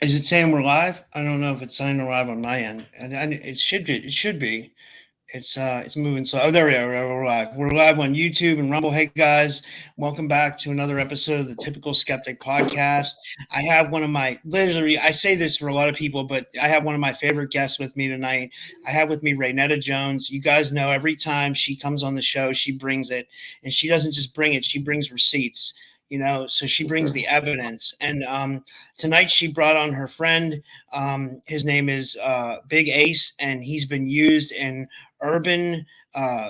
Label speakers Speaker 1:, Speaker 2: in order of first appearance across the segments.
Speaker 1: Is it saying we're live? I don't know if it's saying we're live on my end, and it should be. It should be. It's moving slow. Oh, there we are. We're live. We're live on YouTube and Rumble. Hey guys, welcome back to another episode of the Typical Skeptic podcast. I have one of my literally. I say this for a lot of people, but I have one of my favorite guests with me tonight. I have with me Rainetta Jones. You guys know every time she comes on the show, she brings it, and she doesn't just bring it; she brings receipts. So she brings the evidence. And tonight she brought on her friend. His name is Big Ace, and he's been used in urban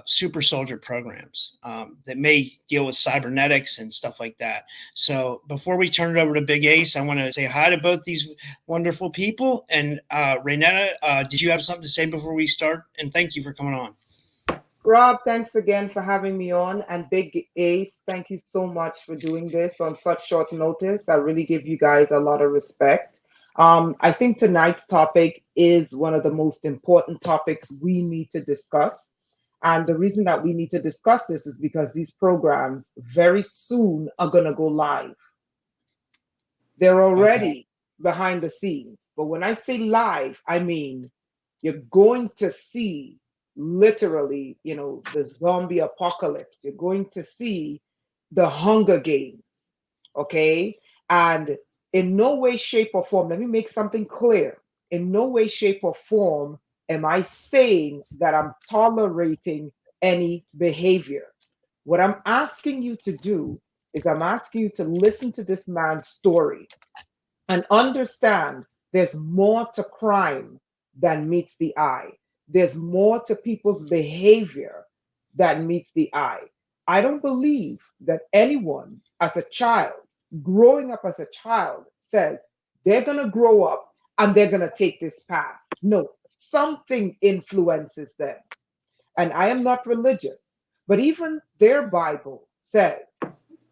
Speaker 1: super soldier programs that may deal with cybernetics and stuff like that. So before we turn it over to Big Ace, I want to say hi to both these wonderful people. And Rainetta, did you have something to say before we start? And thank you for coming on.
Speaker 2: Rob, thanks again for having me on. And Big Ace, thank you so much for doing this on such short notice. I really give you guys a lot of respect. I think tonight's topic is one of the most important topics we need to discuss. And the reason that we need to discuss this is because these programs very soon are going to go live. They're
Speaker 1: Okay.
Speaker 2: already behind the scenes. But when I say live, I mean you're going to see literally, the zombie apocalypse. You're going to see the Hunger Games. Okay. And in no way, shape, or form, let me make something clear. In no way, shape, or form am I saying that I'm tolerating any behavior. What I'm asking you to do is I'm asking you to listen to this man's story and understand there's more to crime than meets the eye. There's more to people's behavior than meets the eye. I don't believe that anyone, as a child, growing up as a child, says they're going to grow up and they're going to take this path. No, something influences them. And I am not religious, but even their Bible says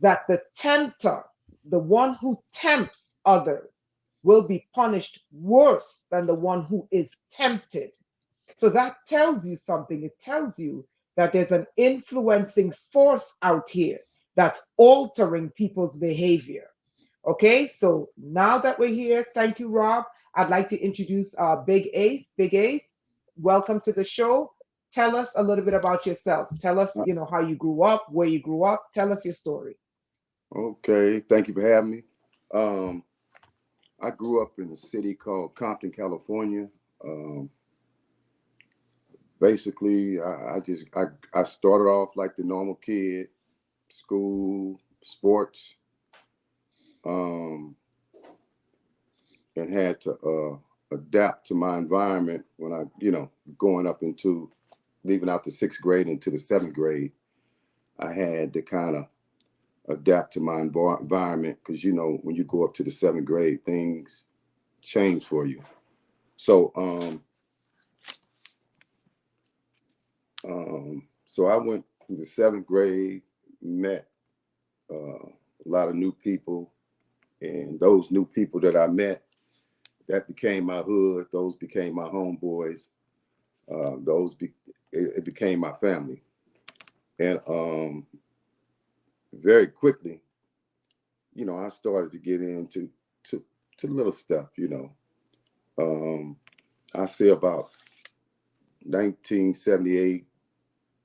Speaker 2: that the tempter, the one who tempts others, will be punished worse than the one who is tempted. So that tells you something. It tells you that there's an influencing force out here that's altering people's behavior. Okay, so now that we're here, thank you, Rob. I'd like to introduce Big Ace. Big Ace, welcome to the show. Tell us a little bit about yourself. Tell us, how you grew up, where you grew up. Tell us your story.
Speaker 3: Okay, thank you for having me. Um, I grew up in a city called Compton, California. Um, Basically, I started off like the normal kid, school, sports, um, and had to adapt to my environment when going up into leaving out the sixth grade into the seventh grade. I had to kind of adapt to my environment because when you go up to the seventh grade, things change for you. So I went through the seventh grade, met a lot of new people, and those new people that I met, that became my hood. Those became my homeboys. It became my family, and very quickly, I started to get into to little stuff. I say about 1978,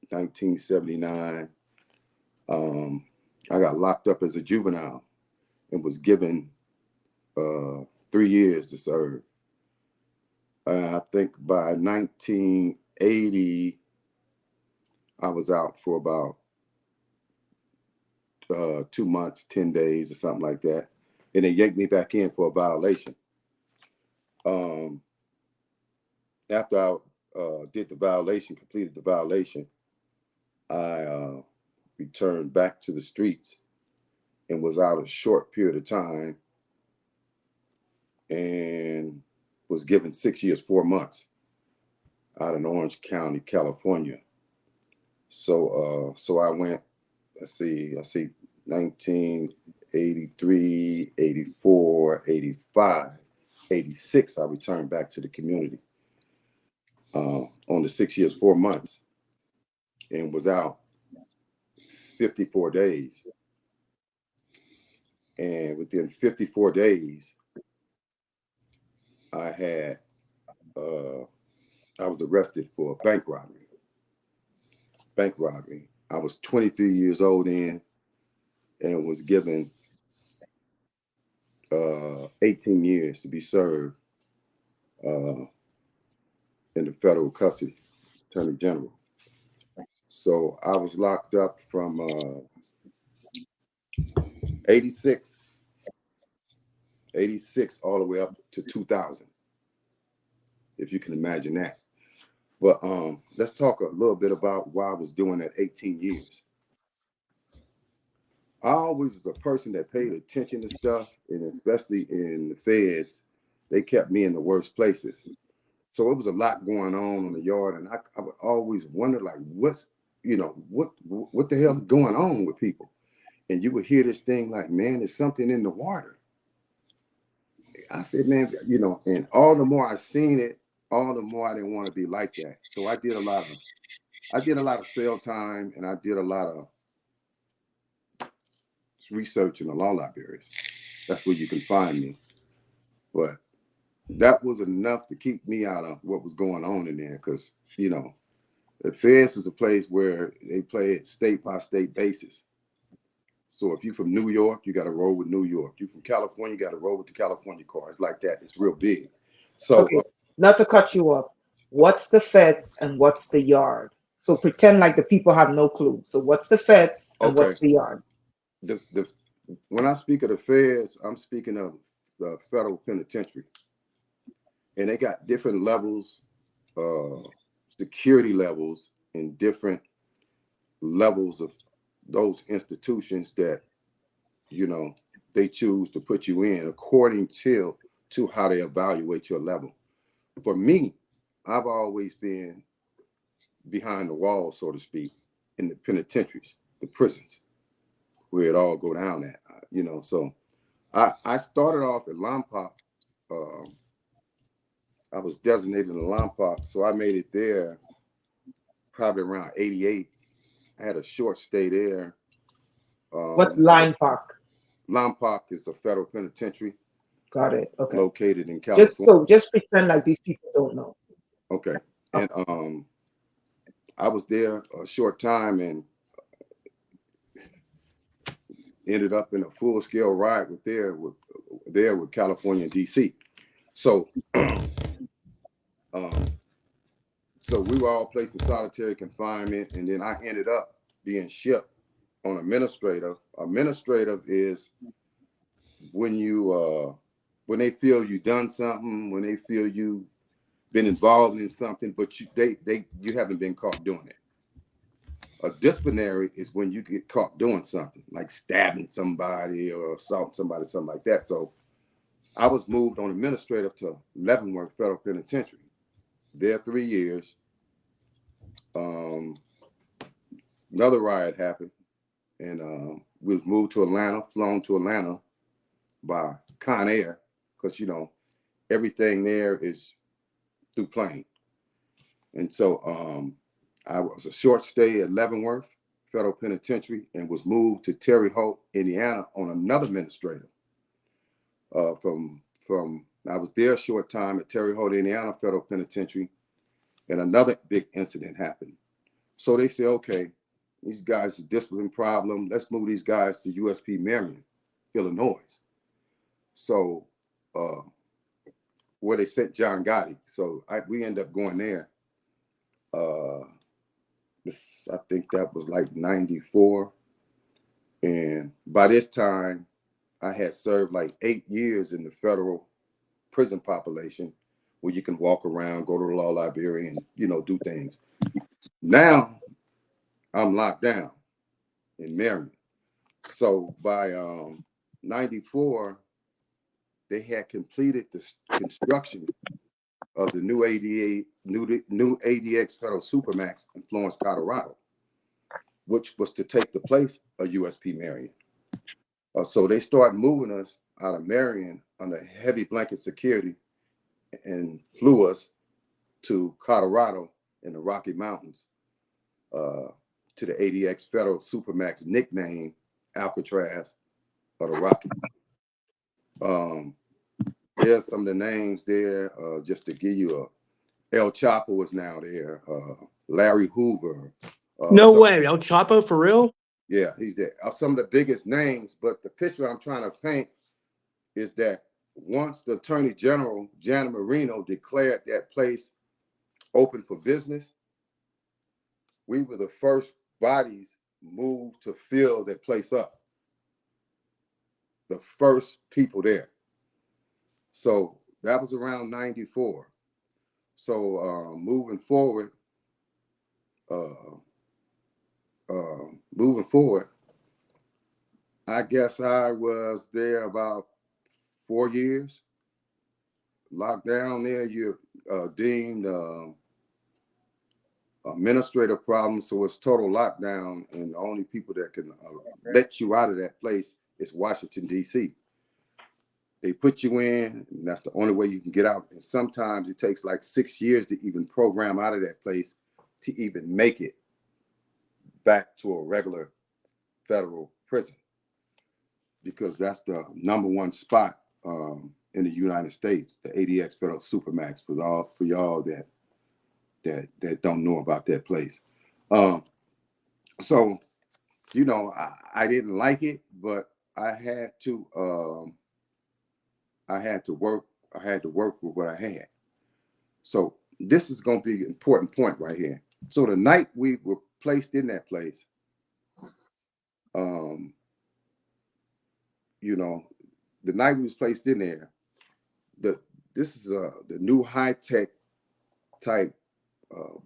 Speaker 3: 1979. I got locked up as a juvenile and was given 3 years to serve. I think by 1980, I was out for about 2 months, 10 days, or something like that. And they yanked me back in for a violation. Um, After I did the violation, completed the violation, I returned back to the streets and was out a short period of time and was given 6 years, 4 months out in Orange County, California. So I went, I see 1983, 84, 85, 86, I returned back to the community on the 6 years, 4 months, and was out 54 days. And within 54 days, I had I was arrested for a bank robbery. I was 23 years old then, and was given 18 years to be served in the federal custody, Attorney General. So I was locked up from 86 all the way up to 2000, if you can imagine that. But let's talk a little bit about why I was doing that 18 years. I always was a person that paid attention to stuff, and especially in the feds, they kept me in the worst places. So it was a lot going on in the yard, and I would always wonder, like, what the hell is going on with people? And you would hear this thing like, man, there's something in the water. I said, man, and all the more I seen it, all the more I didn't want to be like that. So I did a lot of cell time, and I did a lot of research in the law libraries. That's where you can find me. But that was enough to keep me out of what was going on in there, because the feds is a place where they play it state by state basis. So if you're from New York, you got to roll with New York. You from California, you got to roll with the California car. It's like that. It's real big. So
Speaker 2: Okay, not to cut you off. What's the feds and what's the yard? So pretend like the people have no clue. So what's the feds and
Speaker 3: okay,
Speaker 2: what's the yard?
Speaker 3: When I speak of the feds, I'm speaking of the federal penitentiary, and they got different levels, security levels, and different levels of those institutions that they choose to put you in according to how they evaluate your level. For me, I've always been behind the walls, so to speak, in the penitentiaries, the prisons, where it all go down at, So I started off at Lompoc. I was designated in Lompoc, so I made it there probably around 88. I had a short stay there.
Speaker 2: What's Line Park?
Speaker 3: Lompoc is a federal penitentiary.
Speaker 2: Got it. Okay.
Speaker 3: Located in California.
Speaker 2: Just pretend like these people don't know.
Speaker 3: Okay. And I was there a short time and ended up in a full-scale riot with California and DC. So so we were all placed in solitary confinement, and then I ended up being shipped on administrative. Administrative is when when they feel you done something, when they feel you been involved in something, but you haven't been caught doing it. A disciplinary is when you get caught doing something, like stabbing somebody or assaulting somebody, something like that. So I was moved on administrative to Leavenworth Federal Penitentiary. There 3 years. Another riot happened, and we was moved to Atlanta, flown to Atlanta by Con Air, because everything there is through plane. And so I was a short stay at Leavenworth Federal Penitentiary and was moved to Terre Haute, Indiana on another administrative. I was there a short time at Terre Haute, Indiana Federal Penitentiary, and another big incident happened. So they said, okay, these guys, a discipline problem, let's move these guys to USP Marion, Illinois. So where they sent John Gotti. So we ended up going there. I think that was like 94. And by this time, I had served like 8 years in the federal prison population, where you can walk around, go to the law library, and do things. Now I'm locked down in Marion. So by 94, they had completed the construction of the new new ADX Federal Supermax in Florence, Colorado, which was to take the place of USP Marion. So they started moving us out of Marion under heavy blanket security and flew us to Colorado in the Rocky Mountains to the ADX Federal Supermax, nicknamed Alcatraz of the Rocky. There's some of the names there, just to give you El Chapo is now there, Larry Hoover.
Speaker 4: No way, El Chapo for real?
Speaker 3: Yeah, he's there. Some of the biggest names, but the picture I'm trying to paint is that once the Attorney General, Janet Marino, declared that place open for business, we were the first bodies moved to fill that place up. The first people there. So that was around 94. So moving forward, I guess I was there about 4 years. Locked down there, you're deemed administrative problems, so it's total lockdown, and the only people that can let you out of that place is Washington, D.C. They put you in, and that's the only way you can get out. And sometimes it takes like 6 years to even program out of that place to even make it back to a regular federal prison, because that's the #1 spot in the United States, the ADX Federal Supermax, for y'all that don't know about that place. So, you know, I didn't like it, but I had to work with what I had. So this is going to be an important point right here. So the night we were placed in that place, you know, the night we was placed in there, this is the new high-tech type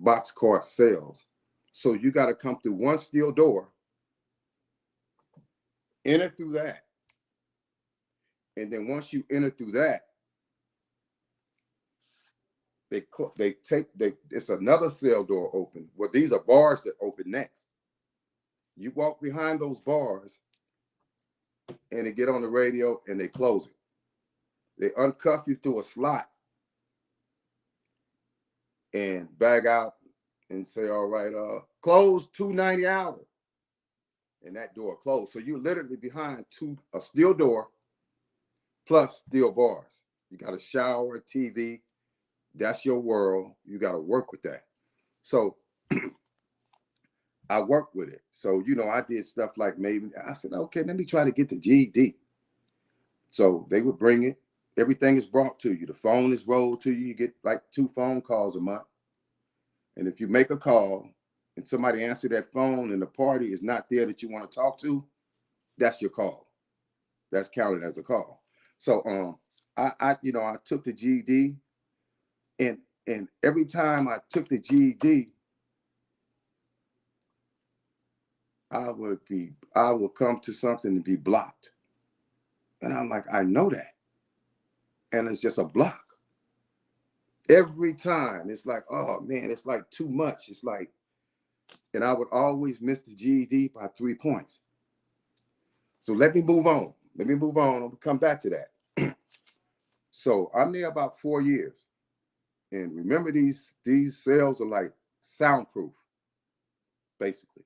Speaker 3: boxcar cells. So you got to come through one steel door, enter through that, and then once you enter through that, it's another cell door open. Well, these are bars that open next. You walk behind those bars, and they get on the radio and they close it. They uncuff you through a slot and bag out and say, all right, close $2.90 hour. And that door closed. So you're literally behind a steel door plus steel bars. You got a shower, TV. That's your world. You got to work with that. So I worked with it. So, you know, I did stuff like I said, okay, let me try to get the GED. So they would bring it. Everything is brought to you. The phone is rolled to you. You get like 2 phone calls a month. And if you make a call and somebody answer that phone and the party is not there that you want to talk to, that's your call. That's counted as a call. So I took the GED, and every time I took the GED, I would come to something and be blocked. And I'm like, I know that. And it's just a block. Every time it's like, oh man, it's like too much. It's like, and I would always miss the GED by 3 points. So let me move on. I'll come back to that. So I'm there about 4 years. And remember, these cells are like soundproof, basically.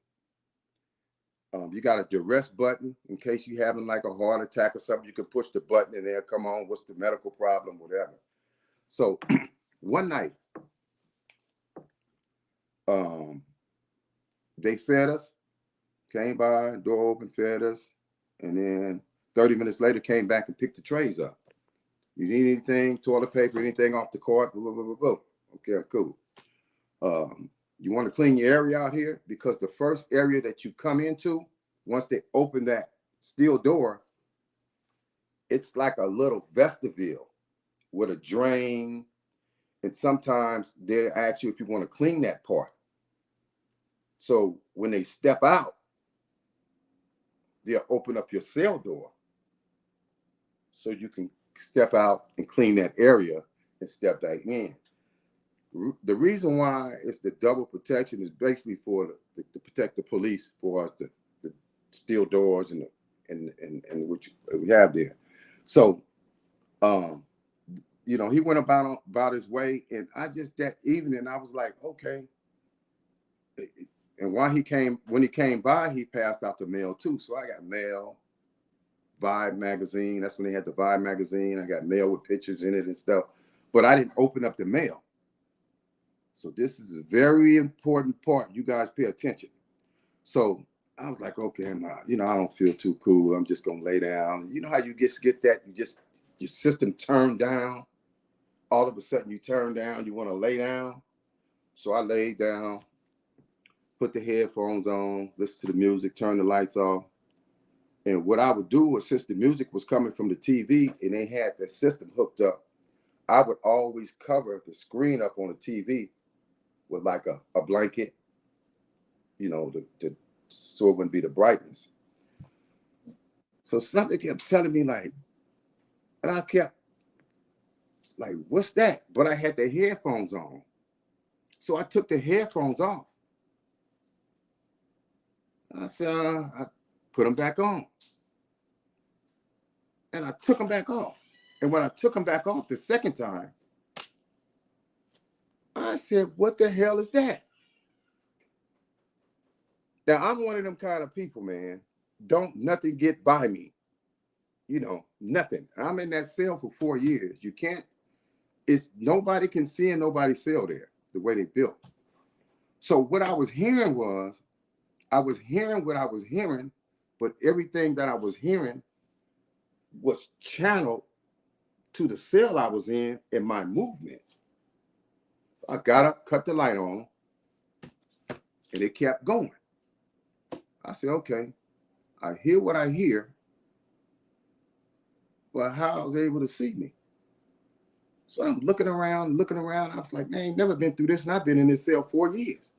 Speaker 3: You got a duress button in case you're having like a heart attack or something. You can push the button and they'll come on. What's the medical problem, whatever. So one night, they fed us, came by, door open, fed us, and then 30 minutes later came back and picked the trays up. You need anything, toilet paper, anything off the cart, blah, blah, blah, blah. Okay, I'm cool. You want to clean your area out here? Because the first area that you come into, once they open that steel door, it's like a little vestibule with a drain. And sometimes they ask you if you want to clean that part. So when they step out, they'll open up your cell door so you can step out and clean that area and step back in. The reason why it's the double protection is basically for to protect the police for us, the steel doors and which we have there. So, you know, he went about his way, and I just that evening I was like, okay. And when he came by, he passed out the mail too. So I got mail, Vibe magazine. That's when they had the Vibe magazine. I got mail with pictures in it and stuff, but I didn't open up the mail. So this is a very important part. You guys pay attention. So I was like, okay, I'm not, I don't feel too cool. I'm just gonna lay down. You know how you get that? Your system turned down. All of a sudden you turn down, you want to lay down. So I laid down, put the headphones on, listen to the music, turn the lights off. And what I would do was, since the music was coming from the TV and they had the system hooked up, I would always cover the screen up on the TV with like a blanket, so it wouldn't be the brightness. So something kept telling me like, and I kept like, what's that? But I had the headphones on. So I took the headphones off. I said, I put them back on. And I took them back off. And when I took them back off the second time, I said, what the hell is that? Now, I'm one of them kind of people, man. Don't nothing get by me. Nothing. I'm in that cell for 4 years. You can't, nobody can see in nobody's cell there, the way they built. So what I was hearing was, I was hearing what I was hearing, but everything that I was hearing was channeled to the cell I was in and my movements. I got up, cut the light on, and it kept going. I said, okay, I hear what I hear, but how I was able to see me? So I'm looking around. I was like, man, I ain't never been through this, and I've been in this cell 4 years.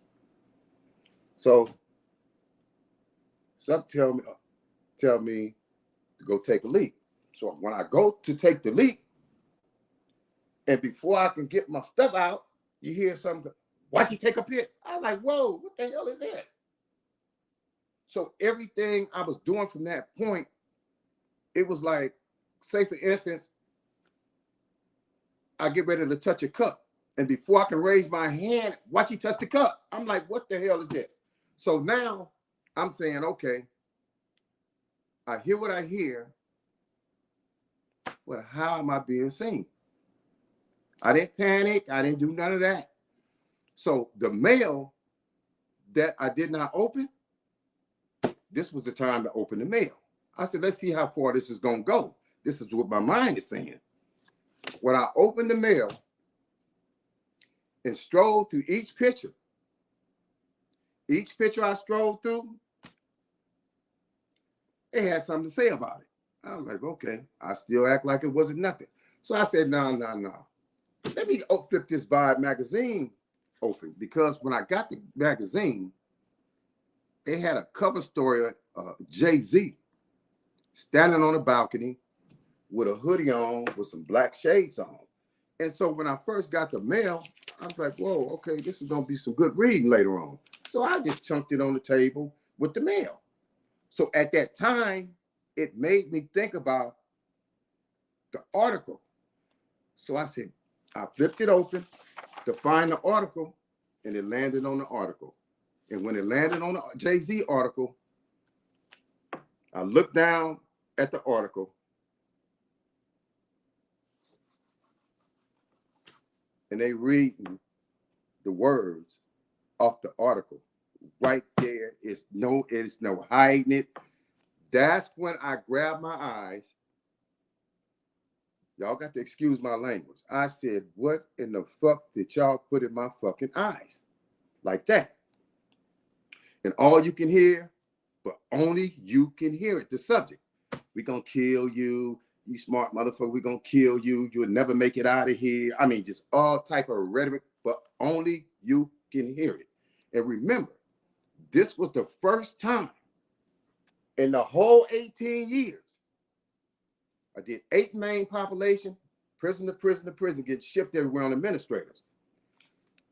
Speaker 3: So some tell me to go take a leak. So when I go to take the leak, and before I can get my stuff out, you hear something, why'd you take a piss? I was like, whoa, what the hell is this? So everything I was doing from that point, it was like, say for instance, I get ready to touch a cup. And before I can raise my hand, watch you touch the cup. I'm like, what the hell is this? So now I'm saying, okay, I hear what I hear, but how am I being seen? I didn't panic. I didn't do none of that. So the mail that I did not open, this was the time to open the mail. I said, let's see how far this is going to go. This is what my mind is saying. When I opened the mail and strolled through each picture I strolled through, it had something to say about it. I was like, okay, I still act like it wasn't nothing. So I said, no. Let me flip this Vibe magazine open, because when I got the magazine, it had a cover story of Jay-Z standing on a balcony with a hoodie on with some black shades on. And so when I first got the mail, I was like, whoa, okay, this is going to be some good reading later on. So I just chunked it on the table with the mail. So at that time, it made me think about the article. So I said, I flipped it open to find the article, and it landed on the article. And when it landed on the Jay-Z article, I looked down at the article, and they reading the words off the article right there. It's no hiding it. That's when I grabbed my eyes. Y'all got to excuse my language. I said, what in the fuck did y'all put in my fucking eyes? Like that. And all you can hear, but only you can hear it, the subject. We gonna kill you, you smart motherfucker, we gonna kill you, you'll never make it out of here. I mean, just all type of rhetoric, but only you can hear it. And remember, this was the first time in the whole 18 years, I did 8 main population, prison to prison to prison, getting shipped everywhere on administrators.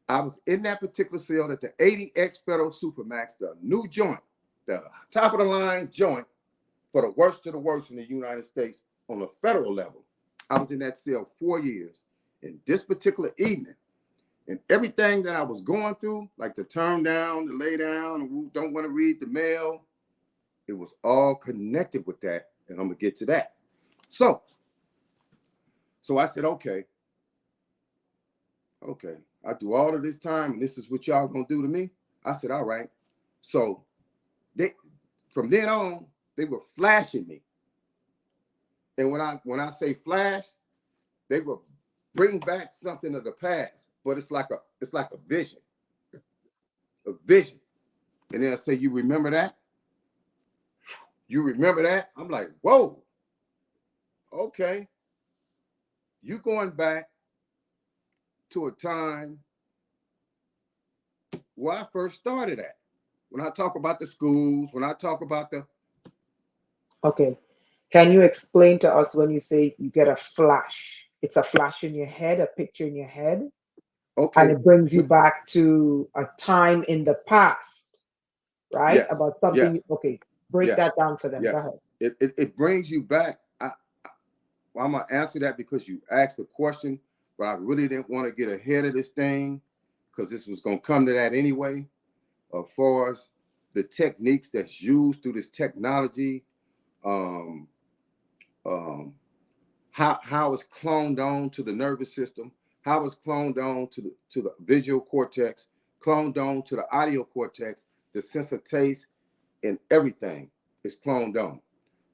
Speaker 3: I was in that particular cell at the 80X Federal Supermax, the new joint, the top of the line joint for the worst of the worst in the United States on a federal level. I was in that cell 4 years. And this particular evening, and everything that I was going through, like the turn down, the lay down, don't want to read the mail, it was all connected with that and I'm gonna get to that. So I said, okay, I do all of this time, and this is what y'all gonna do to me. I said, all right. So from then on, they were flashing me. And when I say flash, they will bring back something of the past, but it's like a vision. A vision. And they'll say, you remember that? You remember that? I'm like, whoa. Okay. You going back to a time where I first started at. When I talk about the schools, when I talk about the...
Speaker 2: Okay. Can you explain to us when you say you get a flash? It's a flash in your head, a picture in your head,
Speaker 3: Okay.
Speaker 2: and it brings you back to a time in the past, right?
Speaker 3: Yes.
Speaker 2: About something.
Speaker 3: Yes.
Speaker 2: Okay. Break
Speaker 3: Yes.
Speaker 2: that down for them.
Speaker 3: Yes.
Speaker 2: Go ahead.
Speaker 3: It brings you back. I'm going to answer that because you asked the question, but I really didn't want to get ahead of this thing because this was going to come to that anyway. As far as the techniques that's used through this technology, how it's cloned on to the nervous system, how it's cloned on to the visual cortex, cloned on to the audio cortex, the sense of taste, and everything is cloned on.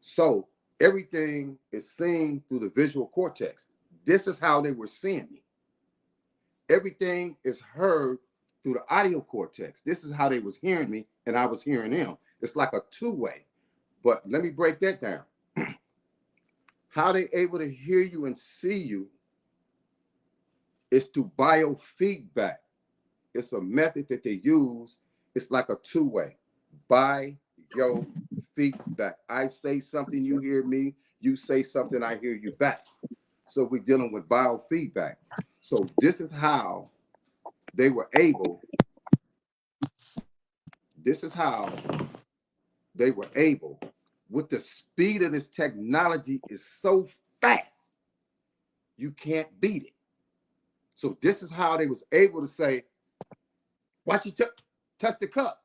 Speaker 3: So everything is seen through the visual cortex. This is how they were seeing me. Everything is heard through the audio cortex. This is how they was hearing me, and I was hearing them. It's like a two-way. But let me break that down. How they able to hear you and see you is through biofeedback. It's a method that they use. It's like a two-way. Biofeedback. I say something, you hear me. You say something, I hear you back. So we're dealing with biofeedback. So this is how they were able. This is how they were able. With the speed of this technology is so fast, you can't beat it. So this is how they was able to say, "Watch you touch the cup,"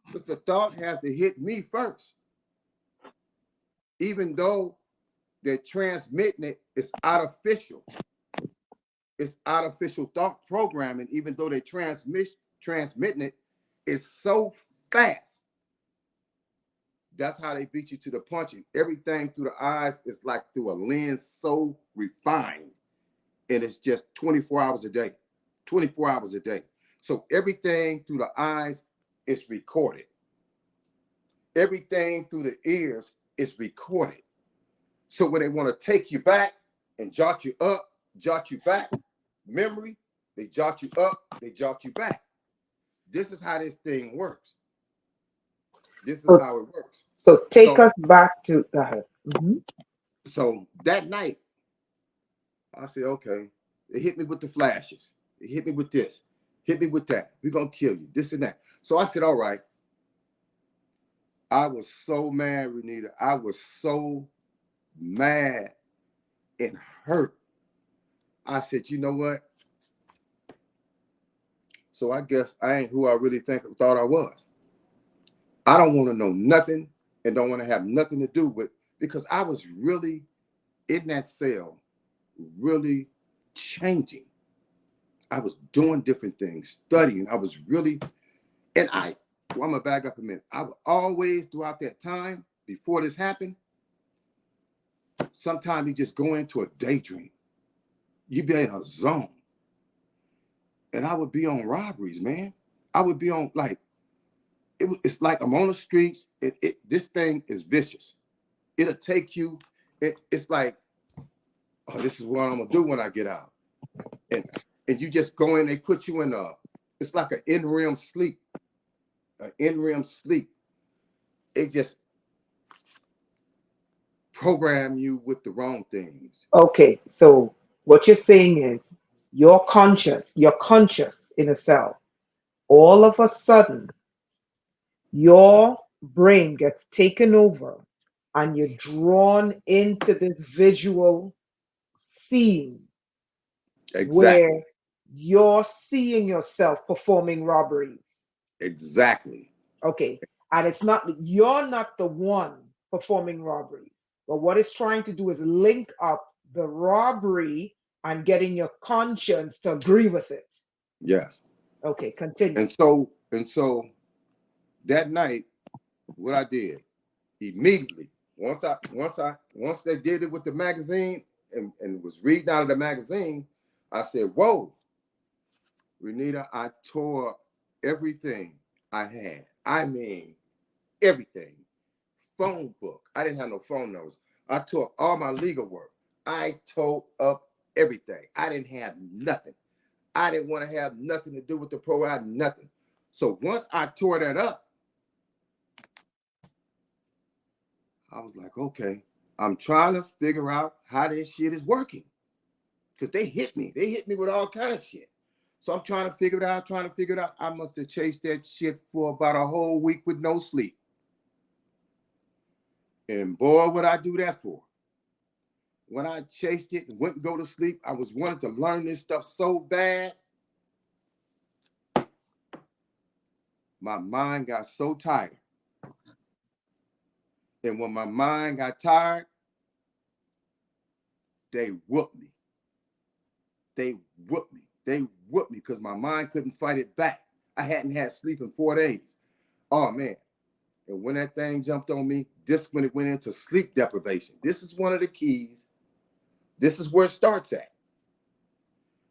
Speaker 3: because the thought has to hit me first. Even though they're transmitting it, it's artificial. It's artificial thought programming. Even though they transmitting it, it's so fast. That's how they beat you to the punch. And everything through the eyes is like through a lens so refined. And it's just 24 hours a day. 24 hours a day. So everything through the eyes is recorded. Everything through the ears is recorded. So when they want to take you back and jot you up, jot you back, memory, they jot you up, they jot you back. This is how this thing works. This is how it works.
Speaker 2: So take us back to, go ahead. Mm-hmm.
Speaker 3: So that night, I said, okay, they hit me with the flashes. They hit me with this, hit me with that. We're going to kill you, this and that. So I said, all right. I was so mad, Rainetta. I was so mad and hurt. I said, you know what? So I guess I ain't who I really thought I was. I don't want to know nothing and don't want to have nothing to do with, because I was really in that cell, really changing. I was doing different things, studying. I was really, and I'm gonna back up a minute. I would always, throughout that time, before this happened, sometimes you just go into a daydream. You be in a zone. And I would be on robberies, man. I would be on, like, it's like I'm on the streets. This thing is vicious. It'll take you, it's like, oh, this is what I'm gonna do when I get out. And you just go in, they put you in it's like an in-REM sleep. An in-REM sleep. It just program you with the wrong things.
Speaker 2: Okay, so what you're saying is you're conscious in a cell. All of a sudden, your brain gets taken over and you're drawn into this visual scene.
Speaker 3: Exactly.
Speaker 2: Where you're seeing yourself performing robberies.
Speaker 3: Exactly.
Speaker 2: Okay. And it's not, you're not the one performing robberies. But what it's trying to do is link up the robbery and getting your conscience to agree with it.
Speaker 3: Yes.
Speaker 2: Okay, continue.
Speaker 3: And so that night, what I did immediately, once they did it with the magazine and was reading out of the magazine, I said, whoa, Rainetta, I tore up everything I had. I mean, everything. Phone book. I didn't have no phone numbers. I tore all my legal work. I tore up everything. I didn't have nothing. I didn't want to have nothing to do with the program, nothing. So once I tore that up, I was like, okay, I'm trying to figure out how this shit is working. Because they hit me. They hit me with all kind of shit. So I'm trying to figure it out, I must have chased that shit for about a whole week with no sleep. And boy, would I do that for. When I chased it and went and go to sleep, I was wanting to learn this stuff so bad. My mind got so tired. And when my mind got tired, they whooped me. They whooped me because my mind couldn't fight it back. I hadn't had sleep in 4 days. Oh, man. And when that thing jumped on me, this when it went into sleep deprivation. This is one of the keys. This is where it starts at.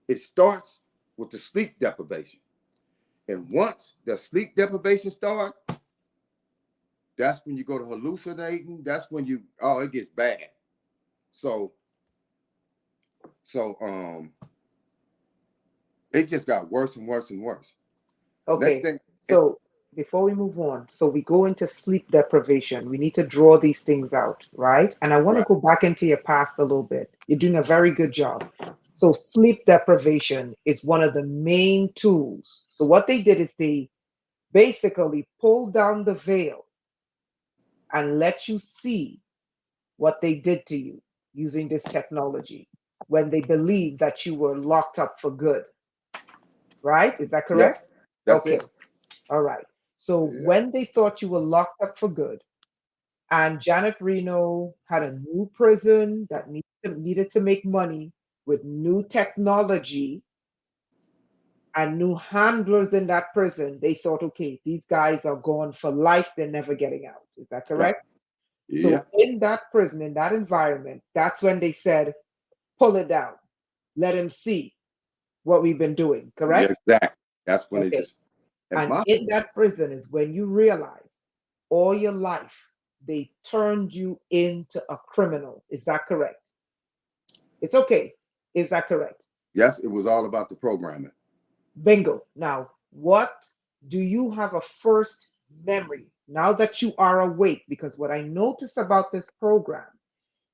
Speaker 3: It starts with the sleep deprivation. And once the sleep deprivation starts, that's when you go to hallucinating. That's when it gets bad. So it just got worse and worse and worse.
Speaker 2: Okay.
Speaker 3: Next thing,
Speaker 2: so before we move on, so we go into sleep deprivation. We need to draw these things out, right? And I want to go back into your past a little bit. You're doing a very good job. So sleep deprivation is one of the main tools. So what they did is they basically pulled down the veil and let you see what they did to you using this technology when they believed that you were locked up for good. Right? Is that correct?
Speaker 3: yes, that's
Speaker 2: okay.
Speaker 3: it.
Speaker 2: All right. So when they thought you were locked up for good, and Janet Reno had a new prison that needed to make money with new technology and new handlers in that prison, they thought, okay, these guys are gone for life. They're never getting out. Is that correct?
Speaker 3: Yeah.
Speaker 2: So in that prison, in that environment, that's when they said, pull it down. Let him see what we've been doing. Correct?
Speaker 3: Yeah, exactly. That's when
Speaker 2: Okay.
Speaker 3: they just.
Speaker 2: And in that prison is when you realize all your life they turned you into a criminal. Is that correct? It's okay. Is that correct?
Speaker 3: Yes, it was all about the programming.
Speaker 2: Bingo. Now, what do you have a first memory now that you are awake? Because what I notice about this program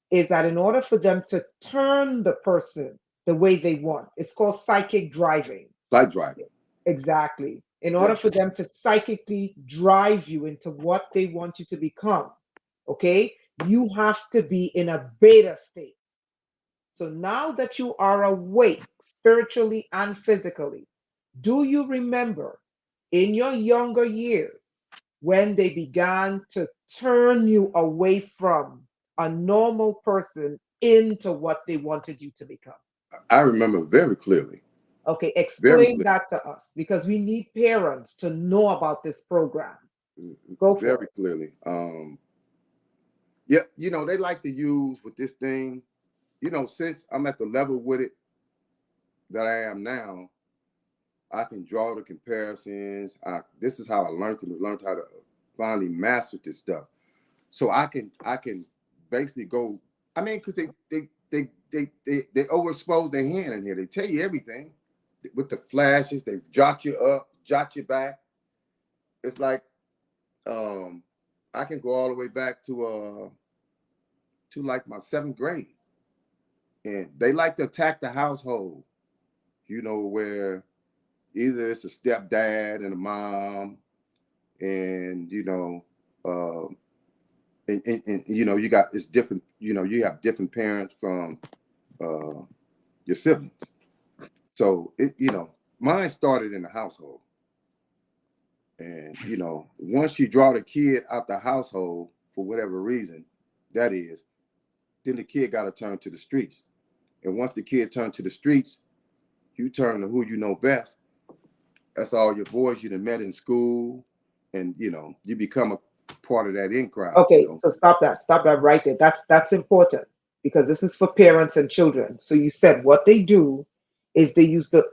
Speaker 2: is that in order for them to turn the person the way they want, it's called psychic driving.
Speaker 3: Psych driving.
Speaker 2: Exactly. In order for them to psychically drive you into what they want you to become, okay, you have to be in a beta state. So now that you are awake spiritually and physically, do you remember in your younger years when they began to turn you away from a normal person into what they wanted you to become?
Speaker 3: I remember very clearly.
Speaker 2: Okay, explain that to us because we need parents to know about this program. Go for
Speaker 3: very
Speaker 2: it.
Speaker 3: clearly. Yeah, they like to use with this thing, since I'm at the level with it that I am now, I can draw the comparisons. This is how I learned how to finally master this stuff. So I can basically go. I mean, because they overexpose their hand in here. They tell you everything with the flashes. They jot you up, jot you back. It's like I can go all the way back to like my 7th grade, and they like to attack the household. Where either it's a stepdad and a mom, and you got it's different. You have different parents from your siblings. So mine started in the household, and once you draw the kid out the household, for whatever reason that is, then the kid got to turn to the streets. And once the kid turned to the streets, you turn to who you know best. That's all your boys you done met in school, and you become a part of that in crowd.
Speaker 2: Okay, so stop that right there. That's important, because this is for parents and children. So you said what they do is they use the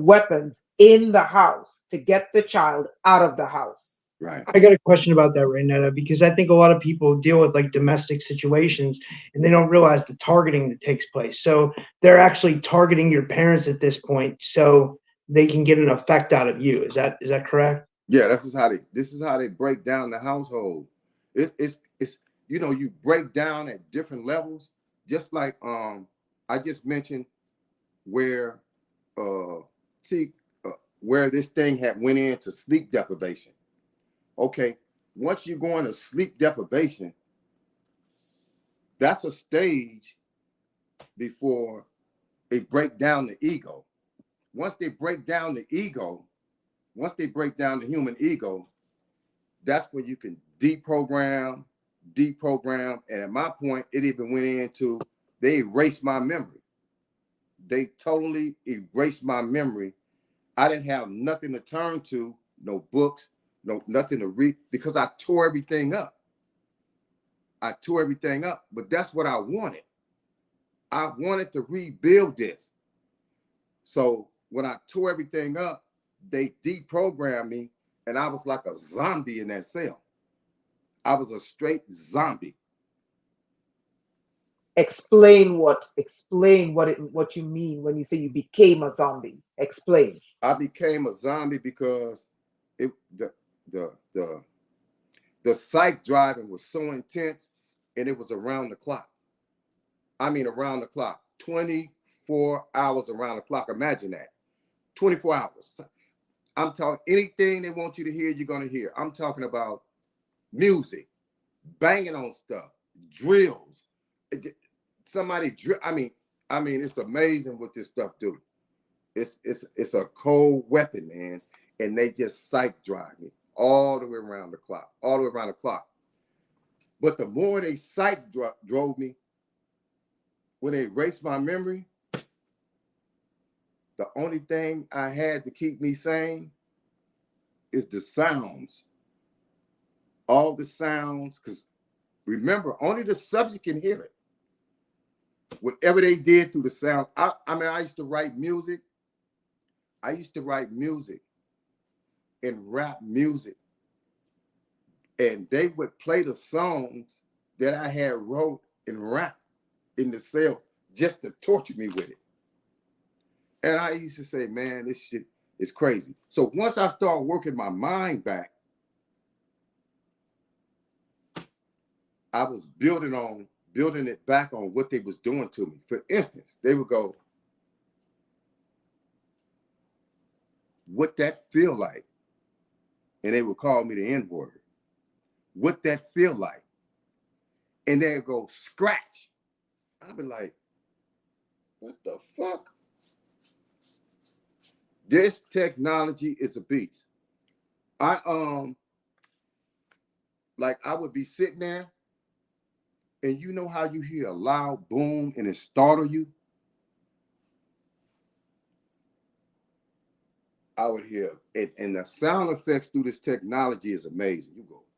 Speaker 2: weapons in the house to get the child out of the house.
Speaker 3: Right.
Speaker 4: I got a question about that, Rainetta, because I think a lot of people deal with like domestic situations and they don't realize the targeting that takes place. So they're actually targeting your parents at this point so they can get an effect out of you. Is that correct?
Speaker 3: Yeah, this is how they break down the household. It's you break down at different levels, just like I just mentioned where where this thing had went into sleep deprivation. Okay, once you go into sleep deprivation, that's a stage before they break down the ego. Once they break down the ego, once they break down the human ego, that's when you can deprogram. And at my point, it even went into, they erased my memory. They totally erased my memory. I didn't have nothing to turn to, no books, nothing to read, because I tore everything up. But that's what I wanted. I wanted to rebuild this. So when I tore everything up, they deprogrammed me, and I was like a zombie in that cell. I was a straight zombie.
Speaker 2: Explain what you mean when you say you became a zombie. Explain.
Speaker 3: I became a zombie because the psych driving was so intense, and it was around the clock. I mean, around the clock, 24 hours around the clock. Imagine that, 24 hours. I'm talking anything they want you to hear, you're gonna hear. I'm talking about music, banging on stuff, drills. I mean, it's amazing what this stuff do. It's a cold weapon, man, and they just psych drive me all the way around the clock, But the more they psych drove me, when they erased my memory, the only thing I had to keep me sane is the sounds. All the sounds, because remember, only the subject can hear it. Whatever they did through the sound. I used to write music. And rap music. And they would play the songs that I had wrote and rap in the cell just to torture me with it. And I used to say, man, this shit is crazy. So once I started working my mind back, I was building it back on what they was doing to me. For instance, they would go, what that feel like? And they would call me the N-word. What that feel like? And they'd go, scratch. I'd be like, what the fuck? This technology is a beast. I would be sitting there, and you know how you hear a loud boom and it startle you? I would hear it, and the sound effects through this technology is amazing.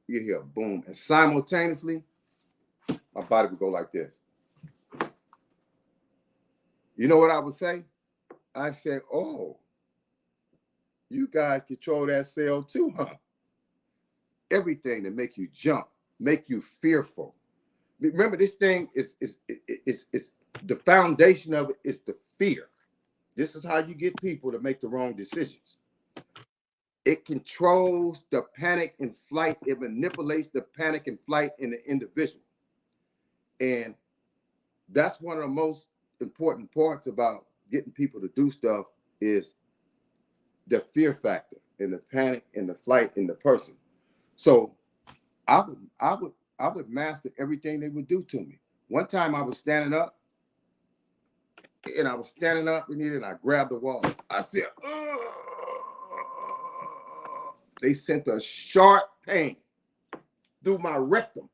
Speaker 3: You hear a boom, and simultaneously, my body would go like this. You know what I would say? I said, oh, you guys control that cell too, huh? Everything to make you jump, make you fearful. Remember, this thing is the foundation of it is the fear. This is how you get people to make the wrong decisions. It controls the panic and flight. It manipulates the panic and flight in the individual. And that's one of the most important parts about getting people to do stuff is the fear factor and the panic and the flight in the person. So I would master everything they would do to me. One time I was standing up, and I grabbed the wall. I said, ugh. They sent a sharp pain through my rectum.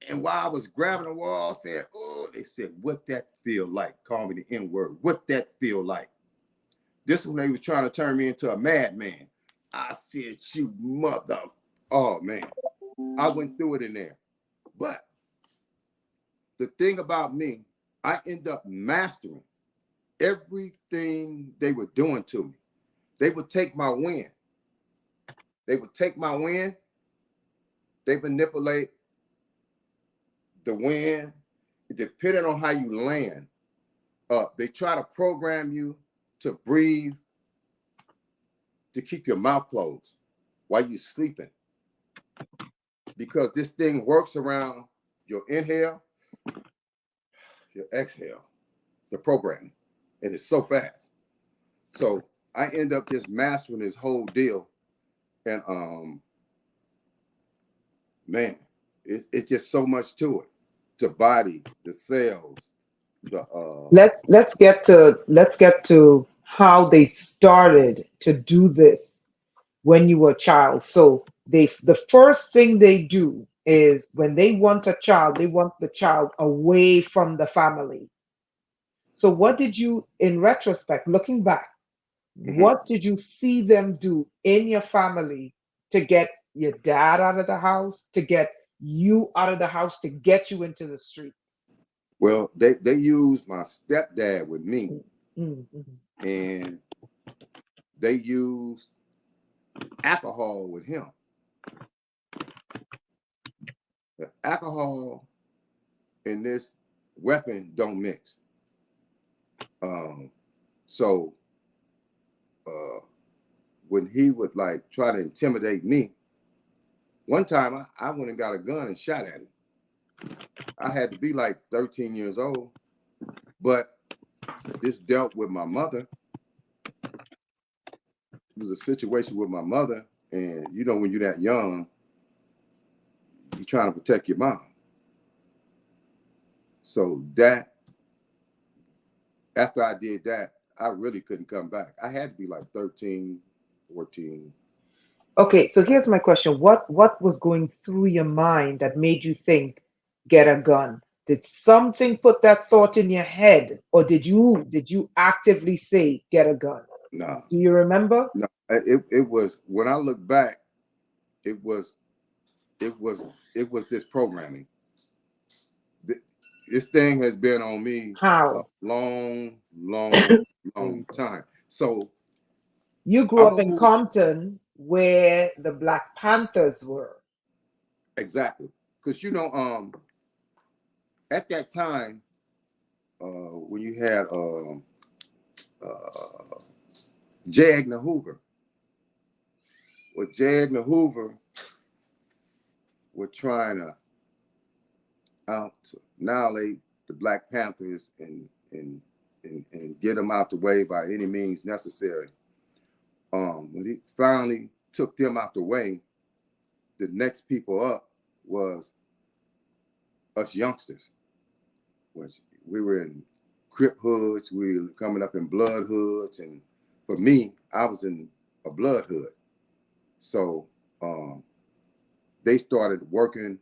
Speaker 3: And while I was grabbing the wall, saying, oh, they said, what that feel like? Call me the N-word. What that feel like? This is when they was trying to turn me into a madman. I said, you mother. Oh, man. I went through it in there. But the thing about me, I end up mastering everything they were doing to me. They would take my win. They would take my win. They manipulate the wind, depending on how you land. They try to program you to breathe, to keep your mouth closed while you're sleeping. Because this thing works around your inhale, your exhale, the programming. And it's so fast. So I end up just mastering this whole deal. And man, it's just so much to it. The body, the cells, the
Speaker 2: let's get to how they started to do this when you were a child. So the first thing they do is when they want a child, they want the child away from the family. So what did you, in retrospect, looking back, what did you see them do in your family to get your dad out of the house, to get you out of the house, to get you into the streets?
Speaker 3: Well, they used my stepdad with me,
Speaker 2: Mm-hmm.
Speaker 3: and they used alcohol with him. The alcohol and this weapon don't mix. So when he would like try to intimidate me, one time I went and got a gun and shot at him. I had to be like 13 years old, but this dealt with my mother. It was a situation with my mother, and you know, when you're that young, you're trying to protect your mom. So that, after I did that, I really couldn't come back. I had to be like 13, 14.
Speaker 2: Okay, so here's my question. What was going through your mind that made you think, get a gun? Did something put that thought in your head, or did you actively say, get a gun?
Speaker 3: No.
Speaker 2: Do you remember?
Speaker 3: No. It was, when I look back, it was this programming. This thing has been on me
Speaker 2: How?
Speaker 3: a long time. So
Speaker 2: You grew up in Compton where the Black Panthers were.
Speaker 3: Exactly. Because, you know, at that time, when you had J. Edgar Hoover, with J. Edgar Hoover were trying to annihilate the Black Panthers and get them out the way by any means necessary. When he finally took them out the way, the next people up was us youngsters, which we were in Crip hoods, we were coming up in blood hoods, and for me, I was in a blood hood. So they started working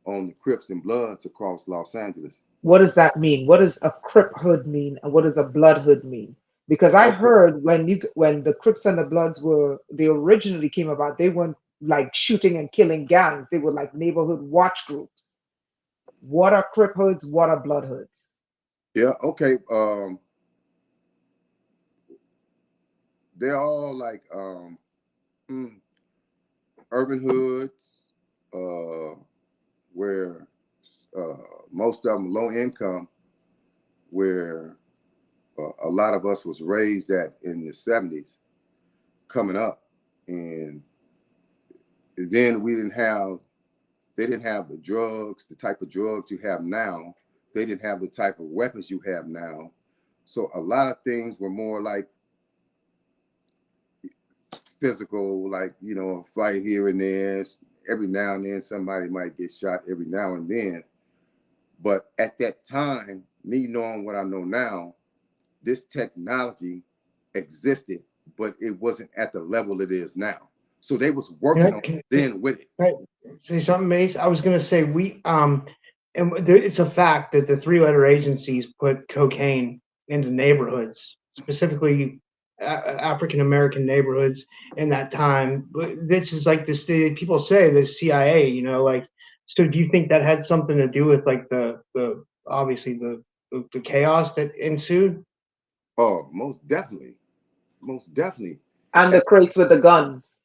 Speaker 3: on the Crips and Bloods across Los Angeles.
Speaker 2: What does that mean? What does a Crip hood mean, and what does a blood hood mean? Because I heard when the Crips and the Bloods they originally came about, they weren't like shooting and killing gangs. They were like neighborhood watch groups. What are Crip hoods? What are blood hoods?
Speaker 3: Yeah, okay. They're all like urban hoods, where most of them low income, where a lot of us was raised at in the 70s coming up. And then they didn't have the drugs, the type of drugs you have now. They didn't have the type of weapons you have now. So a lot of things were more like physical, like, you know, a fight here and there. Every now and then somebody might get shot every now and then. But at that time, me knowing what I know now, this technology existed, but it wasn't at the level it is now. So they was working on
Speaker 4: Can
Speaker 3: then with it.
Speaker 4: I say something, Mace? I was gonna say it's a fact that the three-letter agencies put cocaine into neighborhoods, specifically African American neighborhoods in that time. But this is like this. People say the CIA, like. So, do you think that had something to do with like the obviously the chaos that ensued?
Speaker 3: Oh, most definitely, most definitely.
Speaker 2: And the crates with the guns.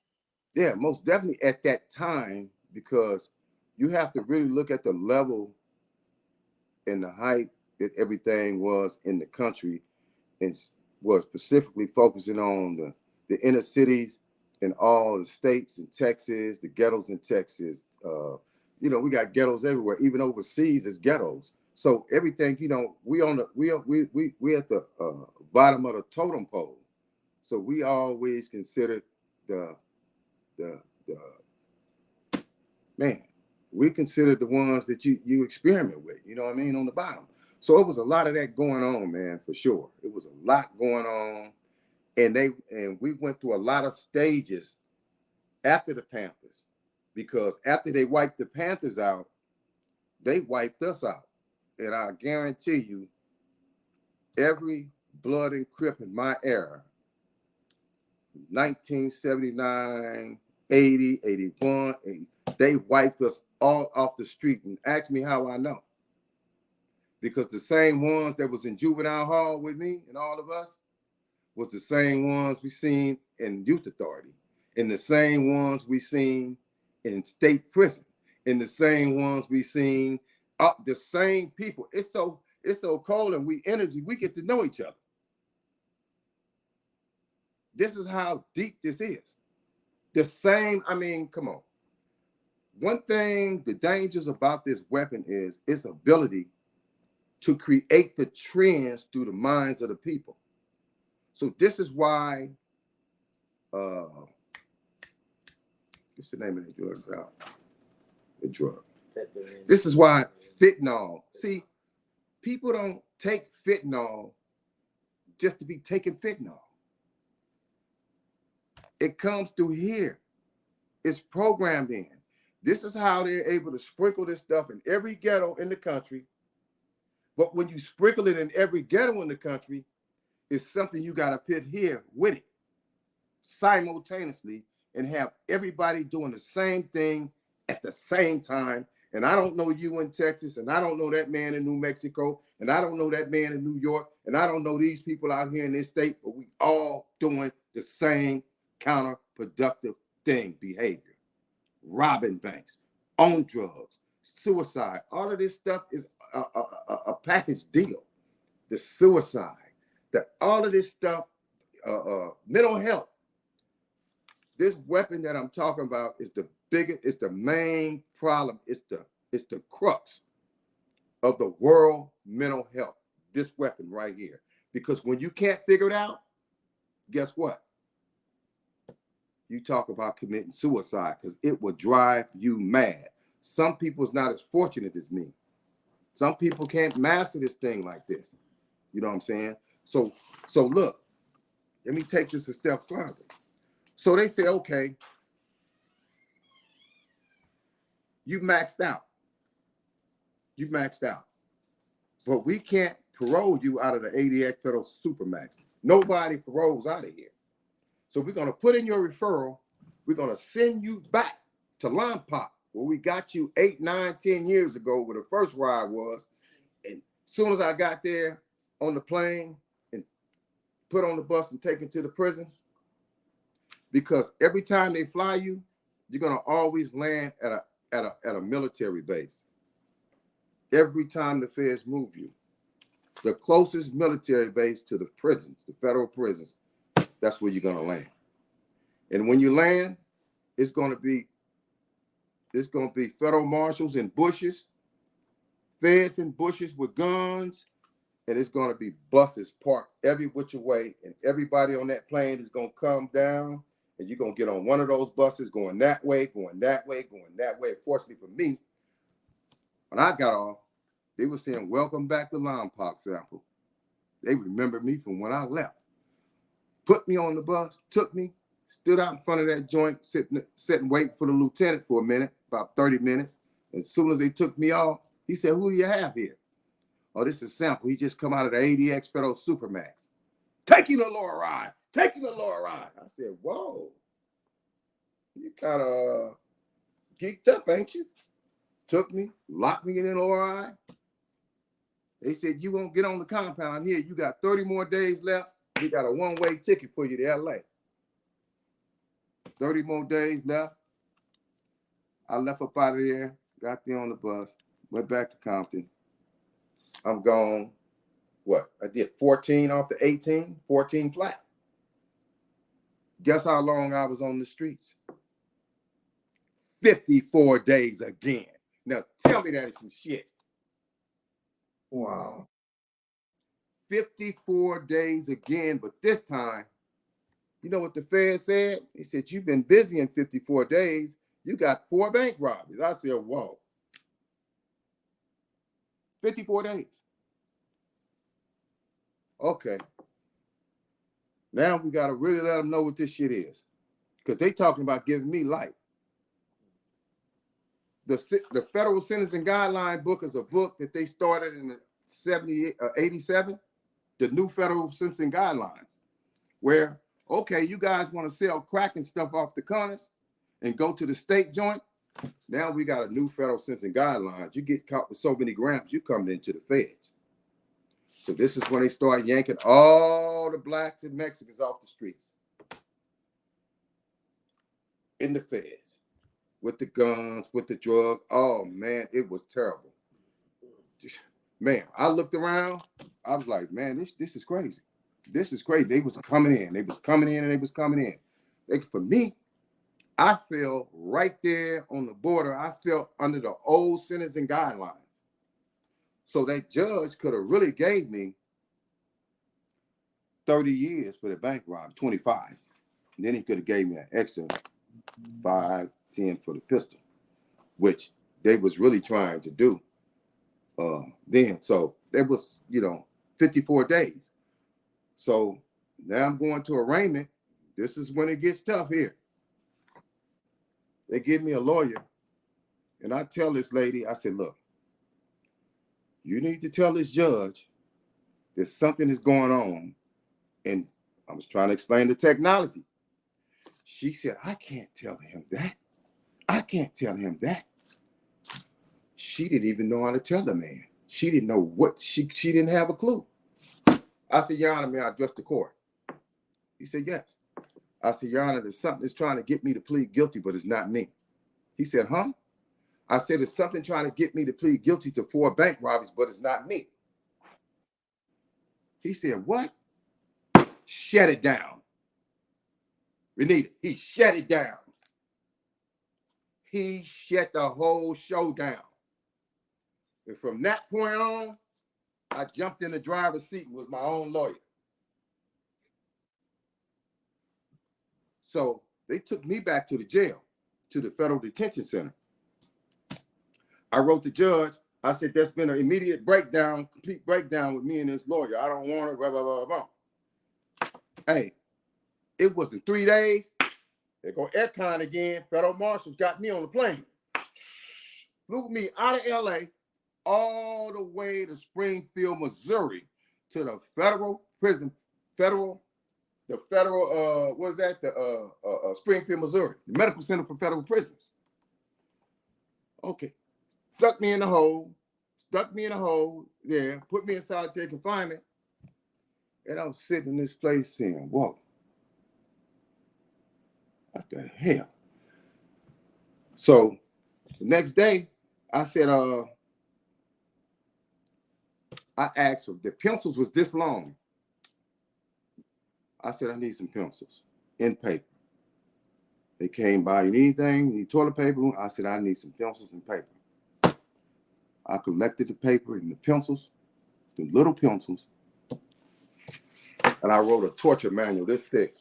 Speaker 3: Yeah, most definitely at that time, because you have to really look at the level and the height that everything was in the country, and was specifically focusing on the inner cities in all the states in Texas, the ghettos in Texas. We got ghettos everywhere, even overseas is ghettos. So everything, we at the bottom of the totem pole. So we always considered the man, we considered the ones that you experiment with, you know what I mean, on the bottom. So it was a lot of that going on, man, for sure. It was a lot going on. And we went through a lot of stages after the Panthers, because after they wiped the Panthers out, they wiped us out. And I guarantee you, every blood and Crip in my era, 1979, 80, 81, 80, they wiped us all off the street. And ask me how I know. Because the same ones that was in juvenile hall with me and all of us was the same ones we seen in youth authority, and the same ones we seen in state prison, and the same ones we seen up the same people. It's so cold, and we get to know each other. This is how deep this is. The same, I mean, come on. One thing, the dangers about this weapon is its ability to create the trends through the minds of the people. So this is why, what's the name of the drugs out? The drug. This is why fentanyl. See, people don't take fentanyl just to be taking fentanyl. It comes through here. It's programmed in. This is how they're able to sprinkle this stuff in every ghetto in the country. But when you sprinkle it in every ghetto in the country, it's something you got to put here with it simultaneously and have everybody doing the same thing at the same time. And I don't know you in Texas, and I don't know that man in New Mexico, and I don't know that man in New York, and I don't know these people out here in this state, but we all doing the same counterproductive thing, behavior. Robbing banks, on drugs, suicide. All of this stuff is a package deal. The suicide, all of this stuff, mental health. This weapon that I'm talking about is the biggest, it's the main problem. It's the crux of the world mental health, this weapon right here. Because when you can't figure it out, guess what? You talk about committing suicide, because it will drive you mad. Some people's not as fortunate as me. Some people can't master this thing like this. You know what I'm saying? So look, let me take this a step further. So they say, okay, you maxed out. You maxed out. But we can't parole you out of the 88 federal supermax. Nobody paroles out of here. So we're going to put in your referral. We're going to send you back to Lompoc, where we got you 8, 9, 10 years ago, where the first ride was. And as soon as I got there on the plane and put on the bus and taken to the prison, because every time they fly you, you're going to always land at a military base. Every time the feds move you, the closest military base to the prisons, the federal prisons, that's where you're going to land. And when you land, it's going to be federal marshals in bushes, feds in bushes with guns, and it's going to be buses parked every which way, and everybody on that plane is going to come down, and you're going to get on one of those buses going that way, going that way, going that way. Fortunately for me, when I got off, they were saying, "Welcome back to Lompoc sample." They remembered me from when I left. Put me on the bus, took me, stood out in front of that joint, sitting waiting for the lieutenant for a minute, about 30 minutes. As soon as they took me off, he said, "Who do you have here?" "Oh, this is Sample. He just come out of the ADX Federal Supermax. Taking the lower ride. Taking the lower ride." I said, "Whoa, you kind of geeked up, ain't you?" Took me, locked me in the lower ride. They said, "You won't get on the compound here. You got 30 more days left. We got a one-way ticket for you to LA." 30 more days left. I left up out of there, got there on the bus, went back to Compton. I'm gone. What? I did 14 off the 18, 14 flat. Guess how long I was on the streets? 54 days again. Now, tell me that is some shit.
Speaker 4: Wow.
Speaker 3: 54 days again, but this time, you know what the Fed said? They said, "You've been busy in 54 days. You got 4 bank robberies." I said, "Whoa. 54 days. Okay. Now we got to really let them know what this shit is, because they talking about giving me life." The Federal Sentencing Guideline book is a book that they started in 87, the new Federal Sentencing Guidelines, where, okay, you guys want to sell crack and stuff off the corners and go to the state joint. Now we got a new Federal Sentencing Guidelines. You get caught with so many grams, you coming into the feds. So this is when they start yanking all the blacks and Mexicans off the streets in the feds with the guns, with the drugs. Oh, man, it was terrible. Man, I looked around. I was like, man, this is crazy. This is crazy. They was coming in. They was coming in, and they was coming in. For me, I fell right there on the border. I fell under the old sentencing guidelines. So that judge could have really gave me 30 years for the bank robbery, 25. And then he could have gave me an extra 5, 10 for the pistol, which they was really trying to do then. So it was, 54 days. So now I'm going to arraignment. This is when it gets tough here. They give me a lawyer, and I tell this lady, I said, "Look, you need to tell this judge that something is going on." And I was trying to explain the technology. She said, "I can't tell him that. I can't tell him that." She didn't even know how to tell the man. She didn't know what, she didn't have a clue. I said, "Your Honor, may I address the court?" He said, "Yes." I said, "Your Honor, there's something that's trying to get me to plead guilty, but it's not me." He said, "Huh?" I said, "There's something trying to get me to plead guilty to 4 bank robberies, but it's not me." He said, "What?" Shut it down. Rainetta, he shut it down. He shut the whole show down. And from that point on, I jumped in the driver's seat and was my own lawyer. So they took me back to the jail, to the Federal Detention Center. I wrote the judge. I said, "There's been an immediate breakdown, complete breakdown with me and this lawyer. I don't want it, blah, blah, blah, blah." Hey, it was in 3 days. They go aircon again. Federal marshals got me on the plane. Flew me out of LA all the way to Springfield, Missouri, to the federal prison, Springfield, Missouri, the Medical Center for Federal Prisoners. Okay. Stuck me in the hole there, put me in solitary confinement. And I'm sitting in this place saying, "Whoa, what the hell?" So the next day, I said, I asked them, the pencils was this long. I said, "I need some pencils in paper." They came by, "You need anything? You need toilet paper?" I said, "I need some pencils and paper." I collected the paper and the pencils, the little pencils, and I wrote a torture manual this thick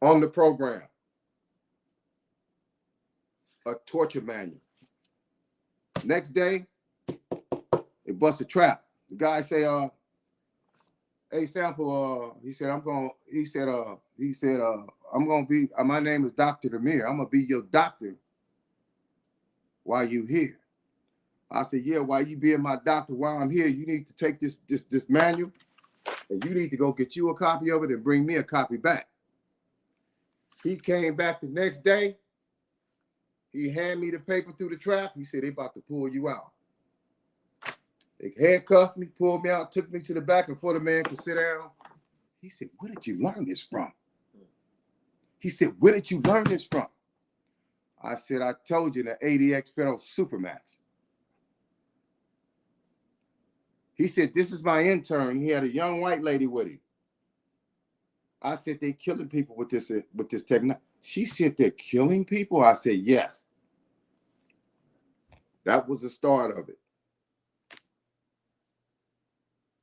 Speaker 3: on the program. A torture manual. Next day, they bust a trap. The guy say, hey, Sample, he said, I'm gonna be, my name is Dr. Demir. I'm gonna be your doctor while you here. I said, yeah, while you being my doctor, while I'm here, you need to take this manual and you need to go get you a copy of it and bring me a copy back. He came back the next day. He handed me the paper through the trap. He said, they about to pull you out. They handcuffed me, pulled me out, took me to the back before the man could sit down. He said, where did you learn this from? He said, where did you learn this from? I said, I told you, the ADX Federal Supermax. He said, this is my intern. He had a young white lady with him. I said, they killing people with this technology. She said, they're killing people? I said, yes. That was the start of it.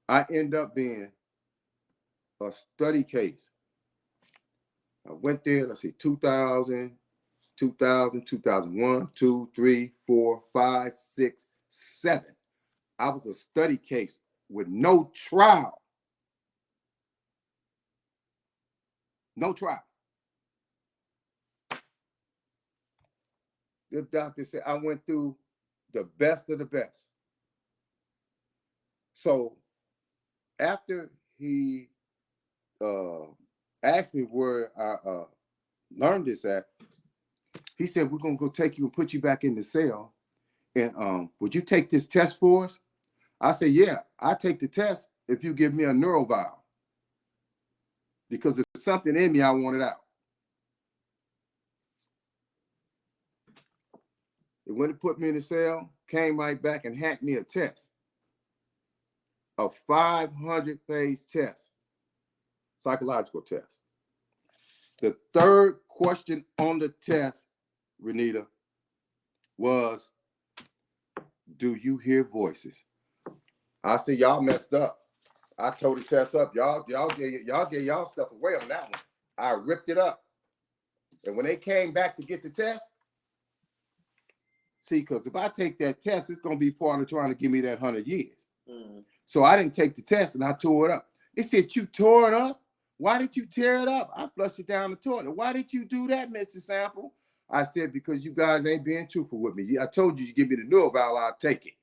Speaker 3: I end up being a study case. I went there, let's see, 2000, 2001, 2, 3, 4, 5, 6, 7. I was a study case with no trial. No trial. The doctor said I went through the best of the best. So after he asked me where I learned this at, he said, we're going to go take you and put you back in the cell. And would you take this test for us? I said, yeah, I take the test if you give me a neurovial. Because if there's something in me, I want it out. They went and put me in the cell, came right back and handed me a test. A 500-page test, psychological test. The third question on the test, Rainetta, was, do you hear voices? I said, y'all messed up. I told the test up. Y'all gave y'all stuff away on that one. I ripped it up. And when they came back to get the test, see, because if I take that test, it's going to be part of trying to give me that 100 years. Mm. So I didn't take the test and I tore it up. It said, you tore it up? Why did you tear it up? I flushed it down the toilet. Why did you do that, Mr. Sample? I said, because you guys ain't being truthful with me. I told you give me the neuroval, I'll take it.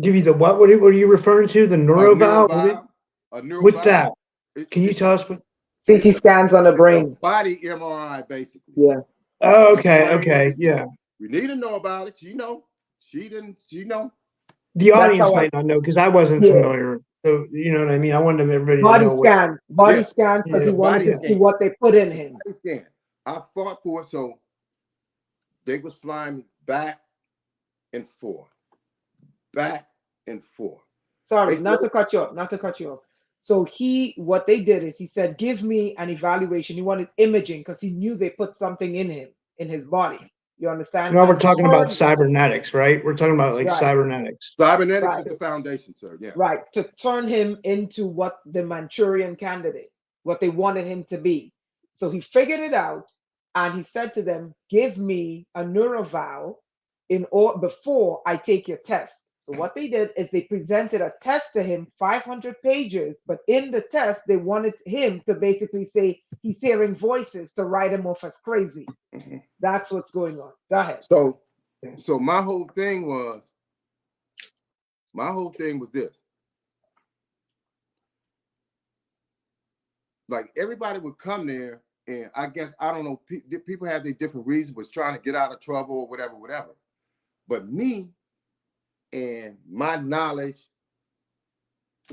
Speaker 4: Give you the what? What are you referring to? The neuroval?
Speaker 3: A neuroval.
Speaker 4: What's that? Can you tell us what?
Speaker 2: CT scans on the brain.
Speaker 3: Body MRI, basically.
Speaker 2: Yeah.
Speaker 4: Oh, okay. Okay. Yeah.
Speaker 3: We need to know about it. She know. She know.
Speaker 4: The audience might not know because I wasn't familiar. So you know what I mean? I wanted everybody to know.
Speaker 2: Body scans, because he wanted to see what they put in him.
Speaker 3: Body scan. I fought for it, so they was flying me back and forth. Back and forth.
Speaker 2: Sorry, not to cut you off. So what they did is he said, give me an evaluation. He wanted imaging because he knew they put something in him, in his body. You understand?
Speaker 4: No, we're talking about cybernetics, right? We're talking about cybernetics.
Speaker 3: Cybernetics is the foundation, sir. Yeah.
Speaker 2: Right. To turn him into what the Manchurian candidate, what they wanted him to be. So he figured it out and he said to them, give me a neuroval before I take your test. So what they did is they presented a test to him, 500 pages, but in the test, they wanted him to basically say he's hearing voices to write him off as crazy. Mm-hmm. That's what's going on. Go ahead.
Speaker 3: So my whole thing was this. Like everybody would come there, and I guess, I don't know, people have their different reasons, was trying to get out of trouble or whatever. But me, and my knowledge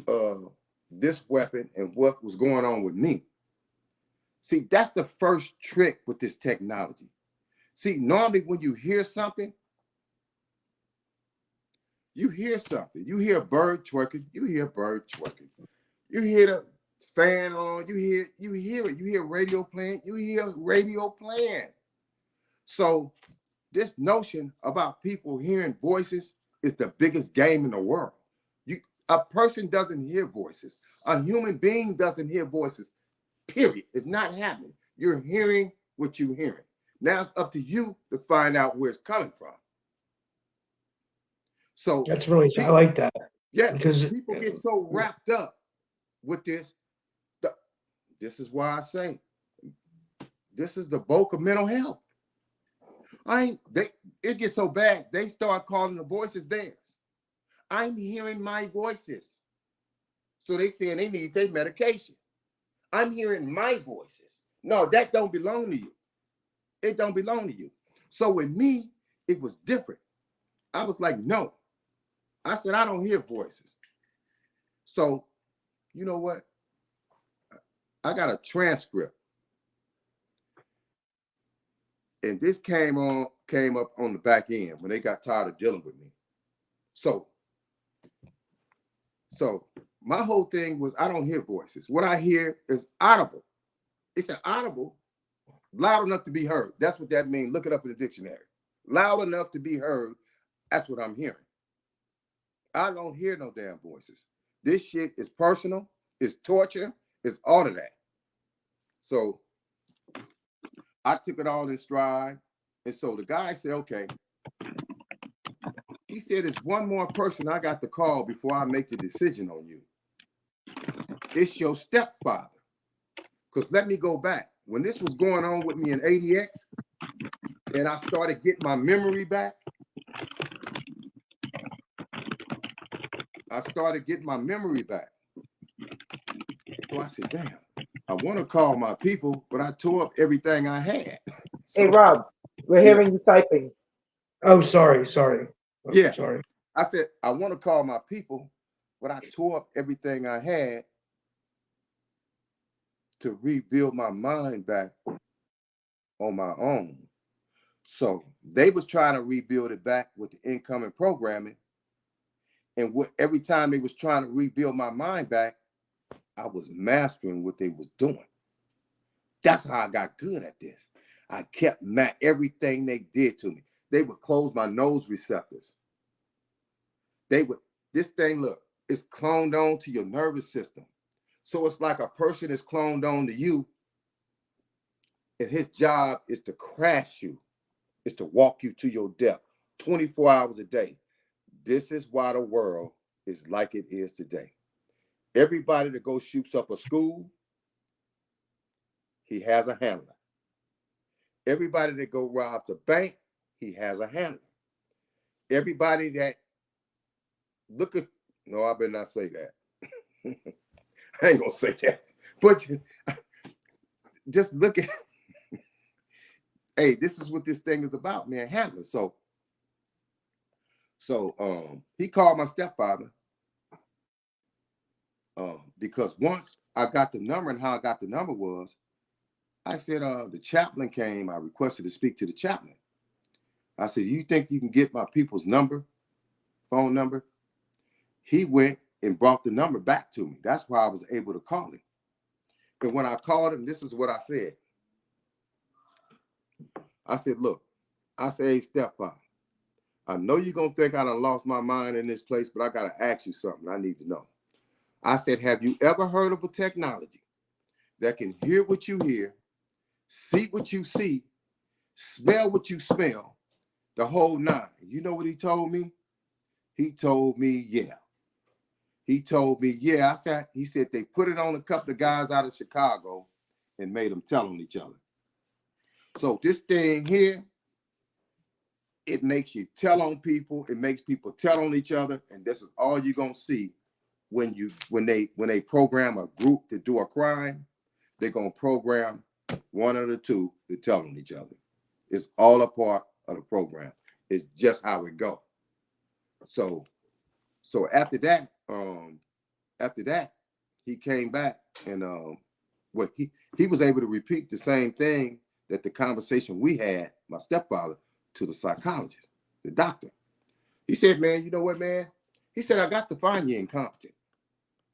Speaker 3: of this weapon and what was going on with me. See, that's the first trick with this technology. See, normally when you hear something, you hear a bird twerking, you hear the fan on, you hear it, you hear radio playing, So this notion about people hearing voices is the biggest game in the world. A person doesn't hear voices. A human being doesn't hear voices, period. It's not happening. You're hearing what you're hearing. Now it's up to you to find out where it's coming from. So
Speaker 4: that's really, I like that.
Speaker 3: Yeah, because people get so wrapped up with this. This is why I say this is the bulk of mental health. It gets so bad, they start calling the voices theirs. I'm hearing my voices. So they saying they need their medication. I'm hearing my voices. No, that don't belong to you. It don't belong to you. So with me, it was different. I was like, no. I said, I don't hear voices. So, you know what? I got a transcript. And this came up on the back end when they got tired of dealing with me. So my whole thing was, I don't hear voices. What I hear is audible. It's an audible, loud enough to be heard. That's what that means. Look it up in the dictionary. Loud enough to be heard. That's what I'm hearing. I don't hear no damn voices. This shit is personal. It's torture. It's all of that. So I took it all in stride. And so the guy said, okay. He said, it's one more person I got to call before I make the decision on you. It's your stepfather. Because let me go back. When this was going on with me in ADX, and I started getting my memory back, So I said, damn, I want to call my people, but I tore up everything I had. So,
Speaker 2: Hey, Rob, we're hearing you typing.
Speaker 4: Oh, sorry. Oh,
Speaker 3: yeah.
Speaker 4: Sorry.
Speaker 3: I said, I want to call my people, but I tore up everything I had to rebuild my mind back on my own. So they was trying to rebuild it back with the incoming programming. And every time they was trying to rebuild my mind back, I was mastering what they was doing. That's how I got good at this. I kept everything they did to me. They would close my nose receptors. This thing, look, it's cloned on to your nervous system. So it's like a person is cloned on to you, and his job is to crash you, is to walk you to your death 24 hours a day. This is why the world is like it is today. Everybody that goes shoots up a school, he has a handler. Everybody that go robs a bank, he has a handler. Everybody that no, I better not say that. I ain't gonna say that. But just look at, hey, this is what this thing is about, man, handler. So he called my stepfather because once I got the number, and how I got the number was, I said, the chaplain came. I requested to speak to the chaplain. I said, you think you can get my people's phone number? He went and brought the number back to me. That's why I was able to call him. And when I called him, this is what I said. I said, look, I said, hey, stepfather, I know you're going to think I done lost my mind in this place, but I got to ask you something I need to know. I said, have you ever heard of a technology that can hear what you hear, see what you see, smell what you smell, the whole nine? You know what he told me? He told me, yeah. He told me, yeah. He said they put it on a couple of guys out of Chicago and made them tell on each other. So this thing here, it makes you tell on people. It makes people tell on each other. And this is all you're going to see when they program a group to do a crime. They're going to program one of the two to tell on each other. It's all a part of the program. It's just how it go. So after that, he came back and he was able to repeat the same thing that the conversation we had, my stepfather, to the psychologist, the doctor. He said, man, you know what, man? He said, I got to find you incompetent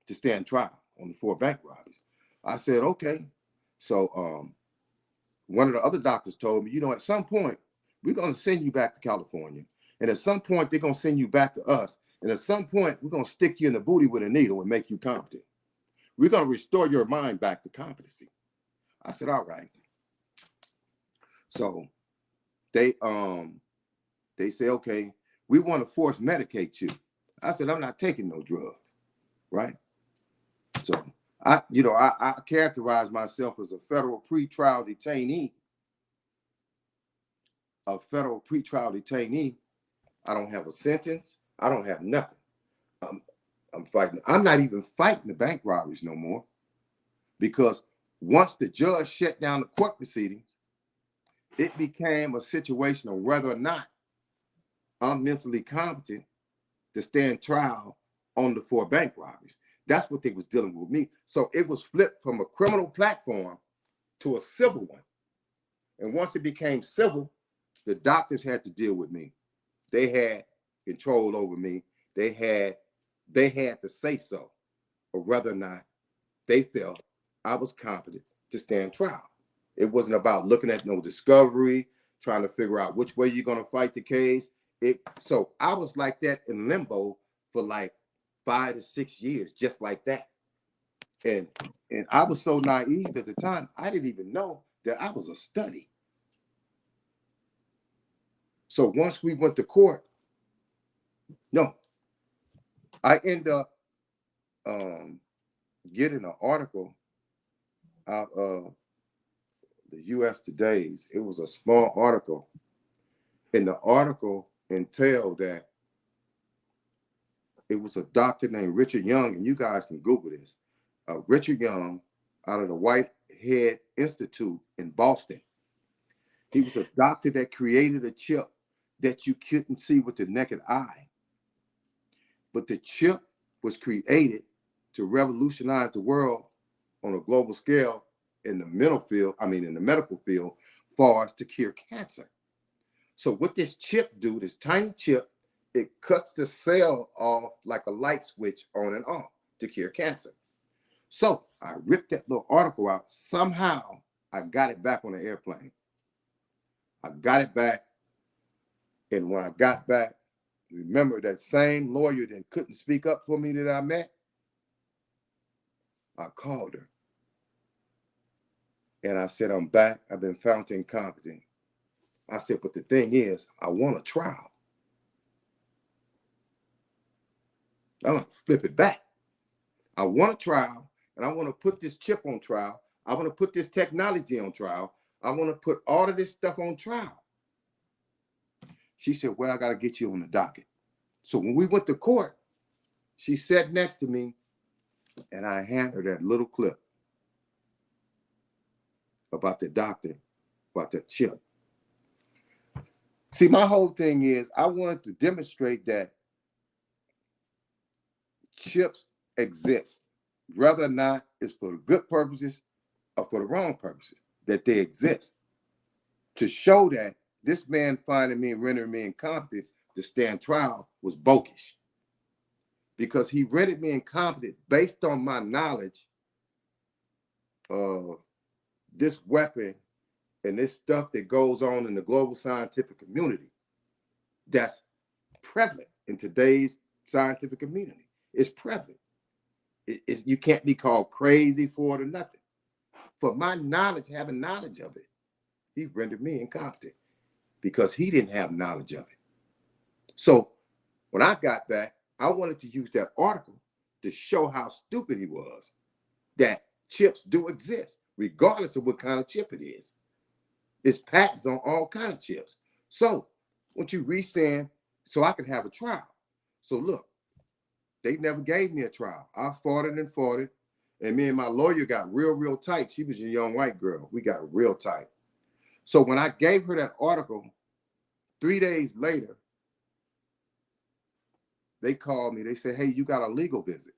Speaker 3: to stand trial on the 4 bank robberies. I said, okay. So one of the other doctors told me, you know, at some point, we're going to send you back to California. And at some point, they're going to send you back to us. And at some point, we're going to stick you in the booty with a needle and make you competent. We're going to restore your mind back to competency. I said, all right. So they say, okay, we want to force medicate you. I said, I'm not taking no drugs, right? So I characterize myself as a federal pretrial detainee. A federal pretrial detainee. I don't have a sentence. I don't have nothing. I'm fighting. I'm not even fighting the bank robberies no more, because once the judge shut down the court proceedings, it became a situation of whether or not I'm mentally competent to stand trial on the 4 bank robberies. That's what they was dealing with me. So it was flipped from a criminal platform to a civil one. And once it became civil, the doctors had to deal with me. They had control over me. They had to say so, or whether or not they felt I was competent to stand trial. It wasn't about looking at no discovery, trying to figure out which way you're going to fight the case. So I was like that in limbo for like 5 to 6 years, just like that. And I was so naive at the time, I didn't even know that I was a study. So once we went to court, I end up getting an article out of the U.S. Today's. It was a small article, and the article entailed that it was a doctor named Richard Young, and you guys can Google this. Richard Young, out of the Whitehead Institute in Boston. He was a doctor that created a chip that you couldn't see with the naked eye. But the chip was created to revolutionize the world on a global scale in the medical field, far as to cure cancer. So what this chip do, this tiny chip, it cuts the cell off like a light switch on and off to cure cancer. So I ripped that little article out. Somehow I got it back on the airplane. I got it back. And when I got back, remember that same lawyer that couldn't speak up for me that I met? I called her. And I said, I'm back. I've been found incompetent. I said, but the thing is, I want a trial. I'm going to flip it back. I want a trial, and I want to put this chip on trial. I want to put this technology on trial. I want to put all of this stuff on trial. She said, well, I got to get you on the docket. So when we went to court, she sat next to me, and I handed her that little clip about the doctor, about the chip. See, my whole thing is I wanted to demonstrate that chips exist, whether or not it's for the good purposes or for the wrong purposes, that they exist. To show that this man finding me and rendering me incompetent to stand trial was bogus, because he rendered me incompetent based on my knowledge of this weapon and this stuff that goes on in the global scientific community that's prevalent in today's scientific community. It's prevalent. You can't be called crazy for it or nothing. For my knowledge, having knowledge of it, he rendered me incompetent because he didn't have knowledge of it. So when I got back, I wanted to use that article to show how stupid he was, that chips do exist, regardless of what kind of chip it is. It's patents on all kinds of chips. So once you resend, so I could have a trial. So look, they never gave me a trial. I fought it. And me and my lawyer got real tight. She was a young white girl. We got real tight. So when I gave her that article, 3 days later, they called me. They said, hey, you got a legal visit.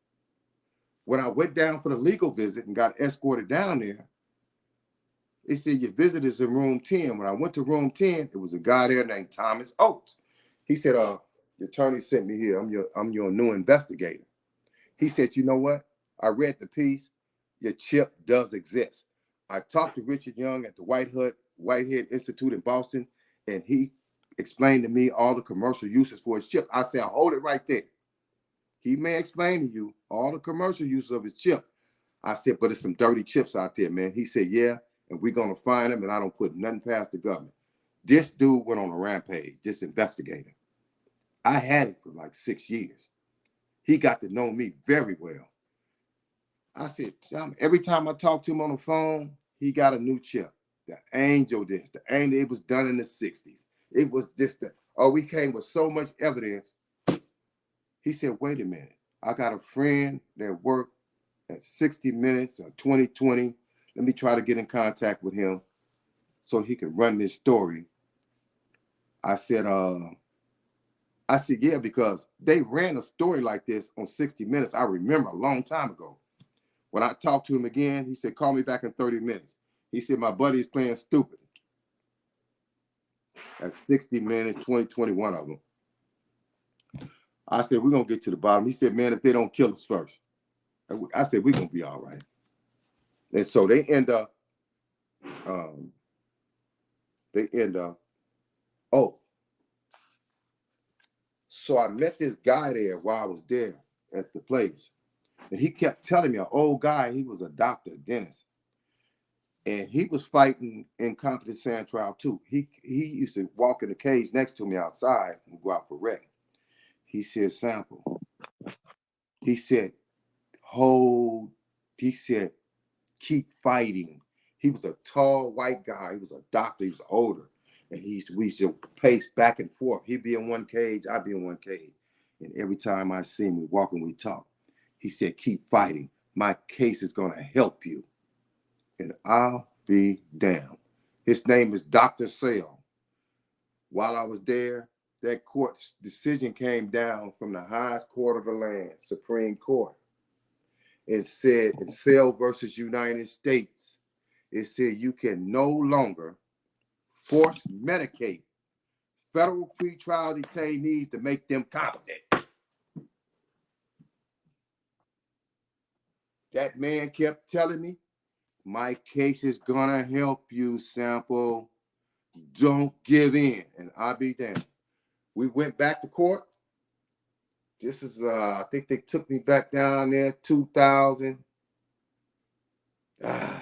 Speaker 3: When I went down for the legal visit and got escorted down there, they said, your visit is in room 10. When I went to room 10, it was a guy there named Thomas Oates. He said, the attorney sent me here. I'm your new investigator. He said, you know what? I read the piece. Your chip does exist. I talked to Richard Young at the Whitehead Institute in Boston, and he explained to me all the commercial uses for his chip. I said, hold it right there. He may explain to you all the commercial uses of his chip. I said, but there's some dirty chips out there, man. He said, yeah, and we're going to find them, and I don't put nothing past the government. This dude went on a rampage, this investigator. I had him for like 6 years. He got to know me very well. I said, every time I talk to him on the phone, he got a new chip. The Angel this, the Angel, it was done in the 60s. It was this, we came with so much evidence. He said, wait a minute. I got a friend that worked at 60 Minutes or 2020. Let me try to get in contact with him so he can run this story. I said, yeah, because they ran a story like this on 60 Minutes. I remember a long time ago. When I talked to him again, he said, call me back in 30 minutes. He said, my buddy is playing stupid. At 60 Minutes, 2021 of them. I said, we're going to get to the bottom. He said, man, if they don't kill us first. I said, we're going to be all right. And so they end up, so I met this guy there while I was there at the place. And he kept telling me, an old guy, he was a doctor, a dentist. And he was fighting incompetent sand trial too. He used to walk in the cage next to me outside and go out for rec. He said, Sample. He said, keep fighting. He was a tall white guy. He was a doctor. He was older. And we used to pace back and forth. He'd be in one cage, I'd be in one cage. And every time I see him, we walk and we talk. He said, keep fighting. My case is going to help you. And I'll be damned. His name is Dr. Sale. While I was there, that court's decision came down from the highest court of the land, Supreme Court. It said in Sale versus United States, it said you can no longer force medicate federal pretrial detainees to make them competent. That man kept telling me, my case is gonna help you, Sample. Don't give in. And I'll be damned. We went back to court. This is, I think they took me back down there, 2000. I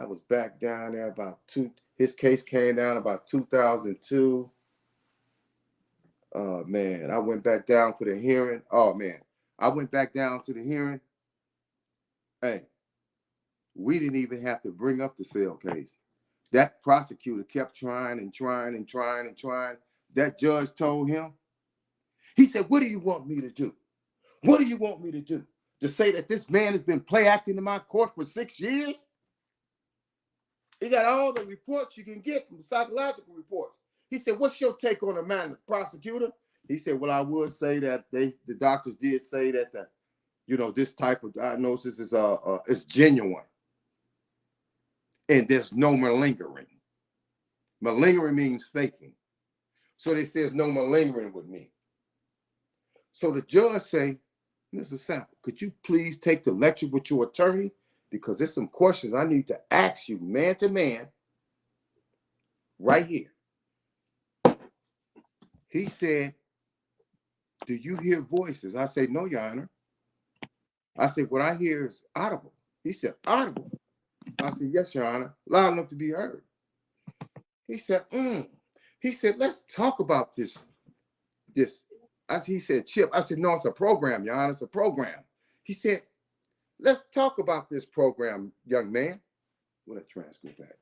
Speaker 3: was back down there about his case came down about 2002. Oh, man, I went back down for the hearing. Oh, man, I went back down to the hearing. Hey, we didn't even have to bring up the Sale case. That prosecutor kept trying and trying and trying and trying. That judge told him, he said, what do you want me to do? What do you want me to do? To say that this man has been play acting in my court for 6 years? He got all the reports you can get from the psychological reports. He said, what's your take on the man, prosecutor? He said, well, I would say that the doctors did say that this type of diagnosis is genuine. And there's no malingering. Malingering means faking. So they says no malingering with me. So the judge say, Mr. Sample, could you please take the lecture with your attorney? Because there's some questions I need to ask you man to man right here. He said, do you hear voices? I said, no, Your Honor. I said, what I hear is audible. He said, audible. I said, yes, Your Honor, loud enough to be heard. He said, He said, let's talk about this. He said, Chip. I said, no, it's a program, Your Honor, it's a program. He said, let's talk about this program, young man. We'll let transcript back.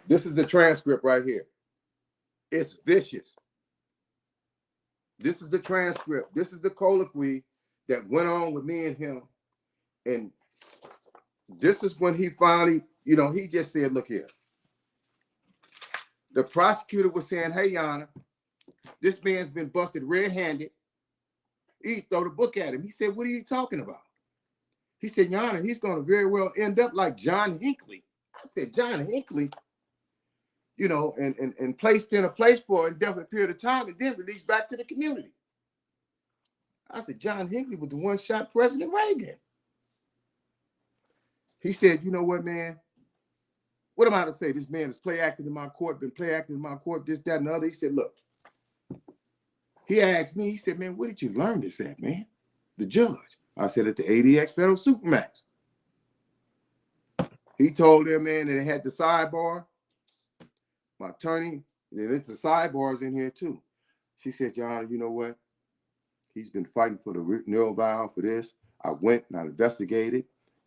Speaker 3: This is the transcript right here. It's vicious. This is the transcript. This is the colloquy that went on with me and him. And this is when he finally, he just said, look here. The prosecutor was saying, hey, Your Honor, this man's been busted red-handed. He throw the book at him. He said, what are you talking about? He said, Your Honor, he's going to very well end up like John Hinckley. I said, John Hinckley? And placed in a place for an indefinite period of time and then released back to the community. I said, John Hinckley was the one shot President Reagan. He said, you know what, man? What am I to say? This man is play acting in my court, been play acting in my court, this, that, and the other. He said, look. He asked me, he said, man, where did you learn this at, man? The judge. I said, at the ADX Federal Supermax. He told them, man, that they had the sidebar. my attorney, and it's the sidebars in here too. She said, John, you know what? He's been fighting for the neural valve for this. I went and I investigated,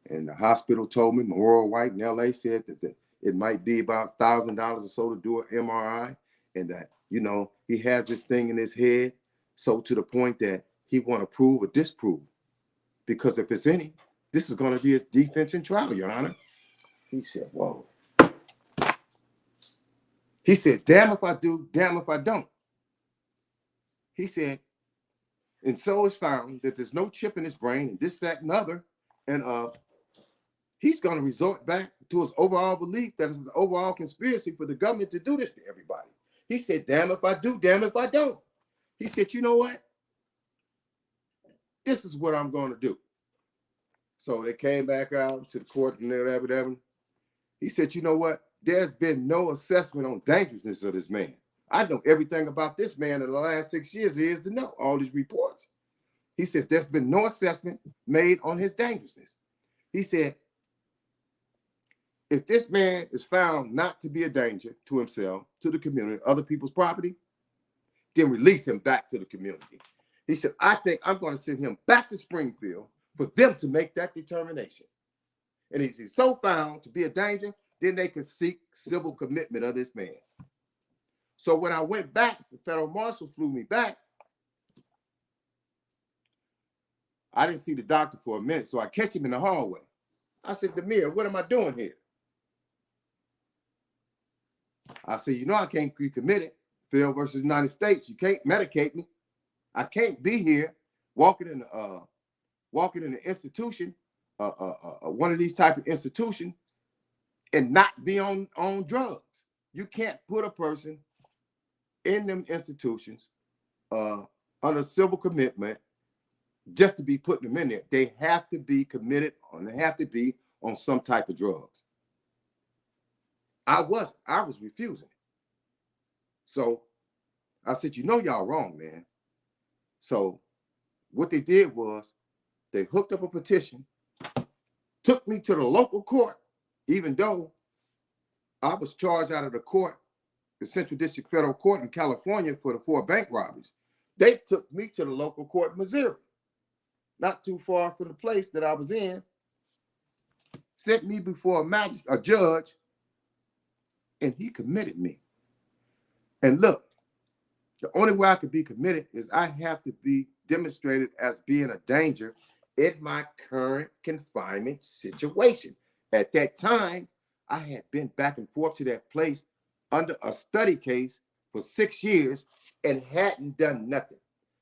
Speaker 3: and the hospital told me, Memorial White in LA said that it might be about $1,000 or so to do an MRI, and that, you know, he has this thing in his head, so to the point that he want to prove or disprove. Because if it's any, this is going to be his defense in trial, Your Honor. He said, whoa. He said, damn if I do, damn if I don't. He said, and so it's found that there's no chip in his brain and this, that, and other. And he's going to resort back to his overall belief that it's an overall conspiracy for the government to do this to everybody. He said, damn if I do, damn if I don't. He said, you know what? This is what I'm going to do. So they came back out to the court and whatever. He said, you know what? There's been no assessment on dangerousness of this man. I know everything about this man in the last 6 years there is to know, all these reports. He said, there's been no assessment made on his dangerousness. He said, if this man is found not to be a danger to himself, to the community, other people's property, then release him back to the community. He said, I think I'm going to send him back to Springfield for them to make that determination. And he's so found to be a danger, then they can seek civil commitment of this man. So when I went back, the federal marshal flew me back. I didn't see the doctor for a minute, so I catch him in the hallway. I said, Demir, what am I doing here? I said, you know I can't be committed. Phil versus United States. You can't medicate me. I can't be here walking in an institution, one of these type of institutions, and not be on drugs. You can't put a person in them institutions under civil commitment just to be putting them in there. They have to be committed and they have to be on some type of drugs. I was refusing it. So I said, you know, y'all wrong, man. So what they did was they hooked up a petition, took me to the local court, even though I was charged out of the court, the Central District Federal Court in California for the 4 bank robberies. They took me to the local court in Missouri, not too far from the place that I was in, sent me before a judge, and he committed me. And look, the only way I could be committed is I have to be demonstrated as being a danger in my current confinement situation. At that time, I had been back and forth to that place under a study case for 6 years and hadn't done nothing.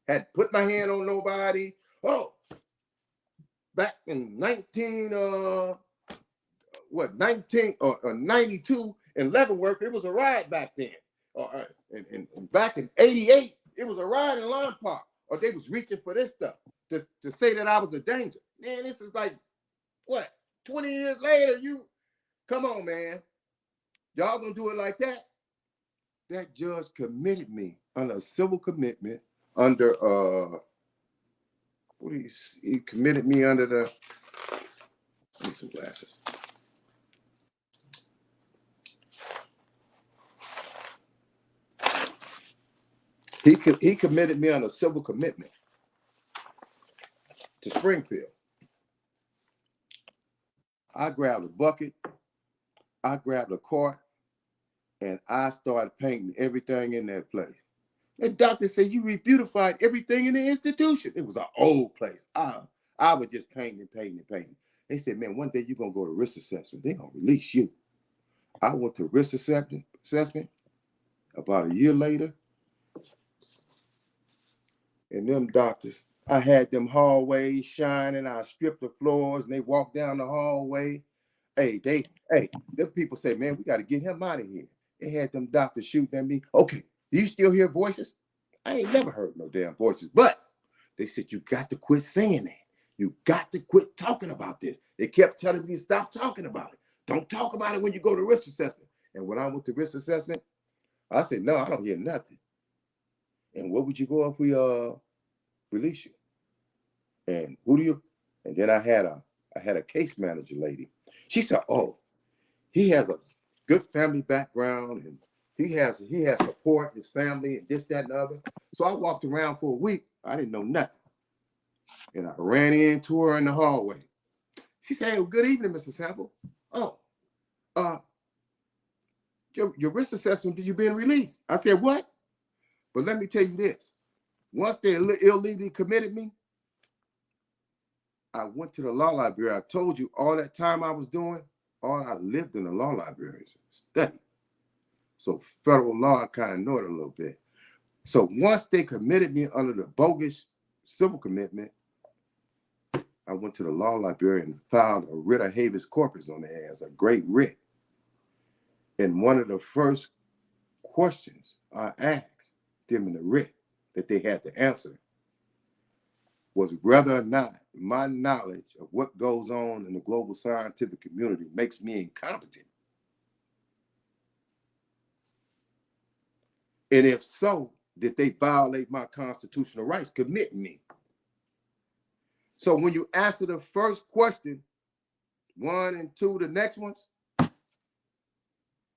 Speaker 3: Hadn't put my hand on nobody. Oh, back in 92 in Leavenworth, it was a riot back then. And back in 88, it was a riot in Lawn Park. Or they was reaching for this stuff to say that I was a danger. Man, this is like, what, 20 years later, you, come on, man. Y'all gonna do it like that? That judge committed me under a civil commitment under, he committed me under the, I need some glasses. He committed me on a civil commitment to Springfield. I grabbed a bucket, I grabbed a cart, and I started painting everything in that place. The doctor said, you re-beautified everything in the institution. It was an old place. I was just painting. They said, man, one day you're going to go to risk assessment. They're going to release you. I went to risk assessment. About a year later, and them doctors, I had them hallways shining. I stripped the floors, and they walked down the hallway. Them people say, man, we got to get him out of here. They had them doctors shooting at me. Okay, do you still hear voices? I ain't never heard no damn voices, but they said, you got to quit saying that. You got to quit talking about this. They kept telling me to stop talking about it. Don't talk about it when you go to risk assessment. And when I went to risk assessment, I said, no, I don't hear nothing. And what would you go if we release you? And who do you? And then I had a case manager lady. She said, oh, he has a good family background and He has support, his family, and this, that, and the other. So I walked around for a week. I didn't know nothing. And I ran into her in the hallway. She said, hey, well, good evening, Mr. Sample. Oh, your risk assessment, you been released. I said, what? But let me tell you this. Once they illegally committed me, I went to the law library. I told you all that time I was doing, all I lived in the law library, study. So federal law, I kind of know it a little bit. So once they committed me under the bogus civil commitment, I went to the law library and filed a writ of habeas corpus on their ass, a great writ. And one of the first questions I asked them in the writ that they had to answer was whether or not my knowledge of what goes on in the global scientific community makes me incompetent. And if so, did they violate my constitutional rights, committing me? So when you answer the first question, 1 and 2, the next ones,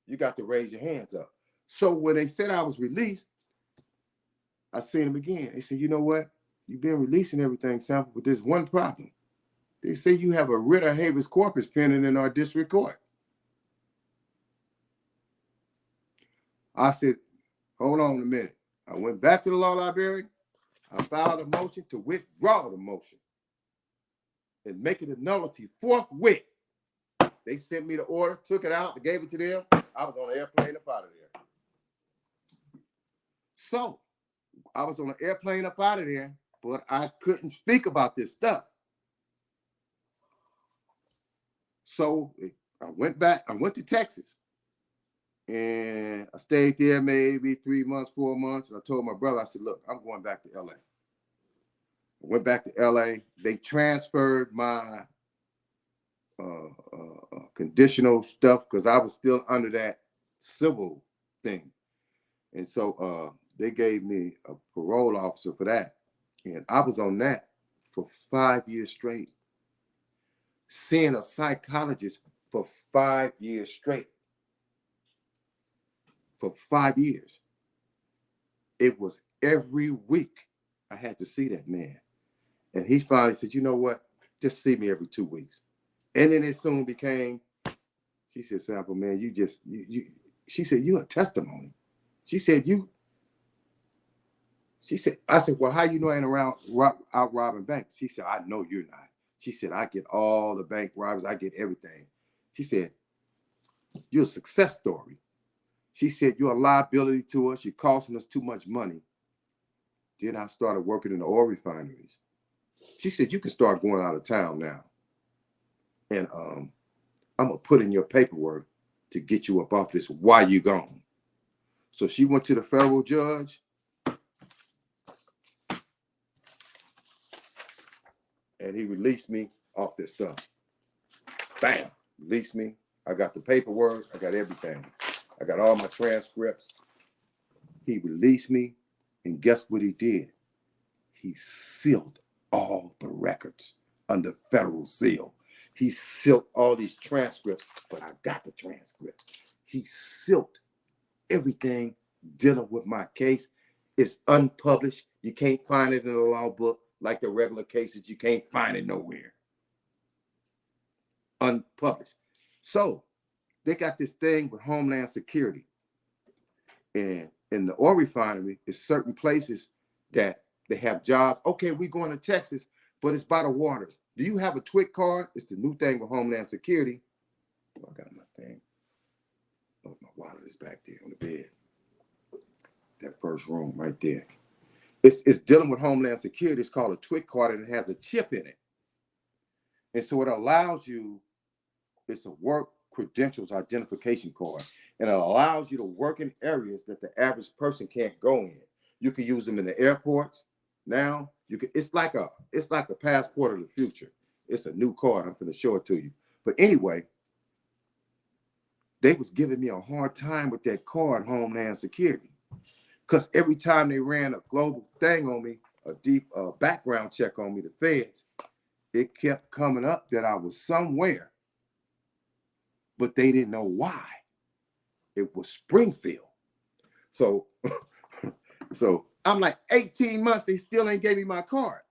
Speaker 3: you got to raise your hands up. So when they said I was released, I seen them again. They said, you know what? You've been releasing everything, Sample, but there's one problem. They say you have a writ of habeas corpus pending in our district court. I said, hold on a minute. I went back to the law library. I filed a motion to withdraw the motion and make it a nullity forthwith. They sent me the order, took it out, gave it to them. I was on an airplane up out of there. So I was on an airplane up out of there, but I couldn't speak about this stuff. So I went back, I went to Texas, and I stayed there maybe 3 months, 4 months. And I told my brother, I said, look, I'm going back to LA. I went back to LA. They transferred my conditional stuff because I was still under that civil thing. And so they gave me a parole officer for that. And I was on that for 5 years straight, seeing a psychologist for 5 years straight. For 5 years. It was every week I had to see that man. And he finally said, you know what? Just see me every 2 weeks. And then it soon became, she said, Sample, man, she said, you're a testimony. She said, I said, well, how you know I ain't out robbing banks? She said, I know you're not. She said, I get all the bank robberies. I get everything. She said, you're a success story. She said, you're a liability to us. You're costing us too much money. Then I started working in the oil refineries. She said, you can start going out of town now. And I'm going to put in your paperwork to get you up off this while you gone. So she went to the federal judge. And he released me off this stuff. Bam, released me. I got the paperwork. I got everything. I got all my transcripts. He released me. And guess what he did? He sealed all the records under federal seal. He sealed all these transcripts, but I got the transcripts. He sealed everything dealing with my case. It's unpublished. You can't find it in the law book like the regular cases. You can't find it nowhere. Unpublished. So they got this thing with Homeland Security. And in the oil refinery, it's certain places that they have jobs. Okay, we're going to Texas, but it's by the waters. Do you have a TWIC card? It's the new thing with Homeland Security. Oh, I got my thing. Oh, my wallet is back there on the bed. That first room right there. It's dealing with Homeland Security. It's called a TWIC card, and it has a chip in it. And so it allows you, it's a work credentials identification card, and it allows you to work in areas that the average person can't go in. You can use them in the airports. Now you can. It's like a passport of the future. It's a new card. I'm going to show it to you. But anyway, they was giving me a hard time with that card, Homeland Security, because every time they ran a global thing on me, a deep background check on me, the feds, it kept coming up that I was somewhere, but they didn't know why. It was Springfield. So, so I'm like 18 months, they still ain't gave me my card.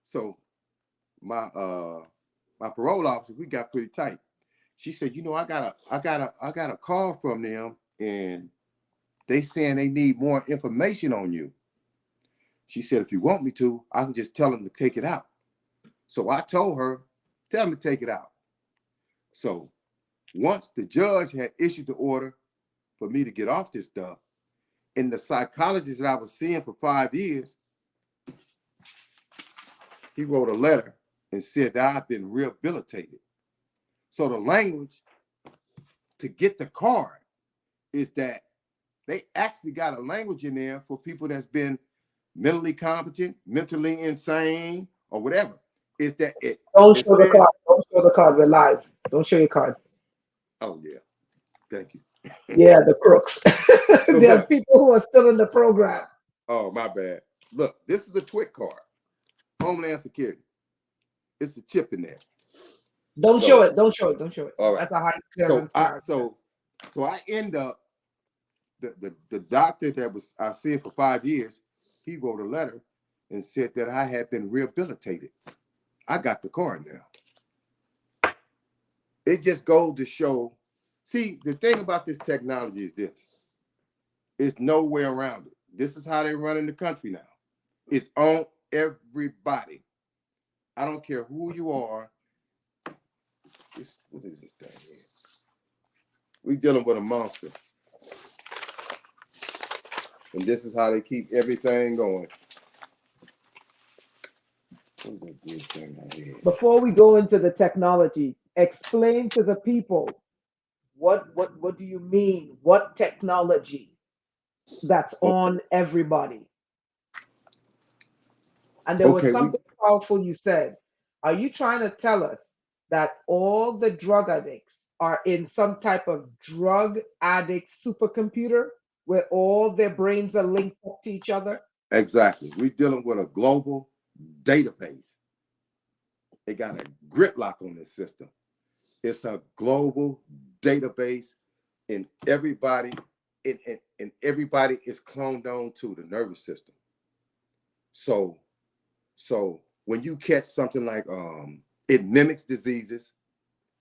Speaker 3: So my parole officer, we got pretty tight. She said, you know, I got a call from them, and they saying they need more information on you. She said, if you want me to, I can just tell them to take it out. So I told her, tell them to take it out. So once the judge had issued the order for me to get off this stuff, and the psychologist that I was seeing for 5 years, he wrote a letter and said that I've been rehabilitated. So the language to get the card is that they actually got a language in there for people that's been mentally competent, mentally insane, or whatever. Is that it?
Speaker 2: Don't
Speaker 3: It
Speaker 2: show the
Speaker 3: says,
Speaker 2: card. Don't show the card. We're live. Don't show your card.
Speaker 3: oh yeah, thank you.
Speaker 2: Yeah, the crooks.
Speaker 3: So
Speaker 2: There are
Speaker 3: look,
Speaker 2: people who are still in the program.
Speaker 3: oh my bad. Look, this is a TWIC card, Homeland Security. It's a chip in there.
Speaker 2: Don't
Speaker 3: So-
Speaker 2: show it. Don't show it. Don't show it.
Speaker 3: All right.
Speaker 2: That's a high
Speaker 3: So
Speaker 2: clearance card.
Speaker 3: so I end up the doctor that was I seen for 5 years, he wrote a letter and said that I had been rehabilitated. I got the card now. It just goes to show. See, the thing about this technology is this. It's no way around it. This is how they run in the country now. It's on everybody. I don't care who you are. What is this thing here? We dealing with a monster. And this is how they keep everything going. What is this thing right here?
Speaker 2: Before we go into the technology, explain to the people what do you mean? What technology that's on everybody? And there was
Speaker 3: Okay,
Speaker 2: something powerful you said. Are you trying to tell us that all the drug addicts are in some type of drug addict supercomputer where all their brains are linked up to each other?
Speaker 3: Exactly. We're dealing with a global database. They got a grip lock on this system. It's a global database, and everybody, and everybody is cloned on to the nervous system. So when you catch something like it mimics diseases,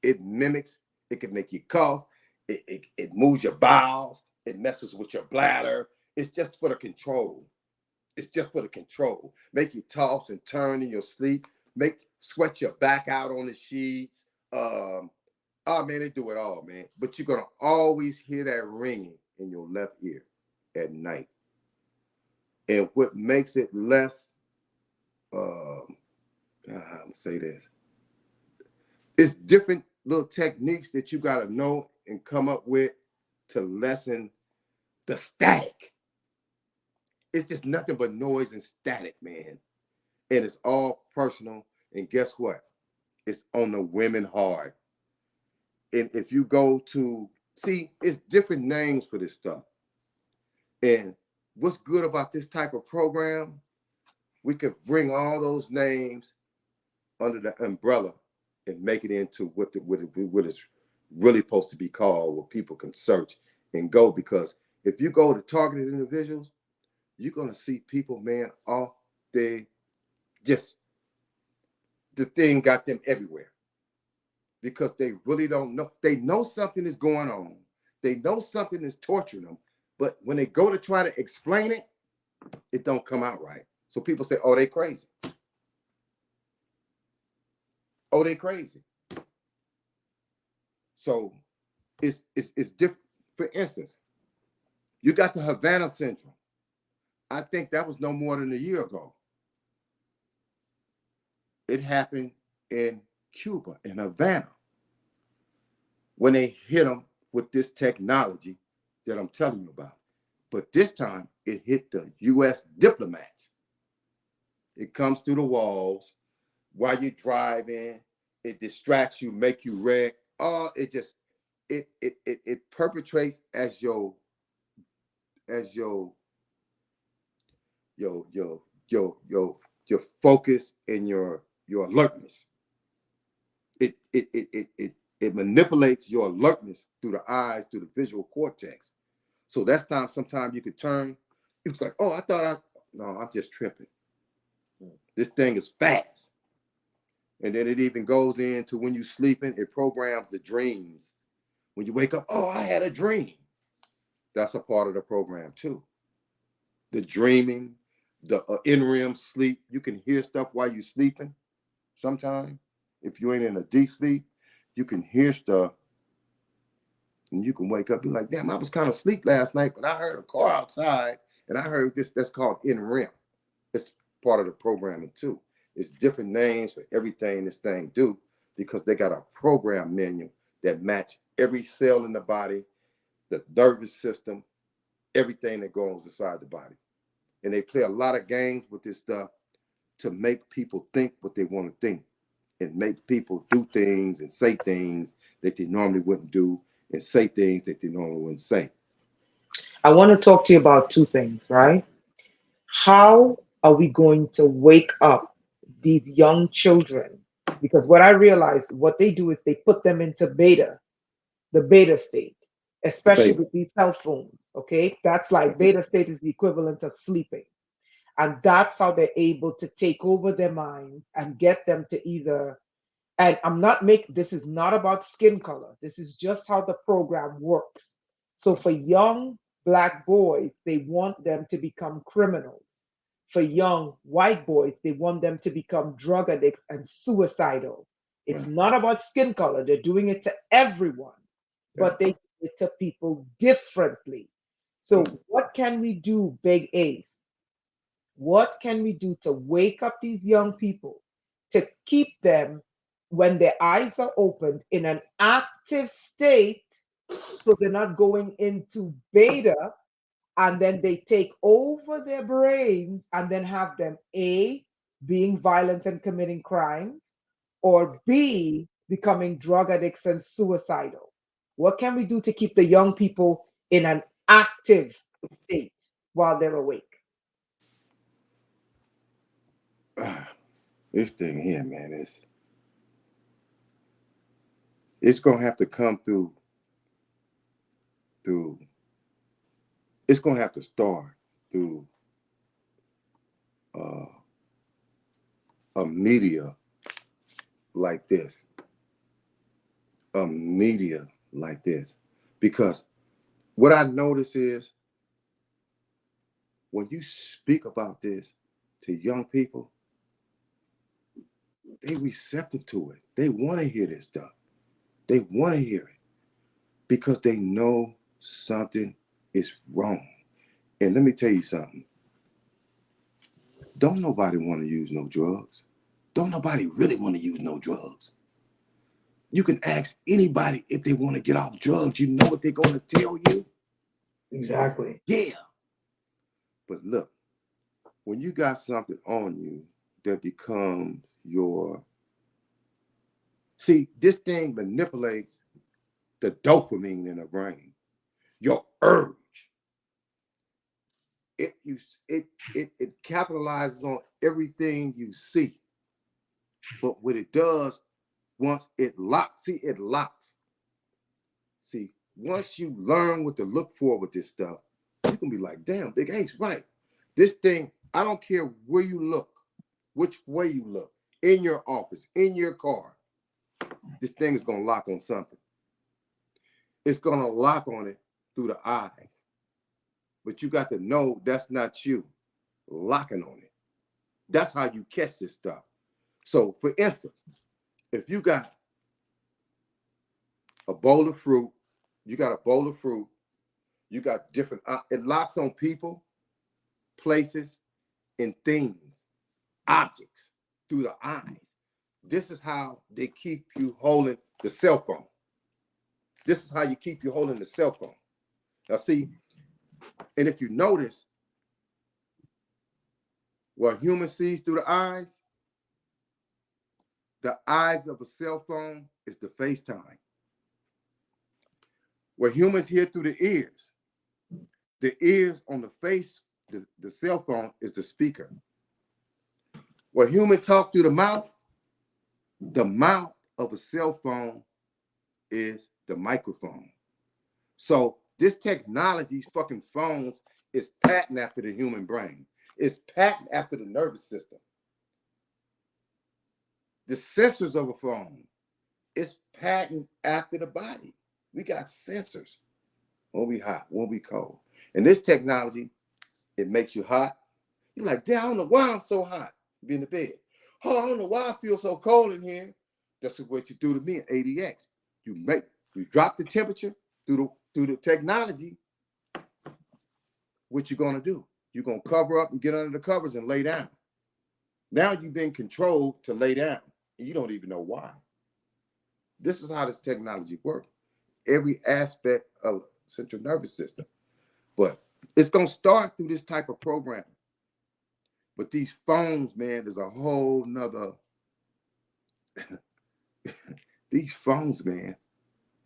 Speaker 3: it can make you cough, it moves your bowels, it messes with your bladder. It's just for the control. It's just for the control. Make you toss and turn in your sleep, sweat your back out on the sheets. Oh man, they do it all, man. But you're gonna always hear that ringing in your left ear at night. And what makes it less, I'm gonna say this. It's different little techniques that you gotta know and come up with to lessen the static. It's just nothing but noise and static, man. And it's all personal. And guess what? It's on the women hard. And if you go to, see, it's different names for this stuff. And what's good about this type of program, we could bring all those names under the umbrella and make it into what it's really supposed to be called, where people can search and go. Because if you go to targeted individuals, you're going to see people, man, all day, just the thing got them everywhere. Because they really don't know. They know something is going on. They know something is torturing them. But when they go to try to explain it, it don't come out right. So people say, oh, they crazy. Oh, they crazy. So it's different. For instance, you got the Havana Syndrome. I think that was no more than a year ago. It happened in Cuba, in Havana, when they hit them with this technology that I'm telling you about. But this time, it hit the U.S. diplomats. It comes through the walls while you're driving. It distracts you, make you wreck. Oh, it perpetrates as your focus and your alertness. It manipulates your alertness through the eyes, through the visual cortex. So that's time. Sometimes you could turn. It was like, oh, no, I'm just tripping. This thing is fast. And then it even goes into when you're sleeping, it programs the dreams. When you wake up, oh, I had a dream. That's a part of the program too. The dreaming, the in-REM sleep. You can hear stuff while you're sleeping. Sometimes, if you ain't in a deep sleep, you can hear stuff. And you can wake up and be like, damn, I was kind of asleep last night, but I heard a car outside and I heard this. That's called in-REM. It's part of the programming too. It's different names for everything this thing do because they got a program menu that match every cell in the body, the nervous system, everything that goes inside the body. And they play a lot of games with this stuff to make people think what they want to think and make people do things and say things that they normally wouldn't do and say things that they normally wouldn't say.
Speaker 2: I want to talk to you about two things, right? How are we going to wake up these young children? Because what I realize, what they do is they put them into the beta state, especially with these cell phones. Okay, that's like beta state is the equivalent of sleeping. And that's how they're able to take over their minds and get them to either, and this is not about skin color. This is just how the program works. So for young Black boys, they want them to become criminals. For young white boys, they want them to become drug addicts and suicidal. It's not about skin color. They're doing it to everyone, but they do it to people differently. So what can we do, Big Ace? What can we do to wake up these young people, to keep them, when their eyes are opened, in an active state so they're not going into beta and then they take over their brains and then have them A, being violent and committing crimes, or B, becoming drug addicts and suicidal? What can we do to keep the young people in an active state while they're awake?
Speaker 3: This thing here, man, it's gonna have to come through. It's gonna have to start through a media like this, because what I notice is when you speak about this to young people, they receptive to it. They want to hear this stuff. They want to hear it because they know something is wrong. And let me tell you something. Don't nobody want to use no drugs. Don't nobody really want to use no drugs. You can ask anybody if they want to get off drugs. You know what they're going to tell you?
Speaker 4: Exactly.
Speaker 3: Yeah. But look, when you got something on you that becomes your... See, this thing manipulates the dopamine in the brain, your urge. It capitalizes on everything you see. But what it does, once it locks, it locks. See, once you learn what to look for with this stuff, you can be like, damn, Big Ace, right. This thing, I don't care where you look, which way you look, in your office, in your car, this thing is going to lock on something. It's going to lock on it through the eyes. But you got to know that's not you locking on it. That's how you catch this stuff. So, for instance, if you got a bowl of fruit, you got different, it locks on people, places, and things, objects through the eyes. This is how they keep you holding the cell phone. This is how you keep you holding the cell phone. Now see, and if you notice, what human sees through the eyes of a cell phone is the FaceTime. What humans hear through the ears on the face, the cell phone is the speaker. What humans talk through the mouth of a cell phone is the microphone. So This technology, fucking phones, is patent after the human brain. It's patent after the nervous system. The sensors of a phone is patent after the body. We got sensors when we hot, when we cold. And this technology, it makes you hot. You're like, damn, I don't know why I'm so hot. You be in the bed. Oh, I don't know why I feel so cold in here. That's what you do to me in ADX. You drop the temperature through the technology. What you gonna do? You're gonna cover up and get under the covers and lay down. Now you've been controlled to lay down, and you don't even know why. This is how this technology works. Every aspect of central nervous system. But it's gonna start through this type of programming. But these phones, man, there's a whole nother. These phones, man.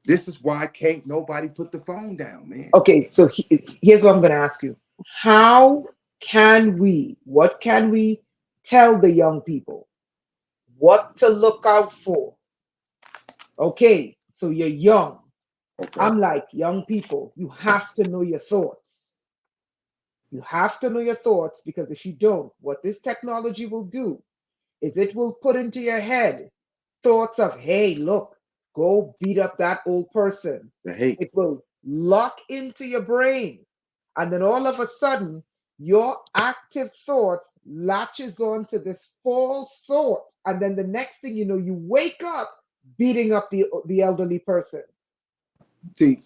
Speaker 3: This is why can't nobody put the phone down, man.
Speaker 2: Okay, so here's what I'm going to ask you. What can we tell the young people? What to look out for? Okay, so you're young.
Speaker 3: Okay.
Speaker 2: I'm like, young people, you have to know your thoughts. You have to know your thoughts, because if you don't, what this technology will do is it will put into your head thoughts of, hey, look, go beat up that old person.
Speaker 3: The hate.
Speaker 2: It will lock into your brain. And then all of a sudden, your active thoughts latches on to this false thought. And then the next thing you know, you wake up beating up the elderly person.
Speaker 3: See,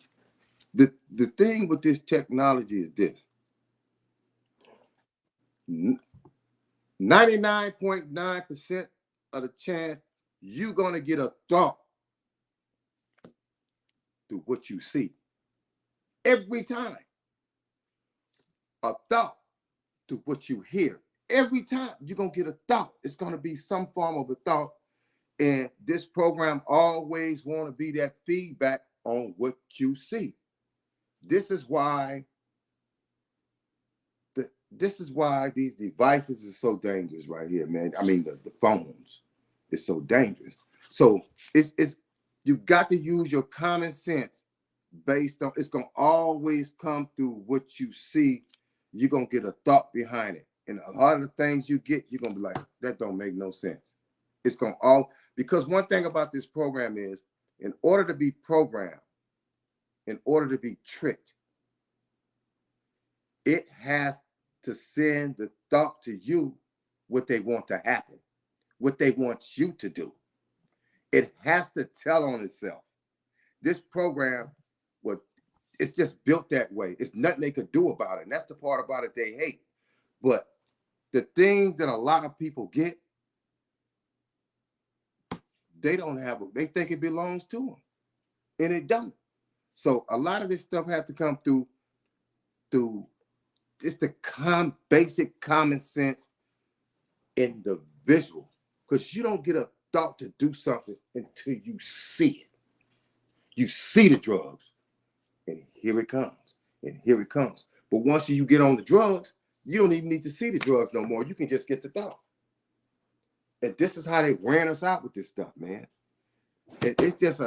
Speaker 3: the thing with this technology is this. 99.9% of the chance you're gonna get a thought through what you see. Every time. A thought through what you hear. Every time you're gonna get a thought. It's gonna be some form of a thought. And this program always want to be that feedback on what you see. This is why these devices is so dangerous right here, man. I mean, the phones is so dangerous. So it's you got to use your common sense based on, it's gonna always come through what you see. You're gonna get a thought behind it. And a lot of the things you get, you're gonna be like, that don't make no sense. It's gonna because one thing about this program is, in order to be programmed, in order to be tricked, it has to send the thought to you what they want to happen, what they want you to do. It has to tell on itself. This program, it's just built that way. It's nothing they could do about it. And that's the part about it they hate. But the things that a lot of people get, they don't have it. They think it belongs to them. And it don't. So a lot of this stuff has to come through just the basic common sense individual. Because you don't get a thought to do something until you see it. You see the drugs. And here it comes. And here it comes. But once you get on the drugs, you don't even need to see the drugs no more. You can just get the thought. And this is how they ran us out with this stuff, man. It's just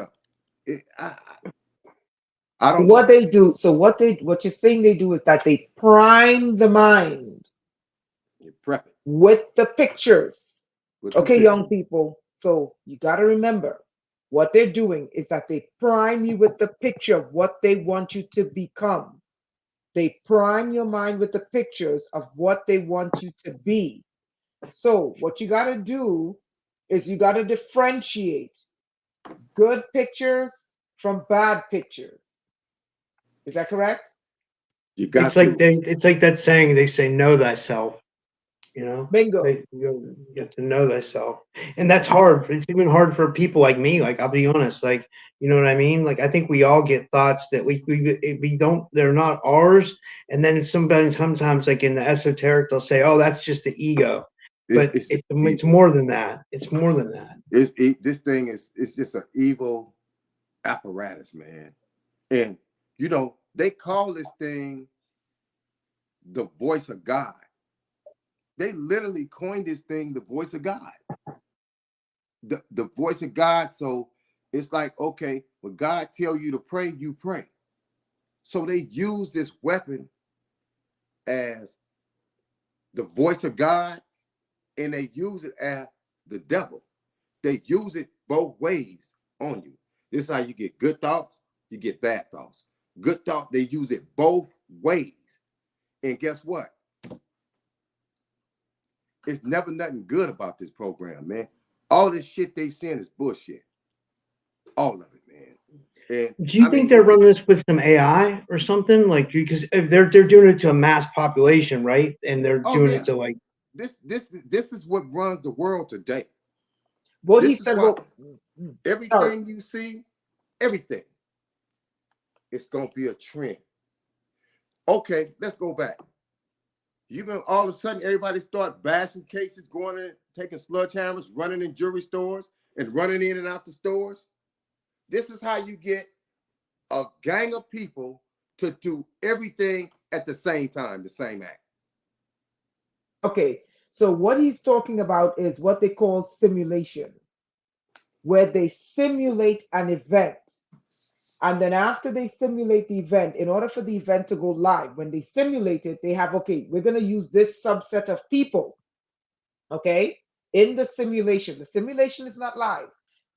Speaker 3: I don't
Speaker 2: What
Speaker 3: know.
Speaker 2: they do, so what you're saying they do is that they prime the mind
Speaker 3: You prep it.
Speaker 2: with the pictures.
Speaker 3: With the
Speaker 2: Okay,
Speaker 3: picture.
Speaker 2: young people. So you got to remember, what they're doing is that they prime you with the picture of what they want you to become. They prime your mind with the pictures of what they want you to be. So what you got to do is you got to differentiate good pictures from bad pictures. Is that correct?
Speaker 3: You got
Speaker 4: It's like that saying they say, know thyself. You know,
Speaker 2: Bingo.
Speaker 4: you have to know thyself, and that's hard. It's even hard for people like me. Like, I'll be honest. Like, you know what I mean? Like, I think we all get thoughts that we don't. They're not ours. And then sometimes, like in the esoteric, they'll say, "Oh, that's just the ego." But it's more than that. It's more than that.
Speaker 3: This thing it's just an evil apparatus, man. And you know, they call this thing the voice of God. They literally coined this thing the voice of God. The voice of God. So it's like, okay, when God tell you to pray, you pray. So they use this weapon as the voice of God, and they use it as the devil. They use it both ways on you. This is how you get good thoughts, you get bad thoughts. Good thought, they use it both ways. And guess what? It's never nothing good about this program, man. All this shit they send is bullshit. All of it, man. And
Speaker 4: do you think they're running this with some AI or something? Like, because if they're doing it to a mass population, right? And they're doing it to like
Speaker 3: this is what runs the world today.
Speaker 2: What
Speaker 3: This
Speaker 2: he
Speaker 3: is
Speaker 2: said,
Speaker 3: why
Speaker 2: well,
Speaker 3: everything you see, everything, it's gonna be a trend. Okay, let's go back. You know, all of a sudden everybody start bashing cases, going in, taking sledgehammers, running in jewelry stores, and running in and out the stores. This is how you get a gang of people to do everything at the same time, the same act.
Speaker 2: okay, so what he's talking about is what they call simulation, where they simulate an event. And then after they simulate the event, in order for the event to go live, when they simulate it, they have, okay, we're going to use this subset of people, okay, in the simulation. The simulation is not live.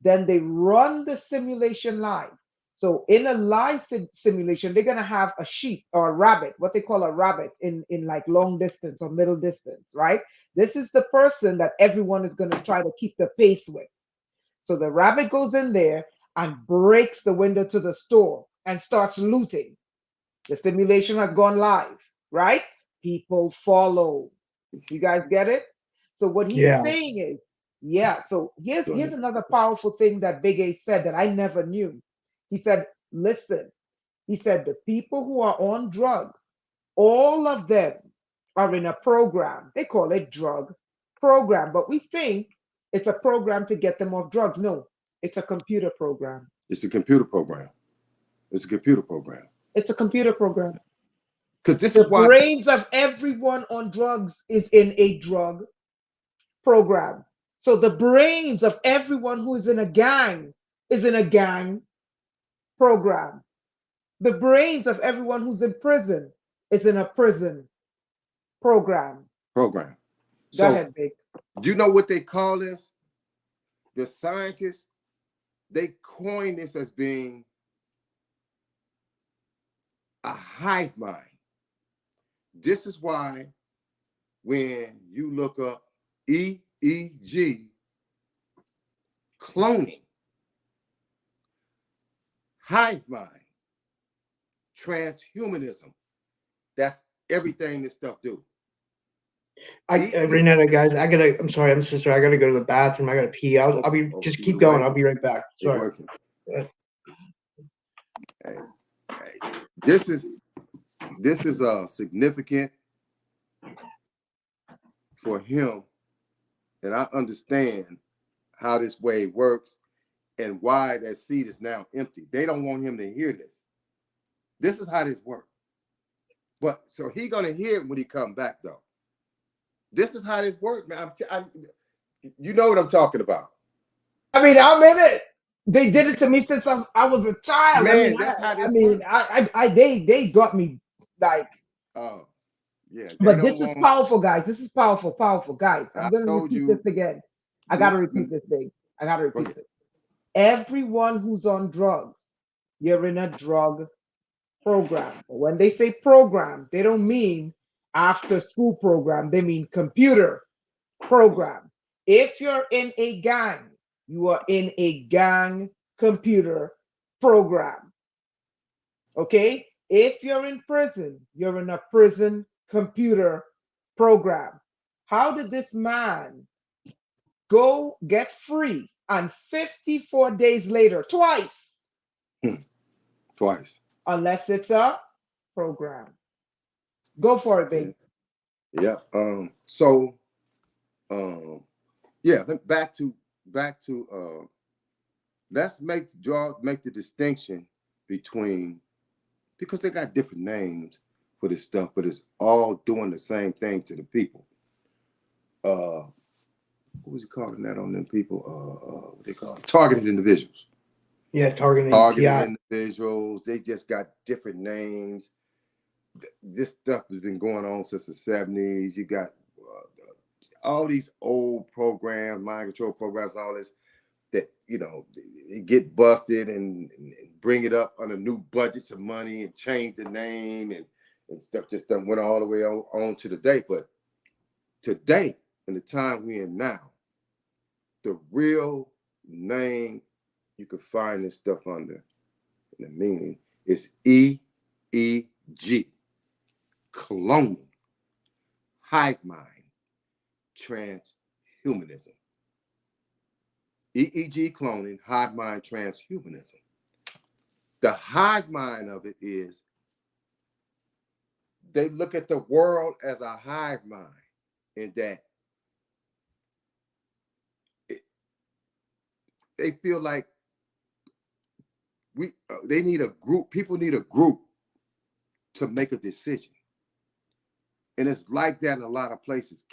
Speaker 2: Then they run the simulation live. So in a live simulation, they're going to have a sheep or a rabbit, what they call a rabbit in like long distance or middle distance, right? This is the person that everyone is going to try to keep the pace with. So the rabbit goes in there and breaks the window to the store and starts looting. The simulation has gone live, right? People follow. You guys get it? So what he's saying is, yeah. So here's another powerful thing that Big A said that I never knew. He said, listen, he said the people who are on drugs, all of them are in a program. They call it drug program, but we think it's a program to get them off drugs. No, it's a computer program.
Speaker 3: It's a computer program. It's a computer program.
Speaker 2: It's a computer program.
Speaker 3: Because this
Speaker 2: the
Speaker 3: is why
Speaker 2: the brains of everyone on drugs is in a drug program. So the brains of everyone who is in a gang is in a gang program. The brains of everyone who's in prison is in a prison program. Go ahead, Big.
Speaker 3: Do you know what they call this? The scientists, they coined this as being a hive mind. This is why when you look up EEG, cloning, hive mind, transhumanism, that's everything this stuff do.
Speaker 4: Rainetta, guys, I'm sorry, I'm so sorry. I gotta go to the bathroom. I gotta pee. I'll be, just keep going. I'll be right back. Sorry.
Speaker 3: Hey, this is significant for him, and I understand how this way works and why that seat is now empty. They don't want him to hear this. This is how this works. But so he gonna hear it when he come back, though. This is how this works, man. You know what I'm talking about.
Speaker 2: I mean, I'm in it. They did it to me since I was a child.
Speaker 3: Man, that's how this works.
Speaker 2: They got me like.
Speaker 3: Oh, yeah.
Speaker 2: But this is powerful, guys. This is powerful, guys. I'm gonna repeat this again. I gotta repeat this, Big. I gotta repeat this. Everyone who's on drugs, you're in a drug program. But when they say program, they don't mean after school program. They mean computer program. If you're in a gang, you are in a gang computer program. Okay? If you're in prison, you're in a prison computer program. How did this man go get free and 54 days later, twice?
Speaker 3: Twice.
Speaker 2: Unless it's a program. Go for it, baby.
Speaker 3: Yeah. So yeah, back to let's make the distinction between, because they got different names for this stuff, but it's all doing the same thing to the people. What was he calling that on them people? What they call it? Targeted individuals.
Speaker 4: Yeah, targeting
Speaker 3: targeting individuals. They just got different names. This stuff has been going on since the 70s. You got all these old programs, mind control programs, all this that, you know, they get busted and bring it up under new budgets of money and change the name and stuff just done went all the way on to today. But today, in the time we're in now, the real name you can find this stuff under, and the meaning is EEG, cloning, hive mind, transhumanism. EEG cloning, hive mind, transhumanism. The hive mind of it is they look at the world as a hive mind, in that they feel like they need a group. People need a group to make a decision, and it's like that in a lot of places.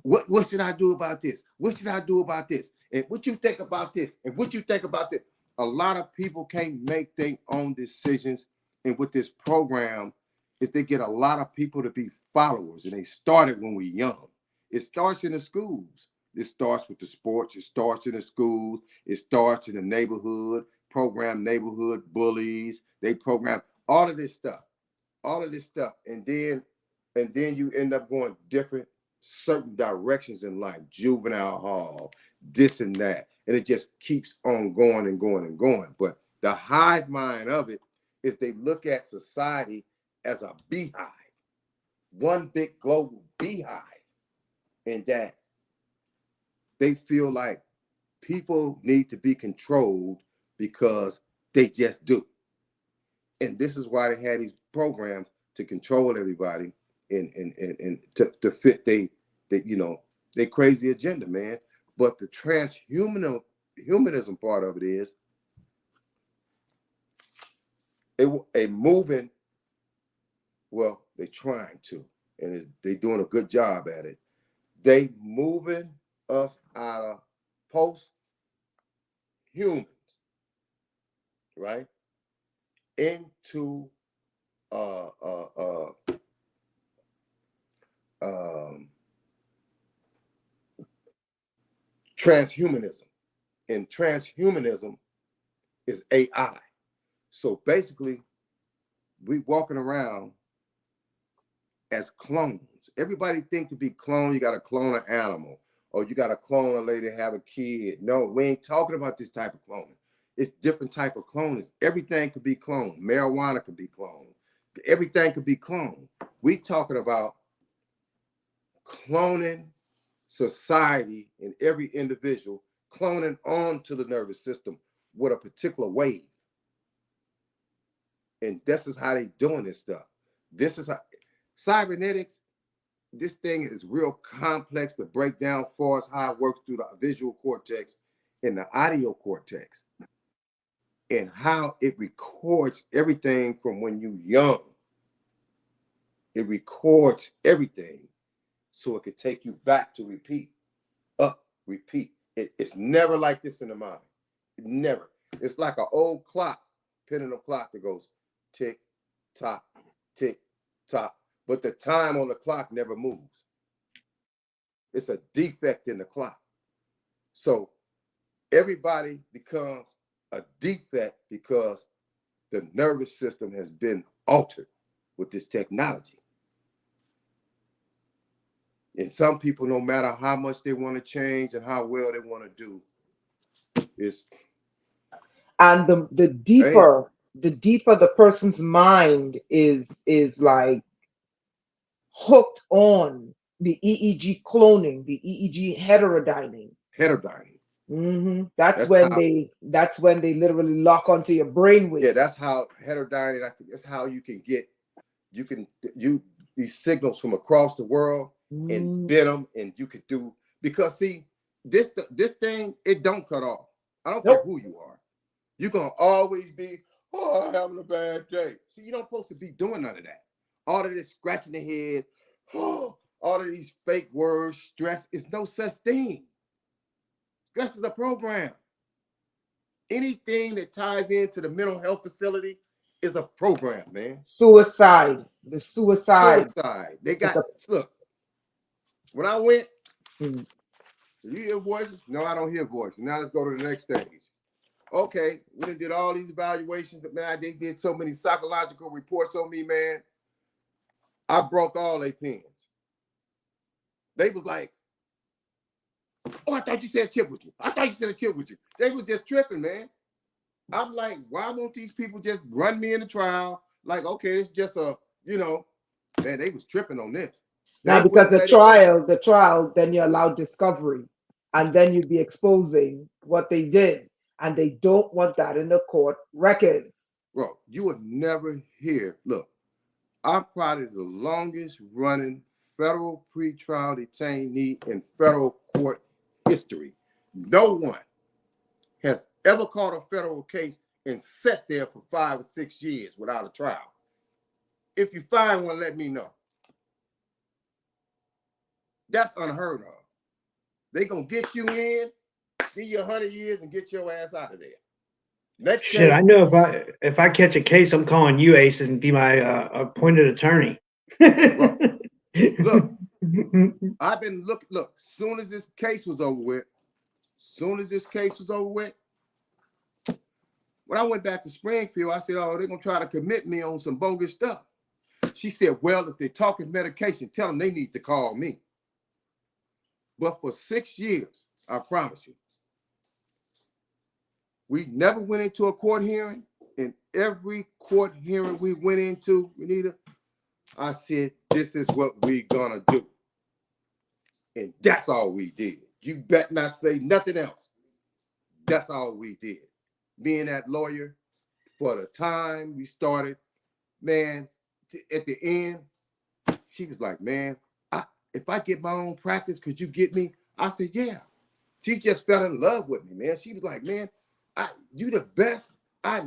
Speaker 3: What should I do about this? What should I do about this? And what you think about this? And what you think about this? A lot of people can't make their own decisions. And with this program, is they get a lot of people to be followers. And they started when we're young. It starts in the schools. It starts with the sports. It starts in the schools. It starts in the neighborhood, program neighborhood bullies. They program all of this stuff. And then you end up going different certain directions in life, juvenile hall, this and that. And it just keeps on going and going and going. But the hive mind of it is they look at society as a beehive, one big global beehive, and that they feel like people need to be controlled because they just do. And this is why they had these programs to control everybody and to fit they you know, they crazy agenda, man. But the transhumanism part of it is a moving, well, they're trying to, and they're doing a good job at it. They moving us out of post-humans, right, into transhumanism. And transhumanism is AI. So basically, we walking around as clones. Everybody think to be cloned, you got to clone an animal, or you got to clone a lady to have a kid. No, we ain't talking about this type of cloning. It's different type of cloning. Everything could be cloned. Marijuana could be cloned. Everything could be cloned. We talking about cloning society and every individual, cloning onto the nervous system with a particular wave. And this is how they doing this stuff. This is how cybernetics, this thing is real complex to break down for us, how it works through the visual cortex and the audio cortex, and how it records everything from when you're young. It records everything so it could take you back to repeat, repeat. It's never like this in the mind. Never. It's like an old clock, pendulum clock that goes tick, tock, tick, tock. But the time on the clock never moves. It's a defect in the clock. So everybody becomes a defect because the nervous system has been altered with this technology. And some people, no matter how much they want to change and how well they want to do, it's
Speaker 2: and the deeper the person's mind is like hooked on the EEG cloning, the EEG heterodyning.
Speaker 3: heterodyning.
Speaker 2: That's when they literally lock onto your brainwave.
Speaker 3: Yeah, that's how heterodyning. I think that's how you can these signals from across the world and bend them, and you could do, because see, this thing, it don't cut off. I don't care who you are. You're gonna always be, oh, I'm having a bad day. See, you don't supposed to be doing none of that. All of this scratching the head, oh, all of these fake words, stress is no such thing. Stress is a program. anything that ties into the mental health facility is a program, man.
Speaker 2: Suicide. The suicide.
Speaker 3: Suicide. They got, look, when I went,
Speaker 2: Mm.
Speaker 3: do you hear voices? No, I don't hear voices. Now let's go to the next stage. Okay, we done did all these evaluations, but man, they did so many psychological reports on me, man. I broke all their pens. They was like, oh, I thought you said a tip with you. I thought you said a tip with you. They was just tripping, man. I'm like, why won't these people just run me in the trial? Like, okay, it's just a, you know, man, they was tripping on this. They
Speaker 2: Now, because
Speaker 3: wouldn't
Speaker 2: the trial, then you allow discovery, and then you'd be exposing what they did, and they don't want that in the court records.
Speaker 3: Bro, you would never hear. Look, I'm probably the longest running federal pretrial detainee in federal court history. No one has ever caught a federal case and sat there for 5 or 6 years without a trial. If you find one, let me know. That's unheard of. They gonna get you in, give you 100 years, and get your ass out of there. Next
Speaker 4: Shit,
Speaker 3: case,
Speaker 4: I know if I catch a case, I'm calling you, Ace, and be my appointed attorney.
Speaker 3: Bro, look, I've been look, soon as this case was over with, when I went back to Springfield, I said, oh, they're gonna try to commit me on some bogus stuff. She said, well, if they're talking medication, tell them they need to call me. But for 6 years, I promise you, we never went into a court hearing. In every court hearing we went into, Renetta, I said, this is what we're gonna do. And that's all we did. You bet not say nothing else. That's all we did. Being that lawyer, for the time we started, man, at the end, she was like, man, if I get my own practice, could you get me? I said, yeah. She just fell in love with me, man. She was like, man, you the best. I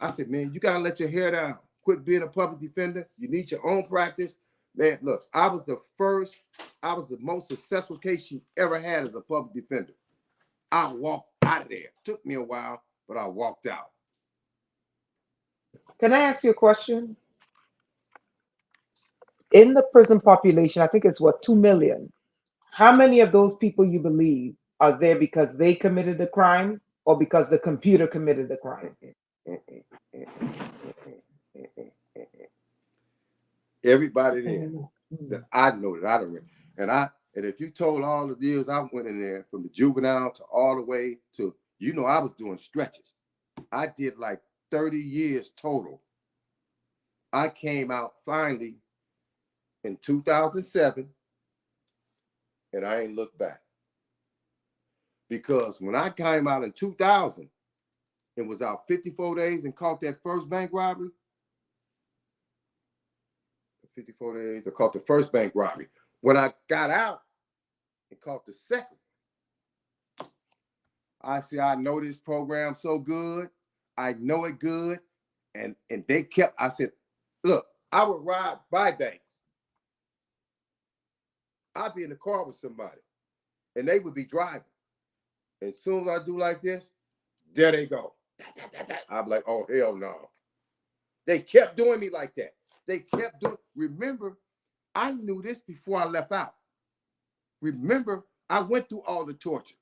Speaker 3: said, man, you gotta let your hair down. Quit being a public defender. You need your own practice. Man, look, I was the most successful case she ever had as a public defender. I walked out of there. Took me a while, but I walked out.
Speaker 2: Can I ask you a question? In the prison population, I think it's what, 2 million. How many of those people you believe are there because they committed the crime or because the computer committed the crime?
Speaker 3: Everybody there that I know that I don't remember. And if you told all the deals I went in there, from the juvenile to all the way to, I was doing stretches. I did like 30 years total. I came out finally in 2007, and I ain't looked back. Because when I came out in 2000 and was out 54 days and caught that first bank robbery, 54 days, I caught the first bank robbery. When I got out and caught the second, I said, I know this program so good. I know it good. And they kept, I said, look, I would ride by banks. I'd be in the car with somebody and they would be driving. And as soon as I do like this, there they go. I'm like, oh, hell no. They kept doing me like that. They kept doing, remember, I knew this before I left out. Remember, I went through all the torture.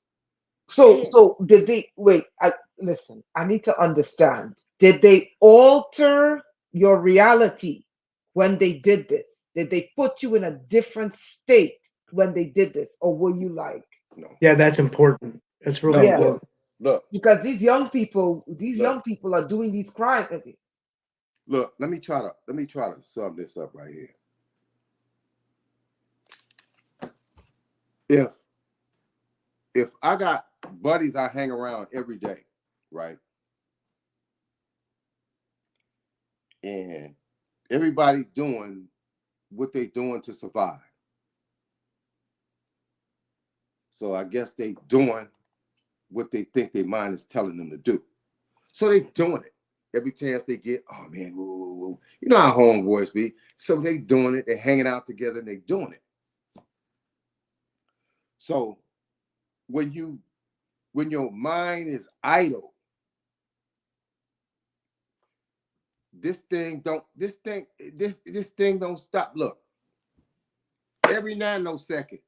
Speaker 2: So did they, wait, listen, I need to understand. Did they alter your reality when they did this? Did they put you in a different state when they did this? Or were you like,
Speaker 3: no?
Speaker 4: Yeah, that's important. That's really important.
Speaker 3: Look.
Speaker 2: Because these young people are doing these crimes.
Speaker 3: Look, let me try to sum this up right here. If I got buddies I hang around every day, right? And everybody doing what they doing to survive. So I guess they doing what they think their mind is telling them to do. So they doing it. Every chance they get, oh man, woo, woo, woo. You know how homeboys be. So they doing it, they're hanging out together and they doing it. So when your mind is idle this thing don't stop. Look, every nanosecond,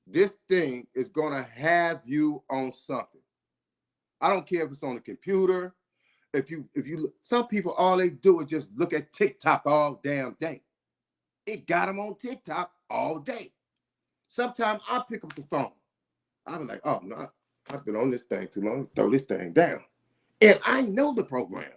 Speaker 3: this thing is gonna have you on something. I don't care if it's on the computer. If you look, some people, all they do is just look at TikTok all damn day. It got them on TikTok all day. Sometimes I pick up the phone. I'll be like, oh no, I've been on this thing too long. Throw this thing down. And I know the program.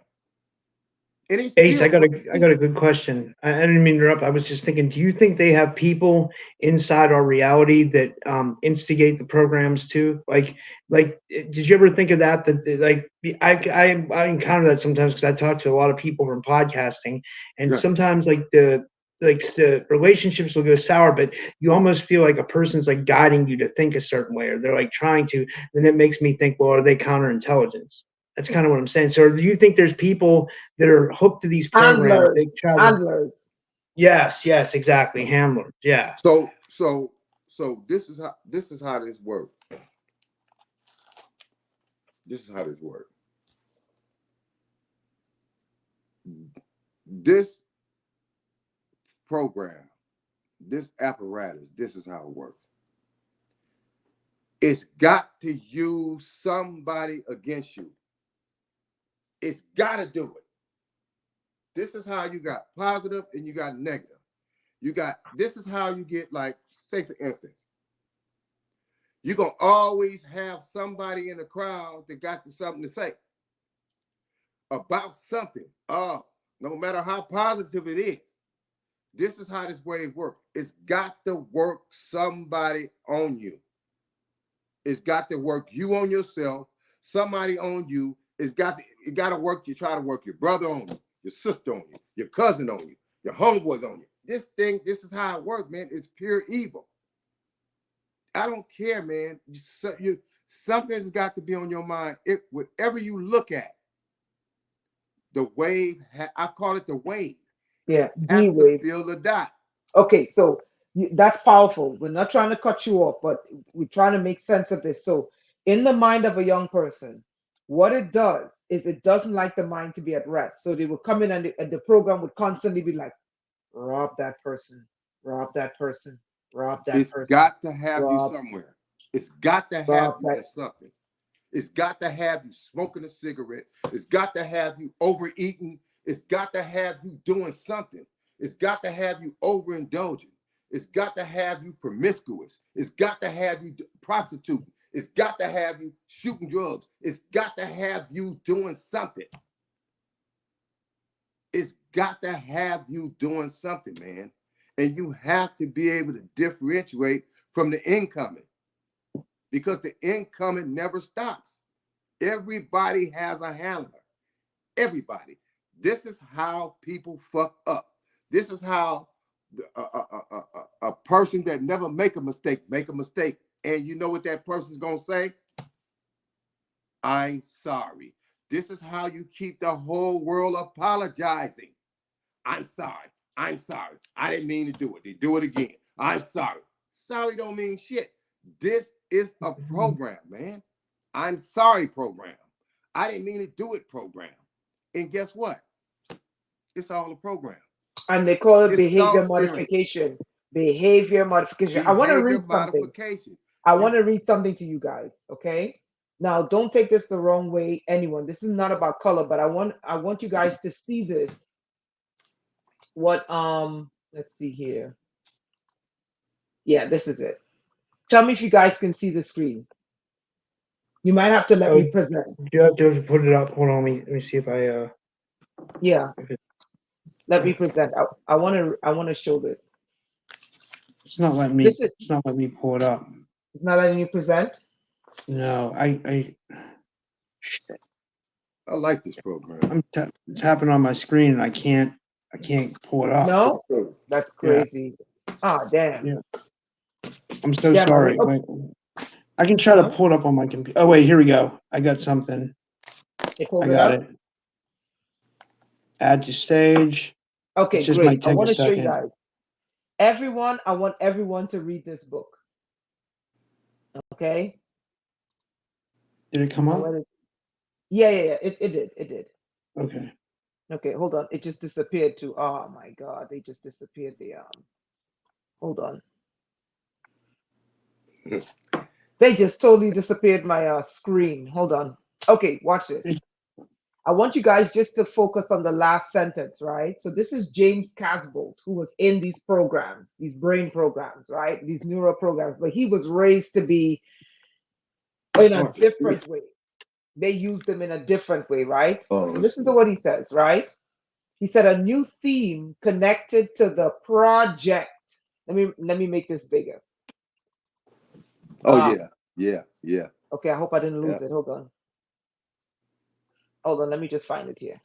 Speaker 3: And it's
Speaker 4: Ace, I
Speaker 3: still
Speaker 4: got a good question. I didn't mean to interrupt. I was just thinking, do you think they have people inside our reality that instigate the programs too? Like, did you ever think of that? I encounter that sometimes because I talk to a lot of people from podcasting, and
Speaker 3: Yeah.
Speaker 4: sometimes the relationships will go sour, but you almost feel like a person's like guiding you to think a certain way, or they're like trying to. Then it makes me think, well, are they counterintelligence? That's kind of what I'm saying. So do you think there's people that are hooked to these programs?
Speaker 2: Handlers, handlers.
Speaker 4: Yes, exactly. Handlers. Yeah.
Speaker 3: So this is how this works. This is how this works. This program, this apparatus, this is how it works. It's got to use somebody against you. It's got to do it. This is how you got positive and you got negative. This is how you get, like, say for instance, you're going to always have somebody in the crowd that got something to say about something. No matter how positive it is. This is how this wave works. It's got to work somebody on you. It's got to work you on yourself, somebody on you. It got to work. You try to work your brother on you, your sister on you, your cousin on you, your homeboys on you. This is how it works, man. It's pure evil. I don't care, man. Something's got to be on your mind. Whatever you look at, the wave, I call it the wave.
Speaker 2: Yeah,
Speaker 3: it has
Speaker 2: D-wave.
Speaker 3: to feel the dot.
Speaker 2: Okay, so that's powerful. We're not trying to cut you off, but we're trying to make sense of this. So in the mind of a young person, what it does is it doesn't like the mind to be at rest. So they would come in and the program would constantly be like, rob that person, rob that person, rob that person.
Speaker 3: It's got to have you somewhere. It's got to have you on something. It's got to have you smoking a cigarette. It's got to have you overeating. It's got to have you doing something. It's got to have you overindulging. It's got to have you promiscuous. It's got to have you prostituting. It's got to have you shooting drugs. It's got to have you doing something. It's got to have you doing something, man. And you have to be able to differentiate from the incoming, because the incoming never stops. Everybody has a handler. Everybody. This is how people fuck up. This is how a person that never make a mistake. And you know what that person's going to say? I'm sorry. This is how you keep the whole world apologizing. I'm sorry. I'm sorry. I didn't mean to do it. They do it again. I'm sorry. Sorry don't mean shit. This is a program, man. I'm sorry program. I didn't mean to do it program. And guess what? It's all a program.
Speaker 2: And they call it behavior modification. Behavior modification. I want to read something. I want to read something to you guys, okay? Now, don't take this the wrong way, anyone. This is not about color, but I want you guys to see this. What let's see here. Yeah, this is it. Tell me if you guys can see the screen. You might have to let me present.
Speaker 4: You have to put it up. Hold on, let me see if I
Speaker 2: yeah. Let me present. I want to show this.
Speaker 4: It's not letting me. It's not letting me pull it up.
Speaker 2: It's not letting you present.
Speaker 4: No,
Speaker 3: Shit. I like this program.
Speaker 4: I'm tapping on my screen and I can't pull it up.
Speaker 2: No, that's crazy. Yeah. Oh damn.
Speaker 4: Yeah. I'm so sorry. Wait, I can try to pull it up on my computer. Oh wait, here we go. I got something. I got it. Add to stage.
Speaker 2: Okay, great. I want to show you guys. Everyone, I want everyone to read this book. Okay.
Speaker 4: Did it come up?
Speaker 2: Yeah. It did.
Speaker 4: Okay.
Speaker 2: Okay, hold on. It just disappeared too. Oh my God, they just disappeared the hold on. They just totally disappeared my screen. Hold on. Okay, watch this. I want you guys just to focus on the last sentence, right? So this is James Casbolt, who was in these programs, these brain programs, right? These neuro programs, but he was raised to be in a different way. They used them in a different way, right?
Speaker 3: Oh,
Speaker 2: So listen to what he says, right? He said a new theme connected to the project. Let me make this bigger.
Speaker 3: oh
Speaker 2: Ah,
Speaker 3: yeah.
Speaker 2: okay, I hope I didn't lose
Speaker 3: Yeah.
Speaker 2: it. Hold on. Hold on, let me just find it here.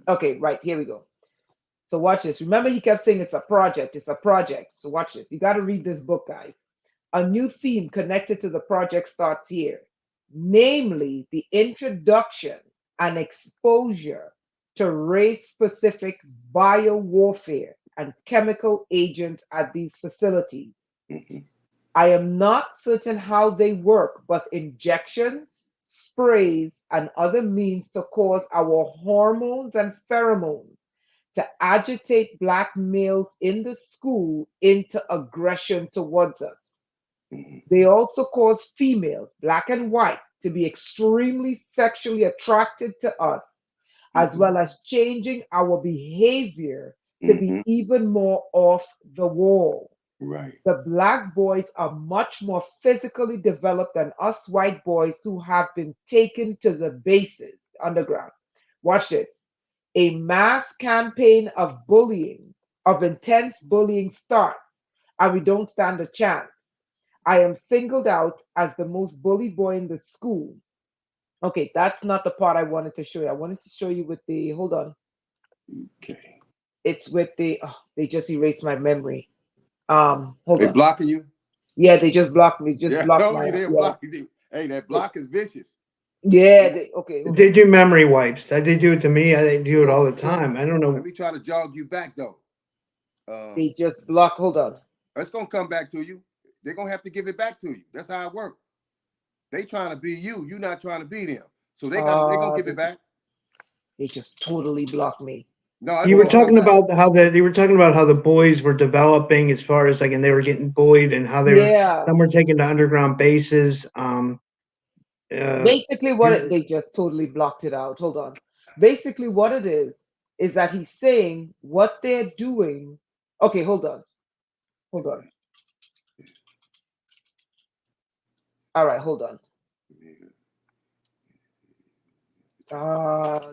Speaker 2: Okay, right, here we go. So watch this. Remember, he kept saying it's a project. It's a project. So watch this. You got to read this book, guys. A new theme connected to the project starts here, namely the introduction and exposure to race-specific biowarfare and chemical agents at these facilities.
Speaker 3: Mhm.
Speaker 2: I am not certain how they work, but injections, sprays, and other means to cause our hormones and pheromones to agitate Black males in the school into aggression towards us.
Speaker 3: Mhm.
Speaker 2: They also cause females, Black and white, to be extremely sexually attracted to us, as
Speaker 3: Mhm.
Speaker 2: well as changing our behavior to be
Speaker 3: Mhm.
Speaker 2: even more off the wall.
Speaker 3: Right.
Speaker 2: The Black boys are much more physically developed than us white boys who have been taken to the bases underground. Watch this. A mass campaign of bullying, of intense bullying starts, and we don't stand a chance. I am singled out as the most bullied boy in the school. Okay, that's not the part I wanted to show you. I wanted to show you with the, hold on.
Speaker 3: Okay.
Speaker 2: It's with the, oh, they just erased my memory. Hold
Speaker 3: They
Speaker 2: on.
Speaker 3: blocking you?
Speaker 2: Yeah, they just blocked me. Just
Speaker 3: Yeah, I
Speaker 2: blocked
Speaker 3: told
Speaker 2: my
Speaker 3: you they're
Speaker 2: yeah.
Speaker 3: blocking you. Hey, that block is vicious.
Speaker 2: Yeah, okay, hold
Speaker 4: They
Speaker 2: on.
Speaker 4: do memory wipes. They do it to me. They do it all the
Speaker 3: So
Speaker 4: time. I don't
Speaker 3: let
Speaker 4: know.
Speaker 3: me try to jog you back though.
Speaker 2: They just block. Hold on.
Speaker 3: It's gonna come back to you. They're gonna have to give it back to you. That's how it works. They trying to be you. You not trying to be them. So they're gonna give it back.
Speaker 2: They just totally blocked me.
Speaker 3: No, it's
Speaker 4: You were
Speaker 3: gonna come
Speaker 4: talking
Speaker 3: back.
Speaker 4: about how the boys were developing as far as like, and they were getting bullied, and how
Speaker 2: Yeah.
Speaker 4: some were taken to underground bases.
Speaker 2: Basically, they just totally blocked it out. Hold on. Basically, what it is that he's saying what they're doing. Okay, hold on. Hold on. All right, hold on.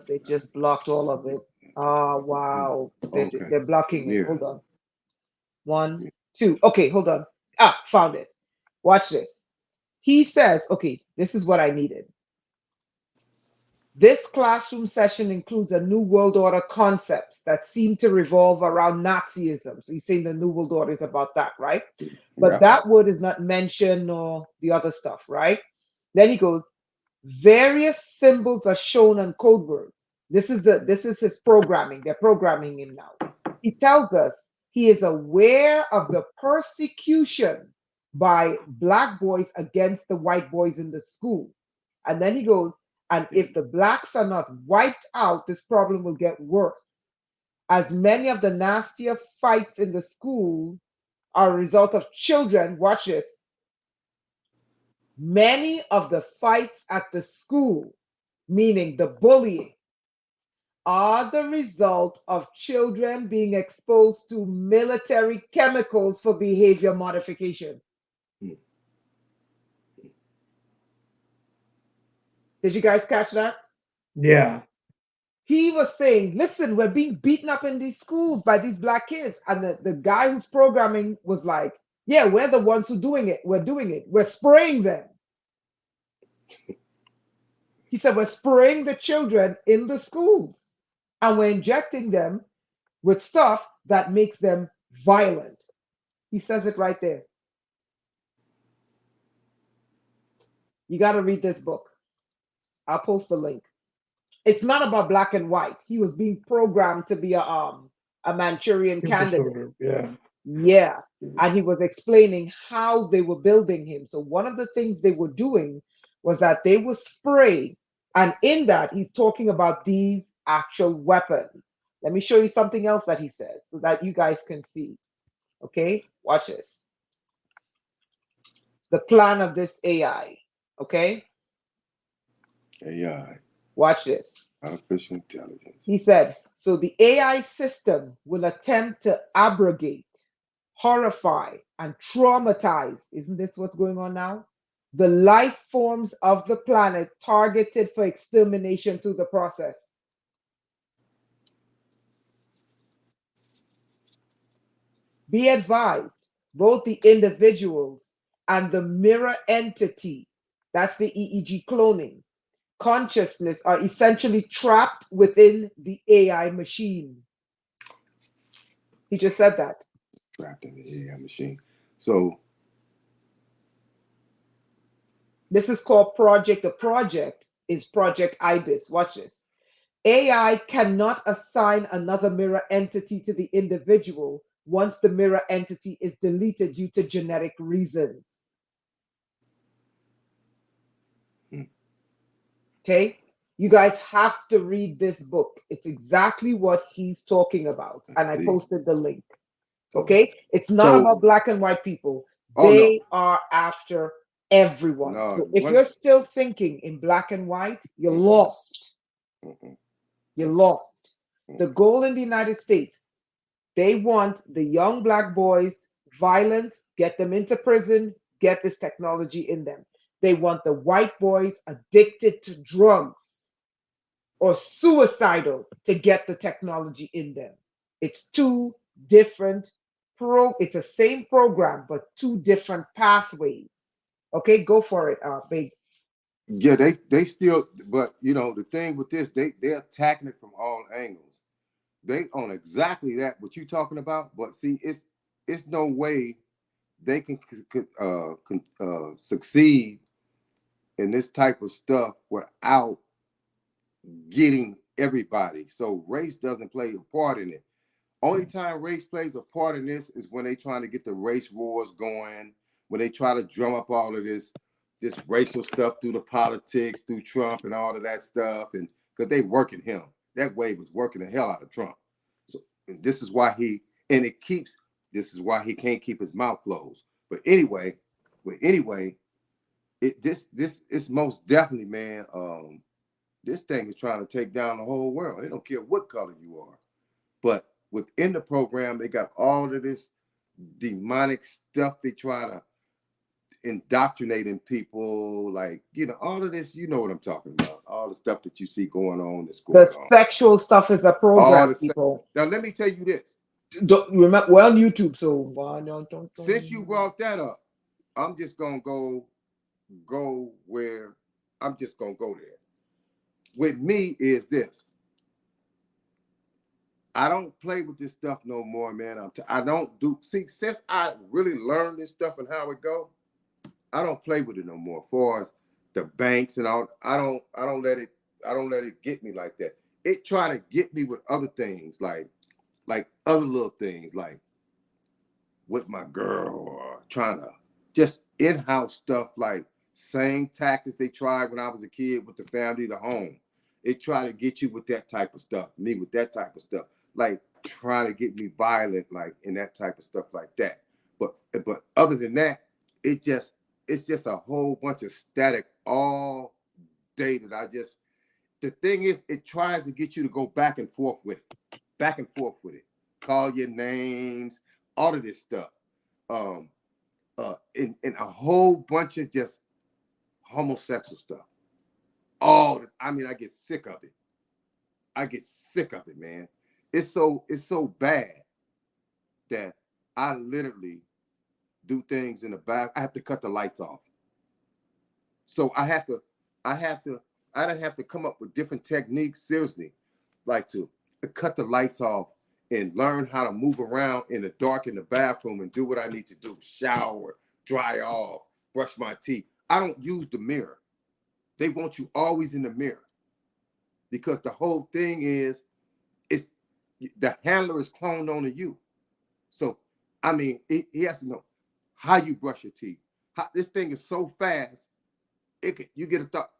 Speaker 2: They just blocked all of it. Wow.
Speaker 3: Okay.
Speaker 2: They're blocking it.
Speaker 3: Yeah.
Speaker 2: Hold on. 1, 2. Okay, hold on. Found it. Watch this. He says, okay, this is what I needed. This classroom session includes a New World Order concepts that seem to revolve around Nazism. So he's saying the New World Order is about that, right? But
Speaker 3: Yeah.
Speaker 2: that word is not mentioned nor the other stuff, right? Then he goes, various symbols are shown on code words. This is his programming. They're programming him now. He tells us he is aware of the persecution by Black boys against the white boys in the school. And then he goes, and if the Blacks are not wiped out, this problem will get worse. As many of the nastier fights in the school are a result of children, watch this, many of the fights at the school, meaning the bullying, are the result of children being exposed to military chemicals for behavior modification. Did you guys catch that?
Speaker 4: Yeah.
Speaker 2: He was saying, listen, we're being beaten up in these schools by these Black kids. And the guy who's programming was like, yeah, we're the ones who doing it. We're doing it. We're spraying them. He said, we're spraying the children in the schools and we're injecting them with stuff that makes them violent. He says it right there. You got to read this book. I'll post the link. It's not about black and white. He was being programmed to be a Manchurian candidate.
Speaker 4: Yeah.
Speaker 2: Yeah. And he was explaining how they were building him. So one of the things they were doing was that they will spray, and in that he's talking about these actual weapons. Let me show you something else that he says so that you guys can see. Okay, watch this. The plan of this AI. Okay,
Speaker 3: AI,
Speaker 2: watch this.
Speaker 3: artificial intelligence.
Speaker 2: He said, so the AI system will attempt to abrogate, horrify, and traumatize. Isn't this what's going on now? The life forms of the planet targeted for extermination through the process. Be advised, both the individuals and the mirror entity, that's the EEG cloning, consciousness are essentially trapped within the AI machine. He just said that.
Speaker 3: Trapped in the AI machine. So
Speaker 2: this is called Project. The project is Project IBIS. Watch this. AI cannot assign another mirror entity to the individual once the mirror entity is deleted due to genetic reasons. Okay? You guys have to read this book. It's exactly what he's talking about. And I posted the link. Okay? It's not about black and white people. They are after everyone.
Speaker 3: No,
Speaker 2: so if you're still thinking in black and white, you're lost. You're lost. The goal in the United States, they want the young black boys violent, get them into prison, get this technology in them. They want the white boys addicted to drugs or suicidal to get the technology in them. It's two different it's the same program, but two different pathways. Okay, go for it, babe.
Speaker 3: Yeah, they still, but you know, the thing with this, they're attacking it from all angles. They on exactly that what you talking about, but see, it's no way they can succeed in this type of stuff without getting everybody. So race doesn't play a part in it. Only time race plays a part in this is when they trying to get the race wars going, when they try to drum up all of this racial stuff through the politics, through Trump and all of that stuff, and because they working him. That wave was working the hell out of Trump. So this is why this is why he can't keep his mouth closed. But anyway, this is most definitely, man. This thing is trying to take down the whole world. They don't care what color you are. But within the program, they got all of this demonic stuff they try to indoctrinate in people, like, you know, all of this, you know what I'm talking about. All the stuff that you see going on that's going on.
Speaker 2: Sexual stuff is a program, people.
Speaker 3: Now, let me tell you this.
Speaker 2: Don't remember, we're on YouTube, so don't.
Speaker 3: Since you brought that up, I'm just gonna go where I'm just gonna go there. With me is this. I don't play with this stuff no more, man. I don't do, see, since I really learned this stuff and how it go, I don't play with it no more. As far as the banks and all, I don't let it get me like that. It try to get me with other things, like other little things, like with my girl, or trying to just in-house stuff, like same tactics they tried when I was a kid with the family, the home. It try to get you with that type of stuff, me with that type of stuff, like trying to get me violent, like in that type of stuff like that. But other than that, it's just a whole bunch of static all day that the thing is, it tries to get you to go back and forth with it. Call your names, all of this stuff. In a whole bunch of just homosexual stuff. I get sick of it. I get sick of it, man. It's so bad that I literally do things in the back. I have to cut the lights off. So I don't have to come up with different techniques, seriously, like to cut the lights off and learn how to move around in the dark in the bathroom and do what I need to do, shower, dry off, brush my teeth. I don't use the mirror. They want you always in the mirror because the whole thing is, it's the handler is cloned onto you. So, I mean, he has to know how you brush your teeth. This thing is so fast You get a thought,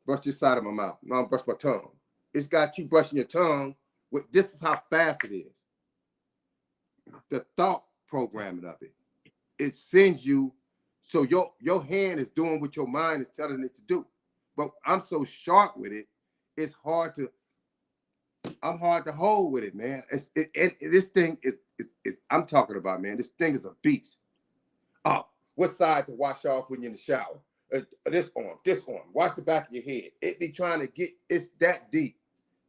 Speaker 3: brush this side of my mouth. No, I'm brush my tongue. It's got you brushing your tongue. This is how fast it is. The thought programming of it. It sends you, so your hand is doing what your mind is telling it to do. But I'm so sharp with it, I'm hard to hold with it, man. This thing is I'm talking about, man. This thing is a beast. Oh, what side to wash off when you're in the shower? This arm. Wash the back of your head. It be trying to get, it's that deep.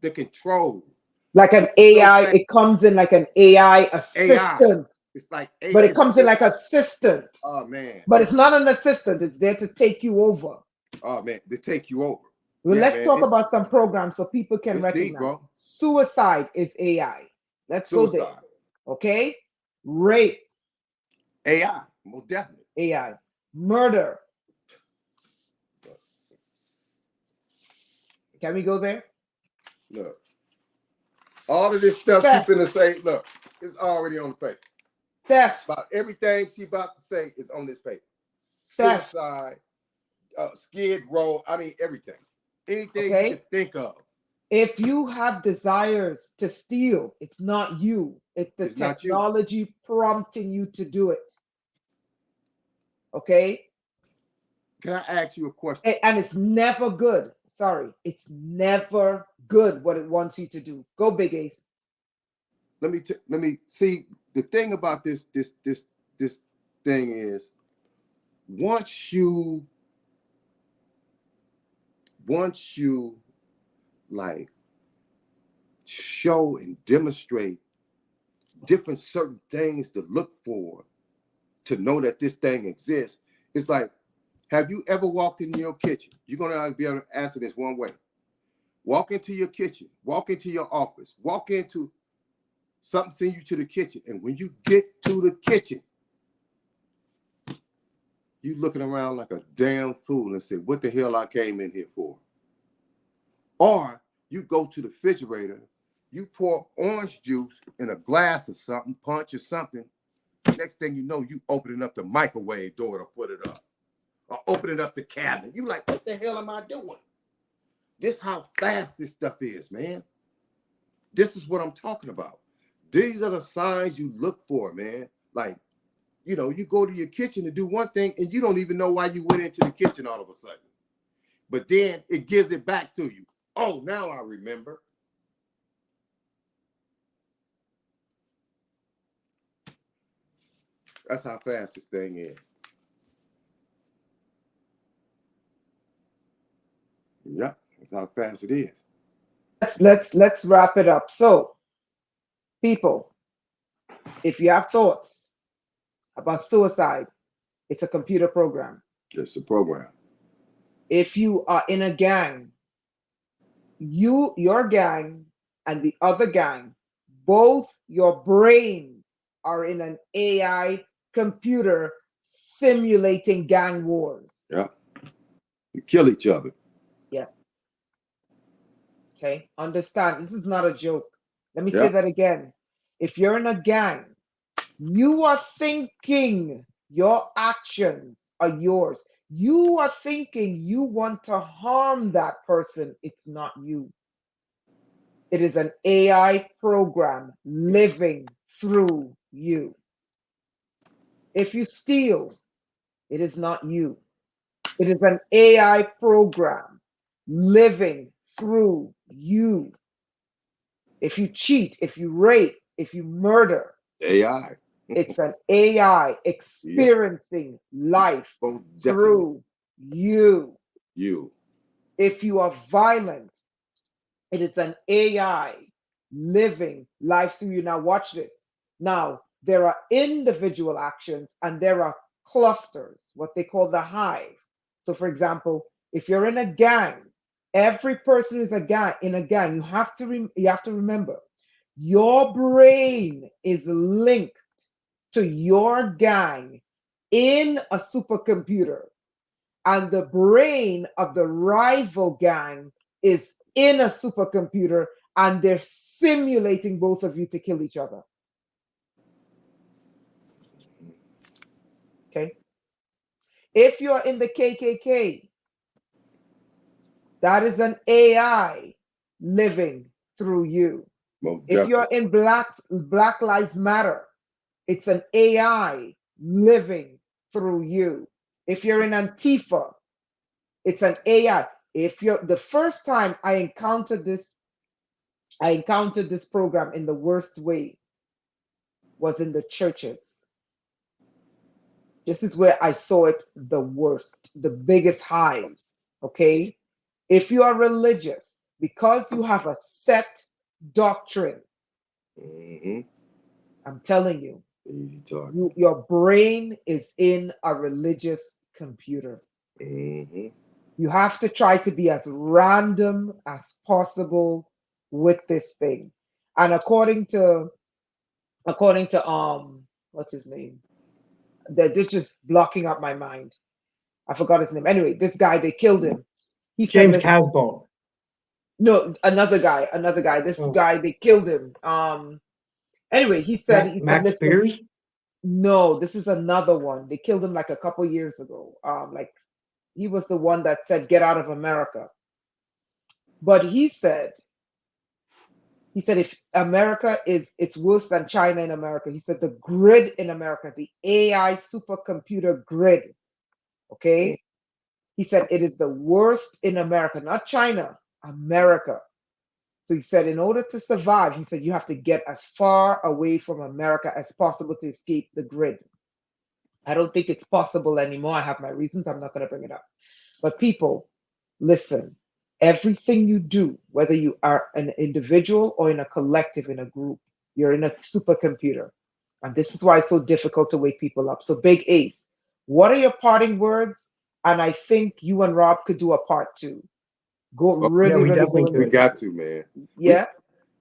Speaker 3: The control.
Speaker 2: Like an AI, it comes in like an AI assistant.
Speaker 3: It's like
Speaker 2: but it comes in like assistant.
Speaker 3: Oh man.
Speaker 2: But it's not an assistant, it's there to take you over.
Speaker 3: Oh man, to take you over.
Speaker 2: Well, let's talk about some programs so people can recognize.
Speaker 3: Deep, bro.
Speaker 2: Suicide is AI. Let's go there. Okay. Rape.
Speaker 3: AI, most definitely.
Speaker 2: AI. Murder. Can we go there?
Speaker 3: Look. All of this stuff she's finna say, look, it's already on the paper.
Speaker 2: Theft.
Speaker 3: About everything she about to say is on this paper.
Speaker 2: Theft.
Speaker 3: Suicide, skid row, I mean everything. Anything you can think of.
Speaker 2: If you have desires to steal, it's not you. It's the technology prompting you to do it. Okay?
Speaker 3: Can I ask you a question?
Speaker 2: And it's never good. Sorry. It's never good what it wants you to do. Go, Big Ace.
Speaker 3: Let me see. The thing about this thing is, once you like show and demonstrate different certain things to look for to know that this thing exists, it's like, have you ever walked into your kitchen? You're gonna be able to answer this one way. Walk into your kitchen, walk into your office, walk into something, send you to the kitchen, and when you get to the kitchen, you looking around like a damn fool and say, what the hell I came in here for? Or you go to the refrigerator, you pour orange juice in a glass or something, punch or something. Next thing you know, you opening up the microwave door to put it up. Or opening up the cabinet. You like, what the hell am I doing? This is how fast this stuff is, man. This is what I'm talking about. These are the signs you look for, man. Like, you know, you go to your kitchen to do one thing and you don't even know why you went into the kitchen all of a sudden. But then it gives it back to you. Oh, now I remember. That's how fast this thing is. Yep, that's how fast it is.
Speaker 2: Let's wrap it up. So, people, if you have thoughts about suicide, it's a computer program.
Speaker 3: It's a program.
Speaker 2: If you are in a gang, your gang and the other gang, both your brains are in an AI computer simulating gang wars.
Speaker 3: Yeah. You kill each other.
Speaker 2: Yeah. Okay. Understand, this is not a joke. Let me say that again. If you're in a gang, you are thinking your actions are yours. You are thinking you want to harm that person. It's not you. It is an AI program living through you. If you steal, it is not you. It is an AI program living through you. If you cheat, if you rape, if you murder,
Speaker 3: AI.
Speaker 2: It's an AI experiencing life through you. If you are violent, it is an AI living life through you. Now watch this. Now, there are individual actions and there are clusters, what they call the hive. So for example, if you're in a gang, every person is a gang. In a gang, you have to remember, your brain is linked to your gang in a supercomputer, and the brain of the rival gang is in a supercomputer, and they're simulating both of you to kill each other. Okay. If you're in the KKK, That is an AI living through you.
Speaker 3: Most
Speaker 2: If you're
Speaker 3: definitely.
Speaker 2: in Black Lives Matter, it's an AI living through you. If you're in Antifa, it's an AI. If you're the first time I encountered this program in the worst way was in the churches. This is where I saw it the worst, the biggest highs. Okay. If you are religious, because you have a set doctrine,
Speaker 3: Mm-hmm.
Speaker 2: I'm telling you,
Speaker 3: Easy talk.
Speaker 2: your brain is in a religious computer.
Speaker 3: Mm-hmm.
Speaker 2: You have to try to be as random as possible with this thing. And according to what's his name? They're just blocking up my mind. I forgot his name. Anyway, this guy, they killed him. He said,
Speaker 4: James
Speaker 2: listen,
Speaker 4: Casbolt.
Speaker 2: no, another guy. This
Speaker 3: Oh.
Speaker 2: guy, they killed him. Anyway, he said,
Speaker 4: Max
Speaker 2: listen,
Speaker 4: Spears.
Speaker 2: no, this is another one. They killed him like a couple years ago. Like he was the one that said, "Get out of America." But he said, if America it's worse than China in America. He said the grid in America, the AI supercomputer grid. Okay. He said it is the worst in America, not China, America. So he said, in order to survive, he said, you have to get as far away from America as possible to escape the grid. I don't think it's possible anymore. I have my reasons. I'm not going to bring it up. But people, listen, everything you do, whether you are an individual or in a collective, in a group, you're in a supercomputer. And this is why it's so difficult to wake people up. So, Big Ace, what are your parting words? And I think you and Rob could do a part two. Go
Speaker 3: Oh,
Speaker 4: Yeah,
Speaker 2: really,
Speaker 4: we
Speaker 2: really go
Speaker 4: definitely
Speaker 2: into
Speaker 3: we
Speaker 4: could.
Speaker 3: got to, man.
Speaker 2: Yeah,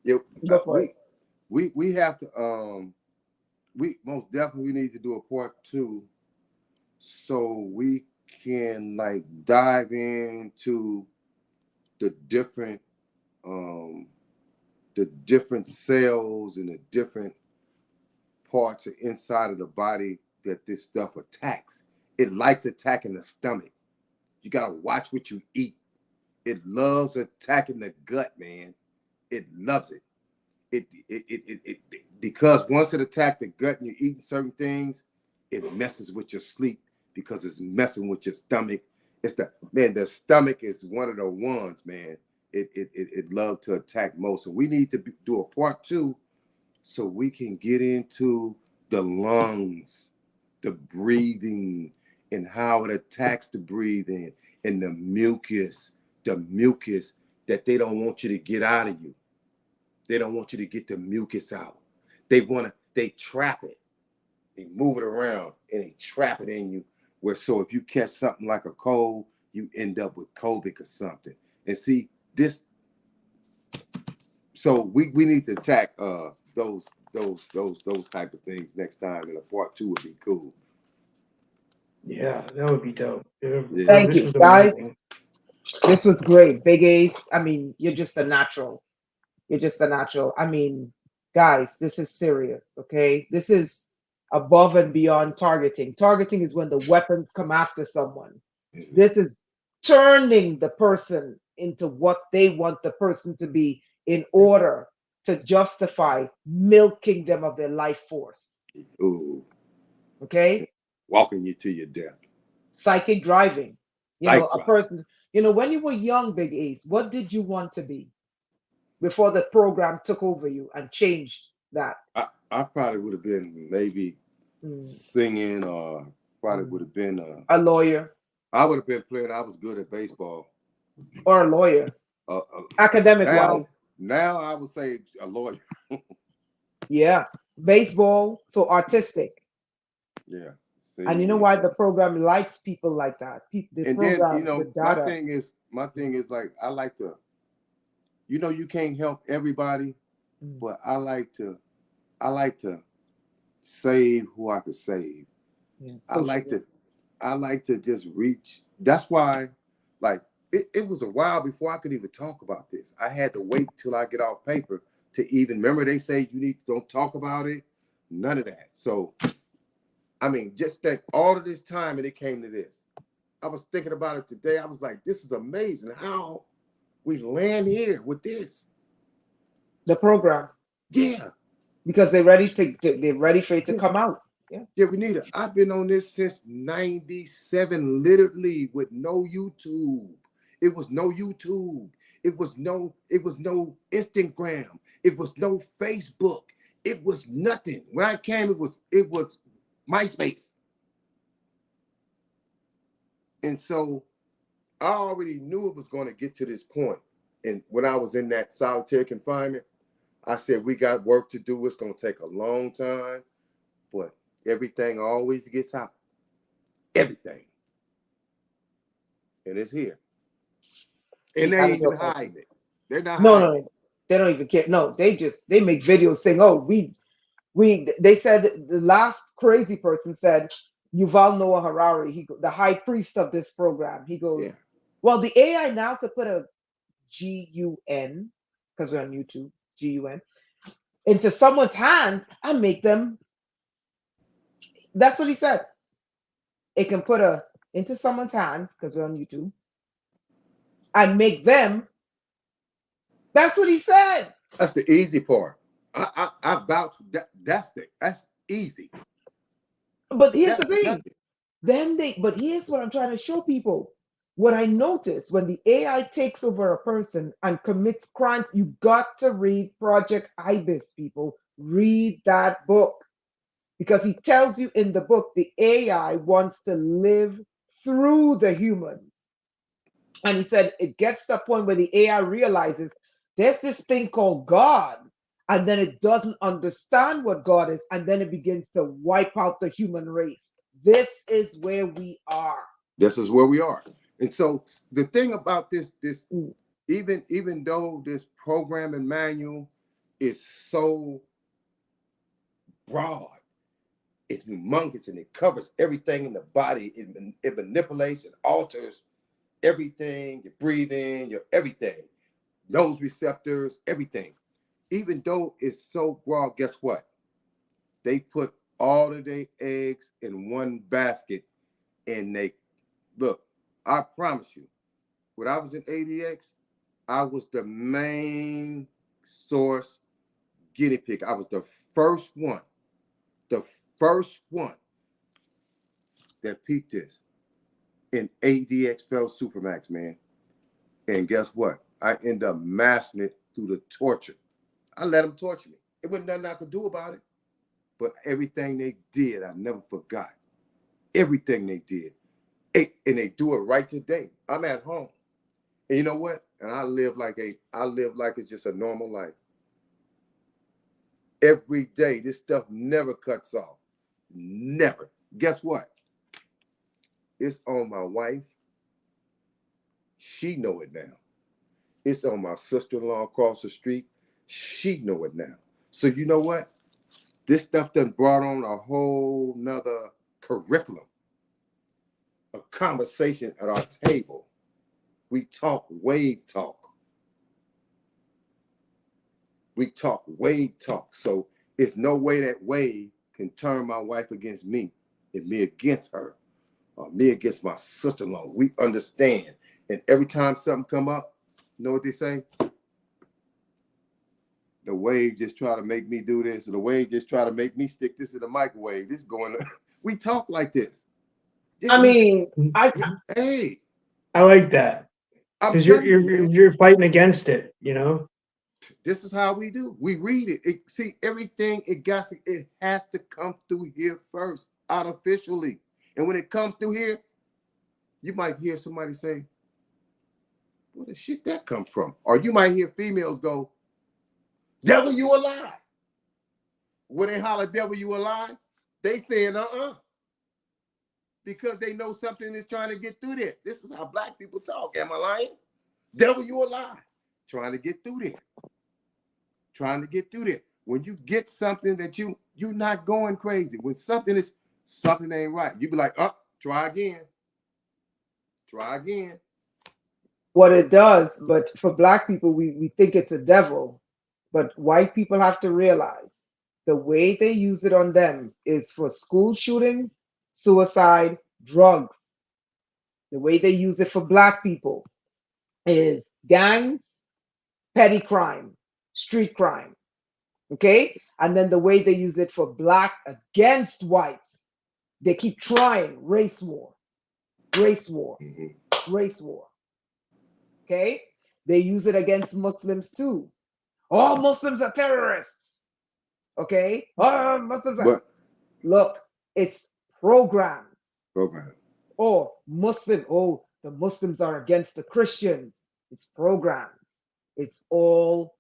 Speaker 3: Yeah,
Speaker 2: go for it.
Speaker 3: we have to we most definitely need to do a part two so we can like dive into the different um cells and the different parts inside of the body that this stuff attacks. It likes attacking the stomach. You gotta watch what you eat. It loves attacking the gut, man. It loves it. It because once it attacks the gut and you're eating certain things, it messes with your sleep because it's messing with your stomach. It's the stomach is one of the ones, man. It love to attack most. So we need to do a part two so we can get into the lungs, the breathing, and how it attacks the breathing and the mucus that they don't want you to get out of you. They don't want you to get the mucus out. They trap it. They move it around and they trap it in you. So if you catch something like a cold, you end up with COVID or something. And see this. So we need to attack those type of things next time, and a part two would be cool.
Speaker 4: Yeah, that would be dope.
Speaker 3: Yeah.
Speaker 2: Thank
Speaker 4: This
Speaker 2: you,
Speaker 4: was
Speaker 2: guys.
Speaker 4: amazing.
Speaker 2: This was great. Big Ace, I mean, you're just a natural. You're just a natural. I mean, guys, this is serious, okay? This is above and beyond targeting. Targeting is when the weapons come after someone. This is turning the person into what they want the person to be in order to justify milking them of their life force.
Speaker 3: Ooh,
Speaker 2: Okay?
Speaker 3: walking you to your death.
Speaker 2: Psychic driving. You know,
Speaker 3: Psych
Speaker 2: a person, when you were young, Big Ace, what did you want to be before the program took over you and changed that?
Speaker 3: I probably would have been maybe singing, or probably would have been
Speaker 2: a lawyer.
Speaker 3: I would have been playing. I was good at baseball.
Speaker 2: Or a lawyer. Academic wise.
Speaker 3: Now I would say a lawyer.
Speaker 2: Yeah. Baseball, so artistic.
Speaker 3: Yeah.
Speaker 2: And you know why the program likes people like that?
Speaker 3: And
Speaker 2: program,
Speaker 3: then,
Speaker 2: the data.
Speaker 3: my thing is like, I like to, you can't help everybody, but I like to save who I could save. Yeah, I like to just reach. That's why, like, it was a while before I could even talk about this. I had to wait till I get off paper to even remember. They say don't talk about it. None of that. So, I mean, just think all of this time and it came to this. I was thinking about it today. I was like, this is amazing. How We land here with this.
Speaker 2: The program.
Speaker 3: Yeah.
Speaker 2: Because they're ready for it to come out. Yeah.
Speaker 3: Yeah, Renetta, I've been on this since 97, literally with no YouTube. It was no YouTube. It was no Instagram. It was no Facebook. It was nothing. When I came, it was MySpace. And so I already knew it was going to get to this point. And when I was in that solitary confinement, I said, we got work to do. It's going to take a long time, but everything always gets out. Everything. And it's here. And they ain't even hiding it. They're not hiding it.
Speaker 2: No, they don't even care. No, they make videos saying, oh, they said the last crazy person said, Yuval Noah Harari, the high priest of this program, he goes, well, the AI now could put a GUN, because we're on YouTube, GUN, into someone's hands and make them. That's what he said. It can put into someone's hands, because we're on YouTube, and make them. That's what he said.
Speaker 3: That's the easy part. I vouch that that's easy.
Speaker 2: But here's the thing. But here's what I'm trying to show people. What I noticed when the AI takes over a person and commits crimes, you got to read Project Ibis, people. Read that book. Because he tells you in the book, the AI wants to live through the humans. And he said it gets to a point where the AI realizes there's this thing called God, and then it doesn't understand what God is, and then it begins to wipe out the human race. This is where we are.
Speaker 3: This is where we are. And so the thing about this, even though this programming manual is so broad and humongous and it covers everything in the body, it manipulates and alters everything, your breathing, your everything, nose receptors, everything. Even though it's so broad, guess what? They put all of their eggs in one basket, and they look. I promise you, when I was in ADX, I was the main source guinea pig. I was the first one that peeped this in ADX fell Supermax, man. And guess what? I end up mastering it through the torture. I let them torture me. It wasn't nothing I could do about it. But everything they did, I never forgot. Everything they did. And they do it right today. I'm at home. And you know what? And I live like it's just a normal life. Every day, this stuff never cuts off. Never. Guess what? It's on my wife. She know it now. It's on my sister-in-law across the street. She know it now. So you know what? This stuff done brought on a whole nother curriculum. A conversation at our table. We talk wave talk. We talk wave talk. So it's no way that wave can turn my wife against me and me against her or me against my sister-in-law. We understand. And every time something come up, you know what they say? The wave just try to make me do this, or the wave just try to make me stick this in the microwave. This going on. We talk like this.
Speaker 2: I mean,
Speaker 3: hey,
Speaker 4: I like that because you're fighting against it. You know,
Speaker 3: this is how we do. We read it. See, everything it has to come through here first, artificially, and when it comes through here, you might hear somebody say, "Where the shit that come from?" Or you might hear females go, "Devil, you a lie." When they holler, "Devil, you a lie," they saying, because they know something is trying to get through there. This is how black people talk. Am I lying? Devil, you a lie. Trying to get through there. Trying to get through there. When you get something that you're not going crazy. When something ain't right, you be like, try again. Try again.
Speaker 2: What it does, but for black people, we think it's a devil. But white people have to realize the way they use it on them is for school shootings, suicide, drugs. The way they use it for black people is gangs, petty crime, street crime. Okay? And then the way they use it for black against whites, they keep trying race war, race war, race war. Okay? They use it against Muslims too. All Muslims are terrorists. Okay? Oh, Muslims are.
Speaker 3: But
Speaker 2: Look, it's programs.
Speaker 3: program.
Speaker 2: Or Muslim, oh, the Muslims are against the Christians. It's programs. It's all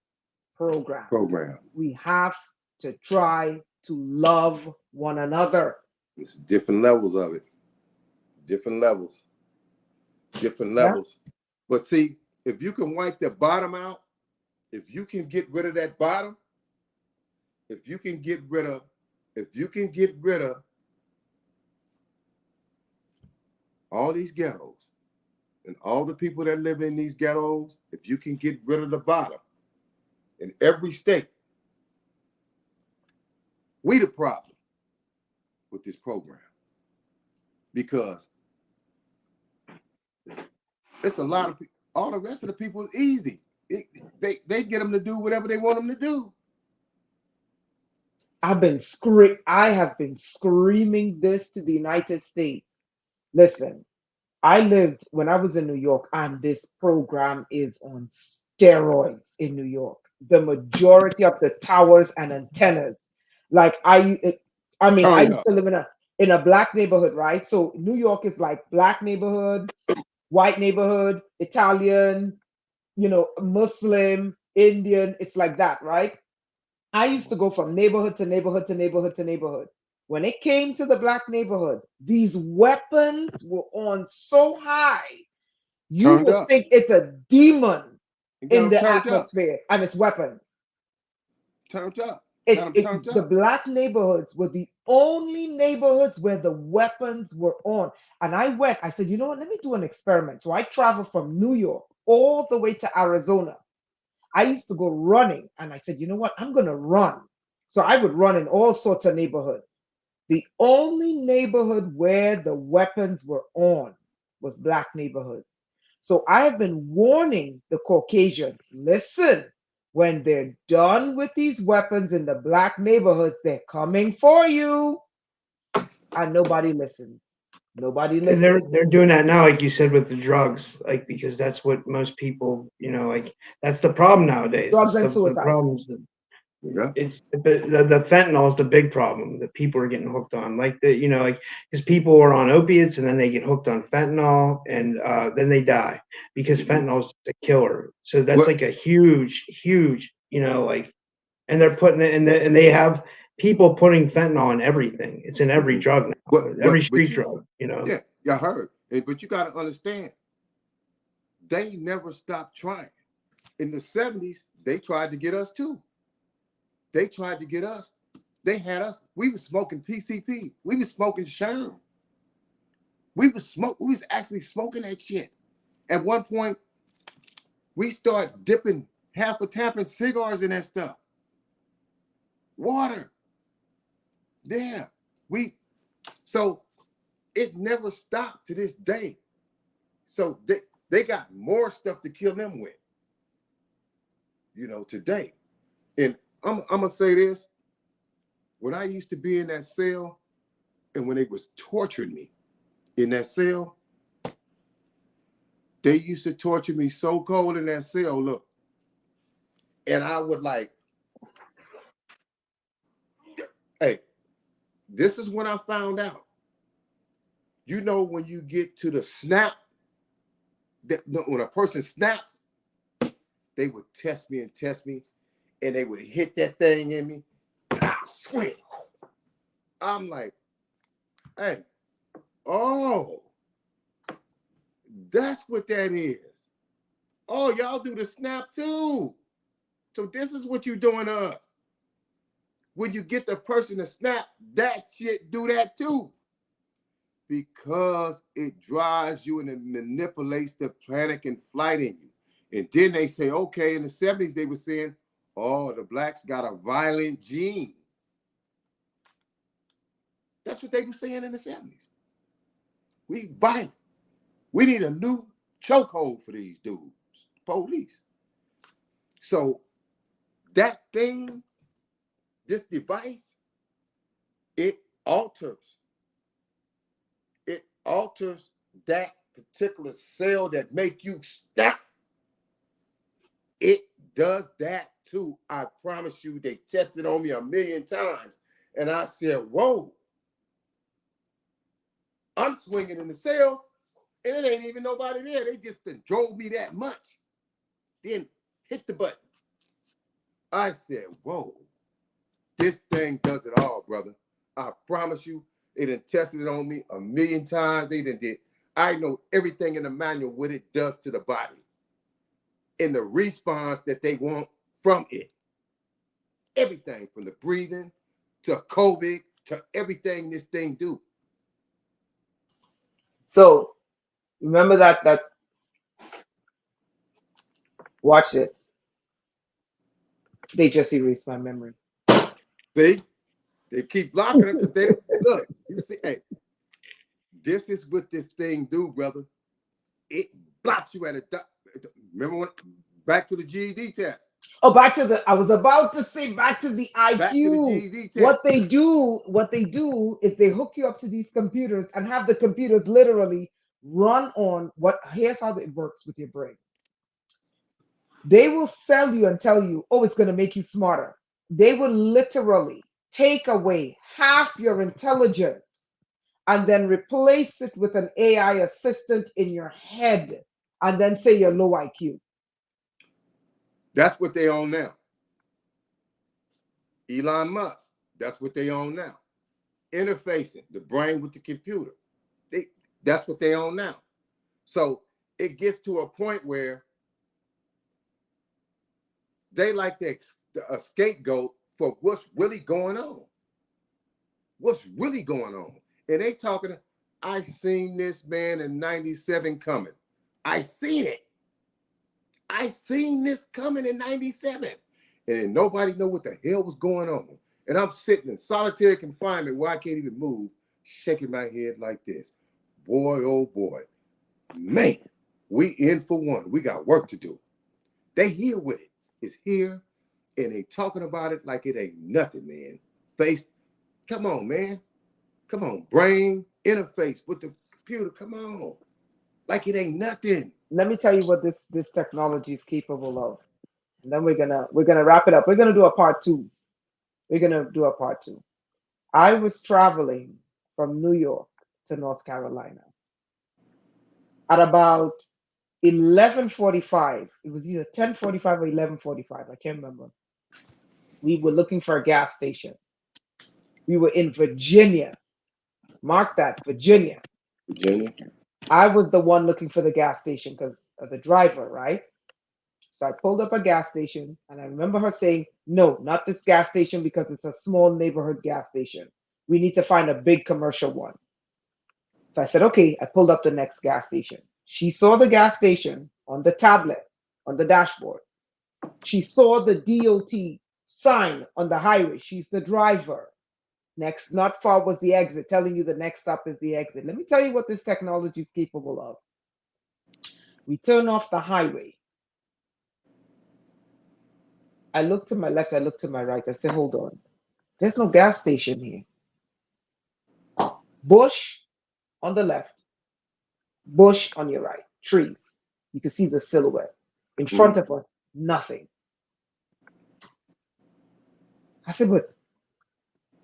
Speaker 2: programs.
Speaker 3: Program.
Speaker 2: We have to try to love one another.
Speaker 3: It's different levels of it. Different levels. Different
Speaker 2: Yeah.
Speaker 3: levels. But see, if you can wipe the bottom out, if you can get rid of that bottom, if you can get rid of all these ghettos and all the people that live in these ghettos, if you can get rid of the bottom in every state, we the problem with this program. Because it's a lot of people, all the rest of the people is easy. They get them to do whatever they want them to do.
Speaker 2: I have been screaming this to the United States. Listen, I lived when I was in New York, and this program is on steroids in New York. The majority of the towers and antennas, like I used to live in a black neighborhood, right? So New York is like black neighborhood, white neighborhood, Italian, Muslim, Indian. It's like that, right? I used to go from neighborhood to neighborhood to neighborhood to neighborhood. When it came to the black neighborhood, these weapons were on so high, you
Speaker 3: Turned
Speaker 2: would
Speaker 3: up.
Speaker 2: think it's a demon
Speaker 3: And got
Speaker 2: in
Speaker 3: them
Speaker 2: the
Speaker 3: turned up.
Speaker 2: atmosphere, and it's weapons.
Speaker 3: Turned up. Got them turned
Speaker 2: The
Speaker 3: up.
Speaker 2: black neighborhoods were the only neighborhoods where the weapons were on. And I said, you know what, let me do an experiment. So I traveled from New York all the way to Arizona. I used to go running, and I said, you know what, I'm going to run. So I would run in all sorts of neighborhoods. The only neighborhood where the weapons were on was black neighborhoods. So I have been warning the Caucasians, listen, when they're done with these weapons in the black neighborhoods, they're coming for you. And nobody listens. Nobody listens.
Speaker 4: And they're doing that now, like you said, with the drugs, like, because that's what most people, like, that's the problem nowadays.
Speaker 2: Drugs and
Speaker 4: the
Speaker 2: suicides.
Speaker 4: problems.
Speaker 3: Yeah.
Speaker 4: It's the fentanyl is the big problem that people are getting hooked on. Like because people are on opiates and then they get hooked on fentanyl and then they die because fentanyl is a killer. So that's like a huge, and they're putting it in and they have people putting fentanyl in everything. It's in every drug now, every street drug.
Speaker 3: Yeah, I heard. But you got to understand, they never stopped trying. In the 70s, they tried to get us too. They tried to get us. They had us. We was smoking PCP. We was smoking Sherm. We was actually smoking that shit. At one point, we start dipping half a tampon cigars in that stuff. Water. Yeah. So it never stopped to this day. So they got more stuff to kill them with, today. And I'm gonna say this. When I used to be in that cell and when they was torturing me in that cell, they used to torture me so cold in that cell, look. And I would hey, this is when I found out. When you get to the snap, when a person snaps, they would test me, and they would hit that thing in me. Swing. I'm like, hey, oh, that's what that is. Oh, y'all do the snap too. So this is what you're doing to us. When you get the person to snap, that shit do that too. Because it drives you and it manipulates the panic and flight in you. And then they say, okay, in the 70s, they were saying, oh, the blacks got a violent gene. That's what they were saying in the 70s. We violent. We need a new chokehold for these dudes. police. So that thing, this device, it alters that particular cell that make you stop. It does that too. I promise you, they tested on me 1,000,000 times. And I said, whoa, I'm swinging in the cell and it ain't even nobody there. They just drove me that much. Then hit the button. I said, whoa, this thing does it all, brother. I promise you, they done tested it on me 1,000,000 times. They done did. I know everything in the manual, what it does to the body and the response that they want from it. Everything from the breathing to COVID to everything this thing do.
Speaker 2: So remember that watch this. They just erased my memory.
Speaker 3: See? They keep blocking it because they look, you see, hey, this is what this thing do, brother. It blocks you at a remember when back to the GED test.
Speaker 2: Oh, I was about to say back to the IQ.
Speaker 3: Back to the GED test.
Speaker 2: What they do is they hook you up to these computers and have the computers literally run on here's how it works with your brain. They will sell you and tell you, oh, it's going to make you smarter. They will literally take away half your intelligence and then replace it with an AI assistant in your head and then say you're low IQ.
Speaker 3: That's what they own now. Elon Musk, that's what they own now. Interfacing the brain with the computer. That's what they own now. So it gets to a point where they like a scapegoat for what's really going on. What's really going on? And they talking, I seen this man in 97 coming. I seen it. I seen this coming in 97. And nobody know what the hell was going on. And I'm sitting in solitary confinement where I can't even move, shaking my head like this. Boy, oh boy. Man, we in for one. We got work to do. They here with it. It's here. And they talking about it like it ain't nothing, man. Face, come on, man. Come on, brain, interface with the computer. Come on. Like it ain't nothing.
Speaker 2: Let me tell you what this technology is capable of. And then we're gonna wrap it up. We're gonna do a part 2. I was traveling from New York to North Carolina. At about 11:45, it was either 10:45 or 11:45, I can't remember. We were looking for a gas station. We were in Virginia. Mark that, Virginia.
Speaker 3: Virginia.
Speaker 2: I was the one looking for the gas station because of the driver, right? So I pulled up a gas station and I remember her saying, no, not this gas station because it's a small neighborhood gas station. We need to find a big commercial one. So I said, okay, I pulled up the next gas station. She saw the gas station on the tablet, on the dashboard. She saw the DOT sign on the highway. She's the driver. Next, not far was the exit, telling you the next stop is the exit. Let me tell you what this technology is capable of. We turn off the highway. I look to my left, I look to my right. I said, hold on. There's no gas station here. Bush on the left, bush on your right, trees. You can see the silhouette. In front of us, nothing. I said, but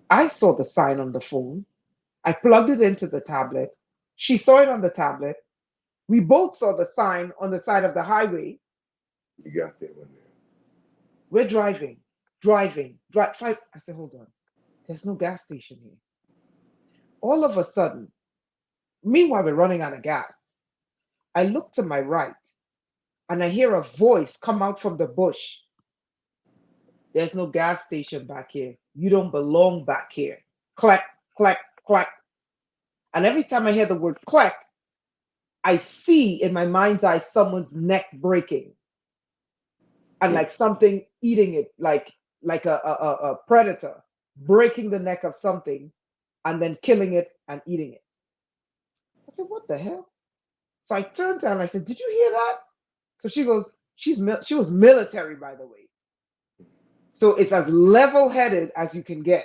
Speaker 2: I saw the sign on the phone. I plugged it into the tablet. She saw it on the tablet. We both saw the sign on the side of the highway.
Speaker 3: You got that one there.
Speaker 2: We're driving. I said, hold on. There's no gas station here. All of a sudden, meanwhile, we're running out of gas. I look to my right and I hear a voice come out from the bush. There's no gas station back here. You don't belong back here. Clack, clack, clack. And every time I hear the word clack, I see in my mind's eye someone's neck breaking. And like something eating it, like a predator breaking the neck of something and then killing it and eating it. I said, what the hell? So I turned to her and I said, did you hear that? So she was military, by the way. So it's as level-headed as you can get.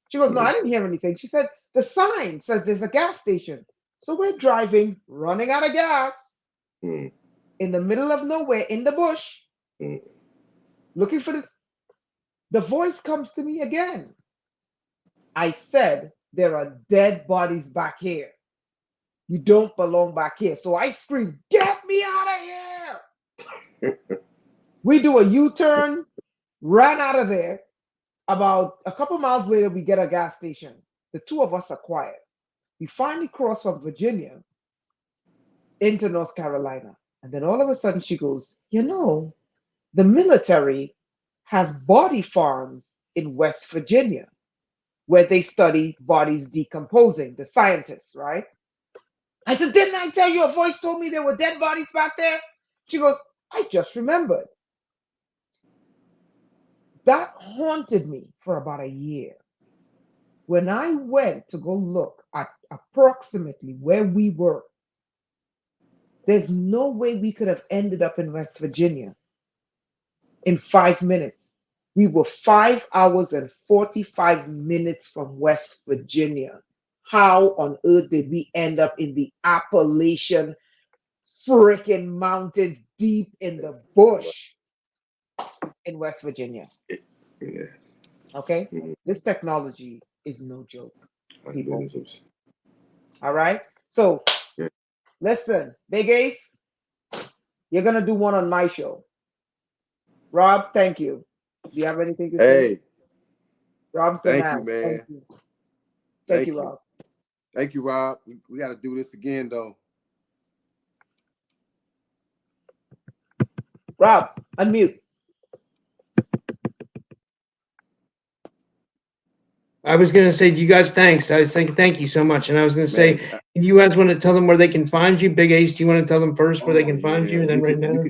Speaker 2: She goes, no, I didn't hear anything. She said, the sign says there's a gas station. So we're driving, running out of gas
Speaker 3: Mm.
Speaker 2: in the middle of nowhere, in the bush,
Speaker 3: Mm.
Speaker 2: looking for this. The voice comes to me again. I said, there are dead bodies back here. You don't belong back here. So I scream, get me out of here. We do a U-turn, ran out of there. About a couple miles later, we get a gas station. The two of us are quiet. We finally cross from Virginia into North Carolina. And then all of a sudden she goes, you know, the military has body farms in West Virginia where they study bodies decomposing, the scientists, right? I said, didn't I tell you a voice told me there were dead bodies back there? She goes, I just remembered. That haunted me for about a year. When I went to go look at approximately where we were, there's no way we could have ended up in West Virginia in 5 minutes. We were 5 hours and 45 minutes from West Virginia. How on earth did we end up in the Appalachian freaking mountains deep in the bush in West Virginia?
Speaker 3: Yeah.
Speaker 2: Okay?
Speaker 3: Mhm.
Speaker 2: This technology is no joke,
Speaker 3: My
Speaker 2: people.
Speaker 3: goodness.
Speaker 2: All right? So,
Speaker 3: Yeah.
Speaker 2: listen, Big Ace, you're going to do one on my show. Rob, thank you. Do you have anything to say?
Speaker 3: Hey,
Speaker 2: Rob's the
Speaker 3: thank
Speaker 2: man.
Speaker 3: you, man.
Speaker 2: Thank you. Thank you, Rob.
Speaker 3: Thank you, Rob. We got to do this again, though.
Speaker 2: Rob, unmute.
Speaker 4: I was gonna say to you guys, thanks. I was saying thank you so much, and I was gonna say,
Speaker 3: Man,
Speaker 4: you guys want to tell them where they can find you, Big Ace? Do you want to tell them first where they can find you, and then right now?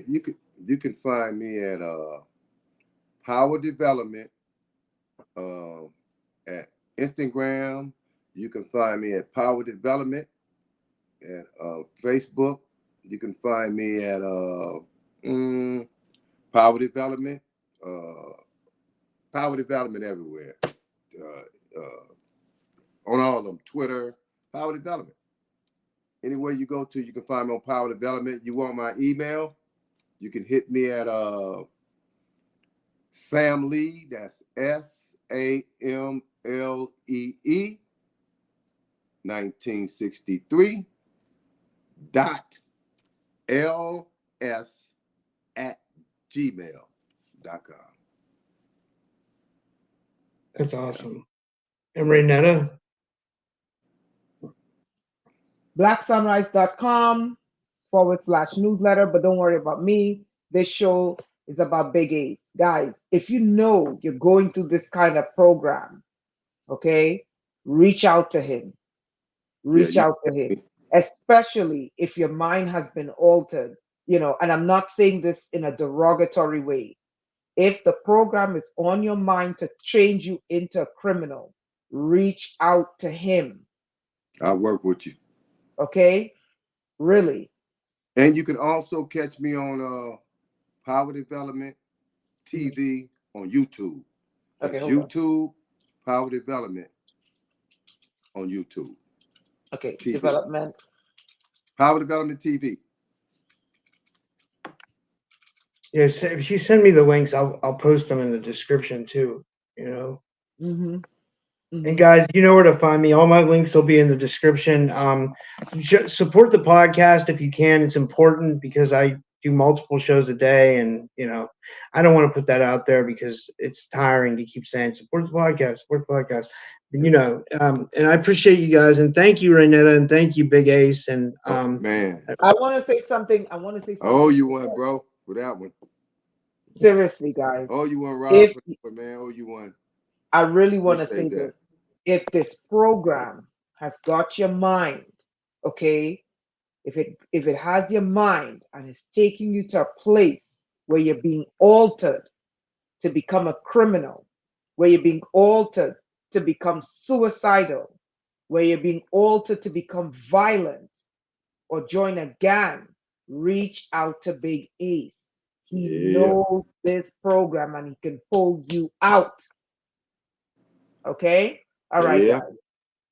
Speaker 3: You can find me at Power Development at Instagram. You can find me at Power Development at Facebook. You can find me at Power Development. Power Development everywhere. On all of them, Twitter, Power Development. Anywhere you go to, you can find me on Power Development. You want my email? You can hit me at Sam Lee, that's SAMLEE 1963 .ls@gmail.com.
Speaker 4: That's awesome. And Rainetta?
Speaker 2: blacksunrise.com/newsletter. But don't worry about me. This show is about Big Ace. Guys, if you know you're going through this kind of program, okay, reach out to him. Reach out to him, especially if your mind has been altered, and I'm not saying this in a derogatory way. If the program is on your mind to change you into a criminal, reach out to him.
Speaker 3: I'll work with you.
Speaker 2: Okay? Really.
Speaker 3: And you can also catch me on Power Development TV on YouTube. That's
Speaker 2: Okay,
Speaker 3: YouTube, Power Development on YouTube.
Speaker 2: Okay,
Speaker 3: TV.
Speaker 2: Development.
Speaker 3: Power Development TV.
Speaker 4: Yeah, so if you send me the links, I'll post them in the description too.
Speaker 2: Mm-hmm.
Speaker 4: And guys, you know where to find me. All my links will be in the description. Support the podcast if you can. It's important because I do multiple shows a day, and I don't want to put that out there because it's tiring to keep saying support the podcast, support the podcast. And I appreciate you guys, and thank you, Rainetta, and thank you, Big Ace. And
Speaker 3: man,
Speaker 2: I want to say something.
Speaker 3: Oh, you won, bro, for that one.
Speaker 2: Seriously, guys.
Speaker 3: Oh, you won, Rob, man. Oh, you won.
Speaker 2: I really want to say this. If this program has got your mind, okay, if it has your mind and is taking you to a place where you're being altered to become a criminal, where you're being altered to become suicidal, where you're being altered to become violent or join a gang, reach out to Big Ace. He
Speaker 3: Yeah.
Speaker 2: knows this program and he can pull you out. Okay? All right,
Speaker 3: Yeah.
Speaker 2: guys.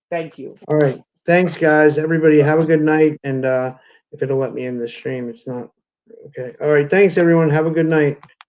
Speaker 2: Thank you.
Speaker 4: All right. Thanks, guys. Everybody have a good night. And if it'll let me in the stream, it's not. Okay. All right. Thanks, everyone. Have a good night.